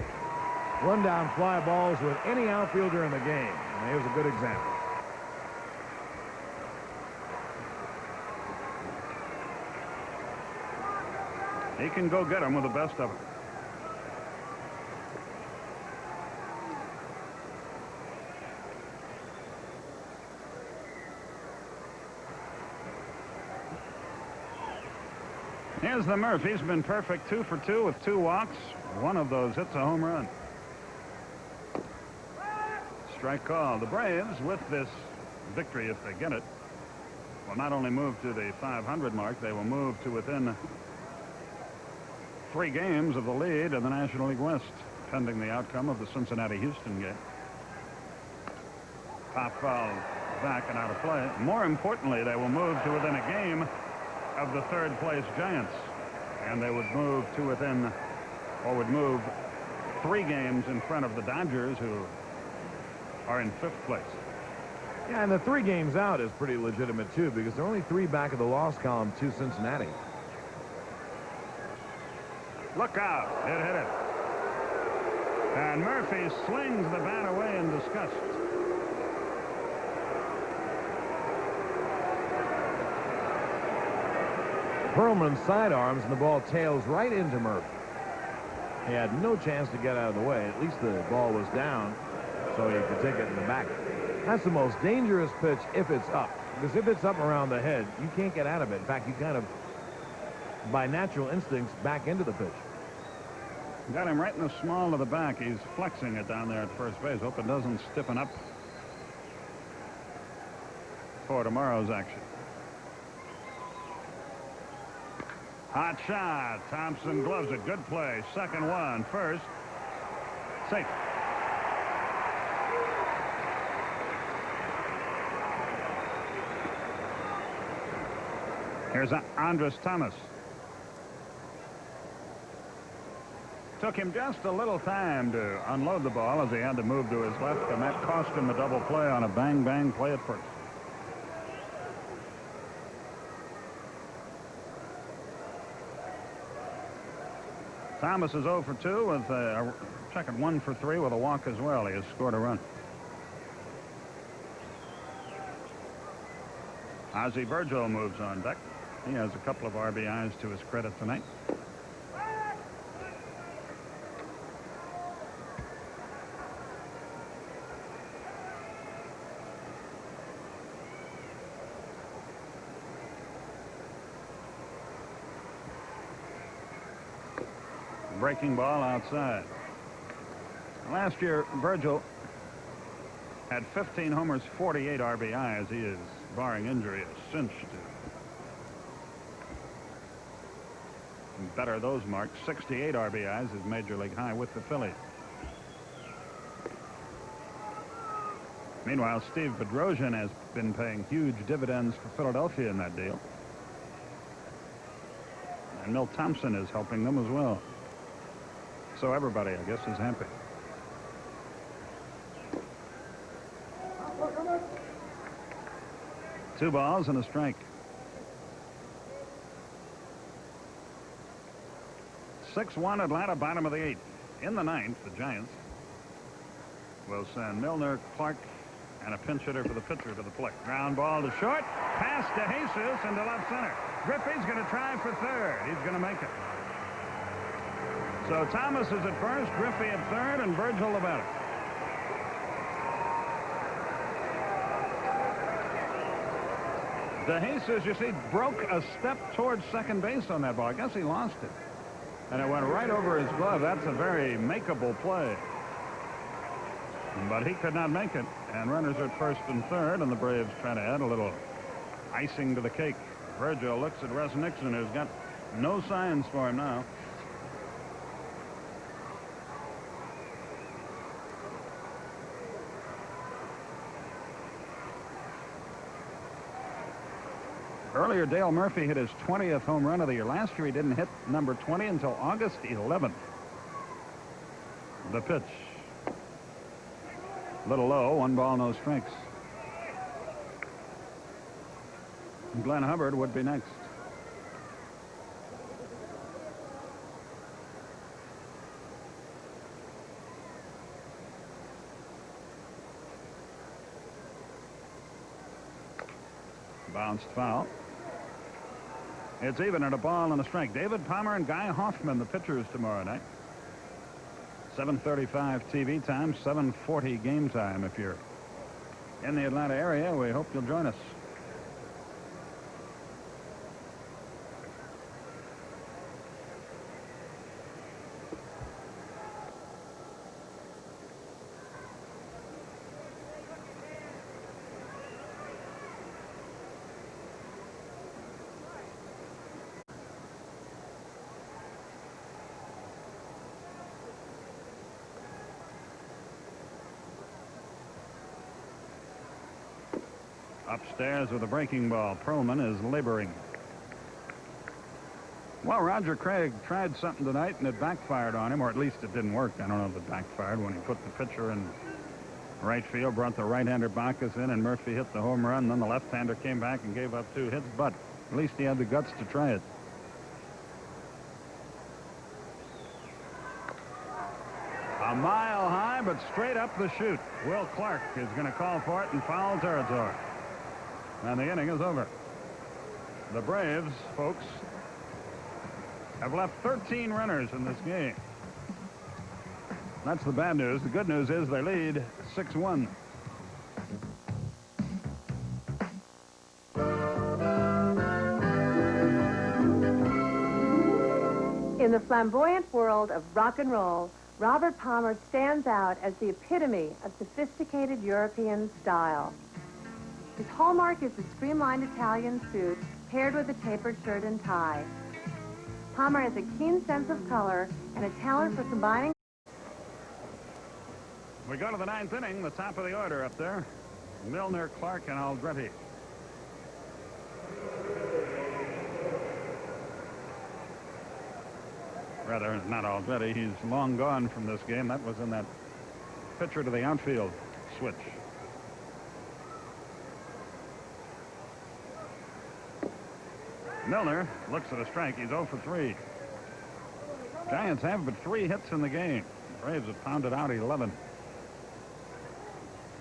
run down fly balls with any outfielder in the game. And here's a good example. He can go get him with the best of them. Here's the Murph. He's been perfect, 2 for 2 with 2 walks. One of those hits a home run. Strike call. The Braves, with this victory, if they get it, will not only move to the 500 mark, they will move to within 3 games of the lead in the National League West, pending the outcome of the Cincinnati-Houston game. Pop foul back and out of play. More importantly, they will move to within a game of the 3rd place Giants, and they would move to within, or would move 3 games in front of the Dodgers, who are in 5th place. Yeah, and the 3 games out is pretty legitimate too, because they're only 3 back of the loss column to Cincinnati. Look out. It hit it. And Murphy slings the bat away in disgust. Perlman sidearms, and the ball tails right into Murphy. He had no chance to get out of the way. At least the ball was down, so he could take it in the back. That's the most dangerous pitch if it's up, because if it's up around the head, you can't get out of it. In fact, you kind of, by natural instincts, back into the pitch. Got him right in the small of the back. He's flexing it down there at first base. Hope it doesn't stiffen up for tomorrow's action. Hot shot. Thompson gloves it. Good play. Second one. First. Safe. Here's Andres Thomas. Took him just a little time to unload the ball as he had to move to his left, and that cost him a double play on a bang-bang play at first. Thomas is 0 for 2 with a second 1 for 3 with a walk as well. He has scored a run. OZZIE VIRGIL moves on deck. He has a couple of RBIs to his credit tonight. Breaking ball outside. Last year, Virgil had 15 homers, 48 RBIs. He is, barring injury, a cinch to better those marks. 68 RBIs is major league high with the Phillies. Meanwhile, Steve Bedrosian has been paying huge dividends for Philadelphia in that deal. And Milt Thompson is helping them as well. So everybody, I guess, is happy. 2 balls and a strike. 6-1 Atlanta, bottom of the 8th. In the 9th, the Giants will send Milner, Clark, and a pinch hitter for the pitcher to the plate. Ground ball to short. Pass to Jesus into left center. Griffey's going to try for third. He's going to make it. So Thomas is at first, Griffey at third, and Virgil the batter. DeJesus, you see, broke a step towards second base on that ball. I guess he lost it. And it went right over his glove. That's a very makeable play. But he could not make it. And runners are at first and third, and the Braves try to add a little icing to the cake. Virgil looks at Russ Nixon, who's got no signs for him now. Earlier, Dale Murphy hit his 20th home run of the year. Last year, he didn't hit number 20 until August 11th. The pitch. A little low, 1 ball, no strikes. Glenn Hubbard would be next. Bounced foul. It's even at a ball and a strike. David Palmer and Guy Hoffman, the pitchers, tomorrow night. 7:35 TV time, 7:40 game time. If you're in the Atlanta area, we hope you'll join us. Upstairs with a breaking ball. Perlman is laboring. Well, Roger Craig tried something tonight, and it backfired on him, or at least it didn't work. I don't know if it backfired when he put the pitcher in right field, brought the right-hander Bacchus in, and Murphy hit the home run. Then the left-hander came back and gave up 2 hits, but at least he had the guts to try it. A mile high, but straight up the chute. Will Clark is going to call for it in foul territory. And the inning is over. The Braves, folks, have left 13 runners in this game. That's the bad news. The good news is they lead 6-1. In the flamboyant world of rock and roll, Robert Palmer stands out as the epitome of sophisticated European style. His hallmark is the streamlined Italian suit paired with a tapered shirt and tie. Palmer has a keen sense of color and a talent for combining. We go to the 9th inning, the top of the order up there. Milner, Clark, and ALDRETE. Rather, not ALDRETE. He's long gone from this game. That was in that pitcher to the outfield switch. Milner looks at a strike. He's 0 for 3. Giants have but 3 hits in the game. The Braves have pounded out 11.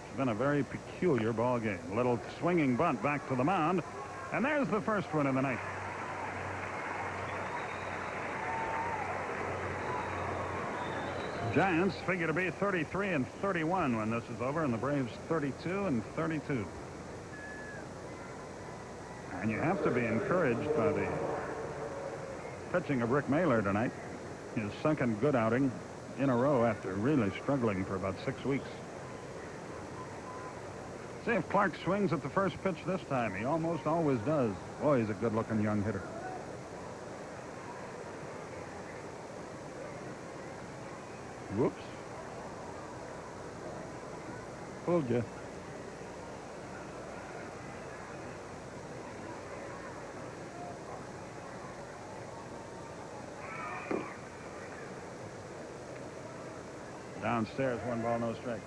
It's been a very peculiar ball game. A little swinging bunt back to the mound. And there's the first one in the night. Giants figure to be 33-31 when this is over, and the Braves 32-32. And you have to be encouraged by the pitching of Rick Mahler tonight. His second good outing in a row after really struggling for about 6 weeks. See if Clark swings at the first pitch this time. He almost always does. Boy, he's a good-looking young hitter. Whoops. Fooled you. Downstairs, 1 ball, no strike.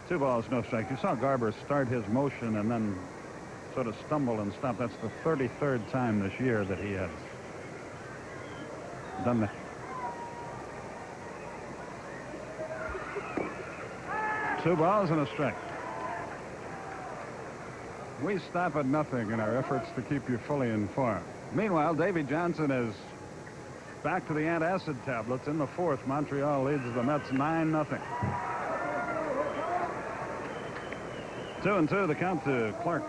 2 balls, no strike. You saw Garber start his motion and then sort of stumble and stop. That's the 33rd time this year that he has done that. 2 balls and a strike. We stop at nothing in our efforts to keep you fully informed. Meanwhile, Davy Johnson is back to the antacid tablets in the 4th. Montreal leads the Mets 9-0. 2-2, the count to Clark.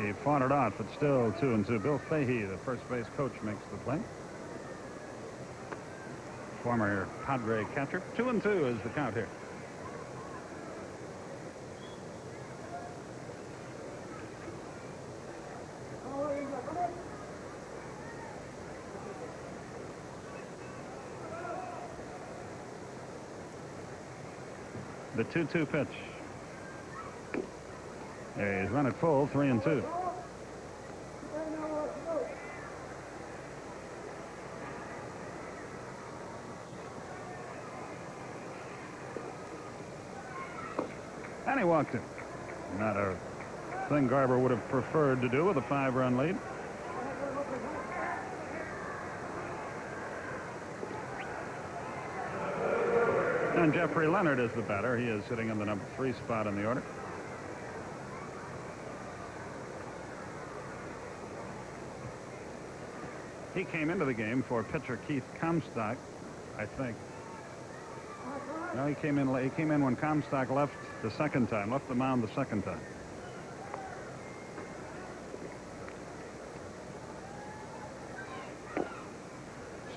He fought it off, but still 2-2. Bill Fahey, the first base coach, makes the play. Former Padre catcher. 2-2 is the count here. The 2-2 pitch. He's run it full, 3-2. And he walked it. Not a thing Garber would have preferred to do with a 5-run lead. And Jeffrey Leonard is the batter. He is sitting in the number 3 spot in the order. He came into the game for pitcher Keith Comstock, I think. No, he came in late. He came in when Comstock left the second time, left the mound the second time.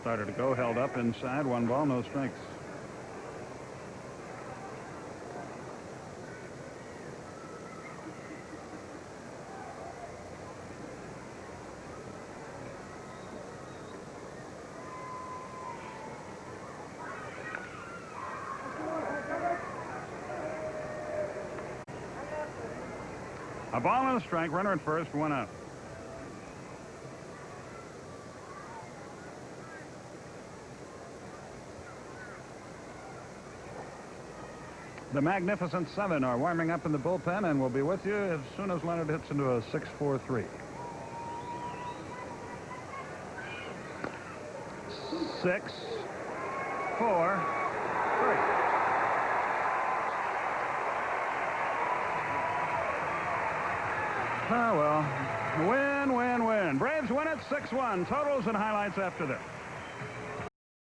Started to go, held up inside, 1 ball, no strikes. A ball and a strike, runner at first, 1 out. The Magnificent 7 are warming up in the bullpen and will be with you as soon as Leonard hits into a 6-4-3. 6, 4, 3. Oh, well, win, win, win. Braves win it 6-1. Totals and highlights after this.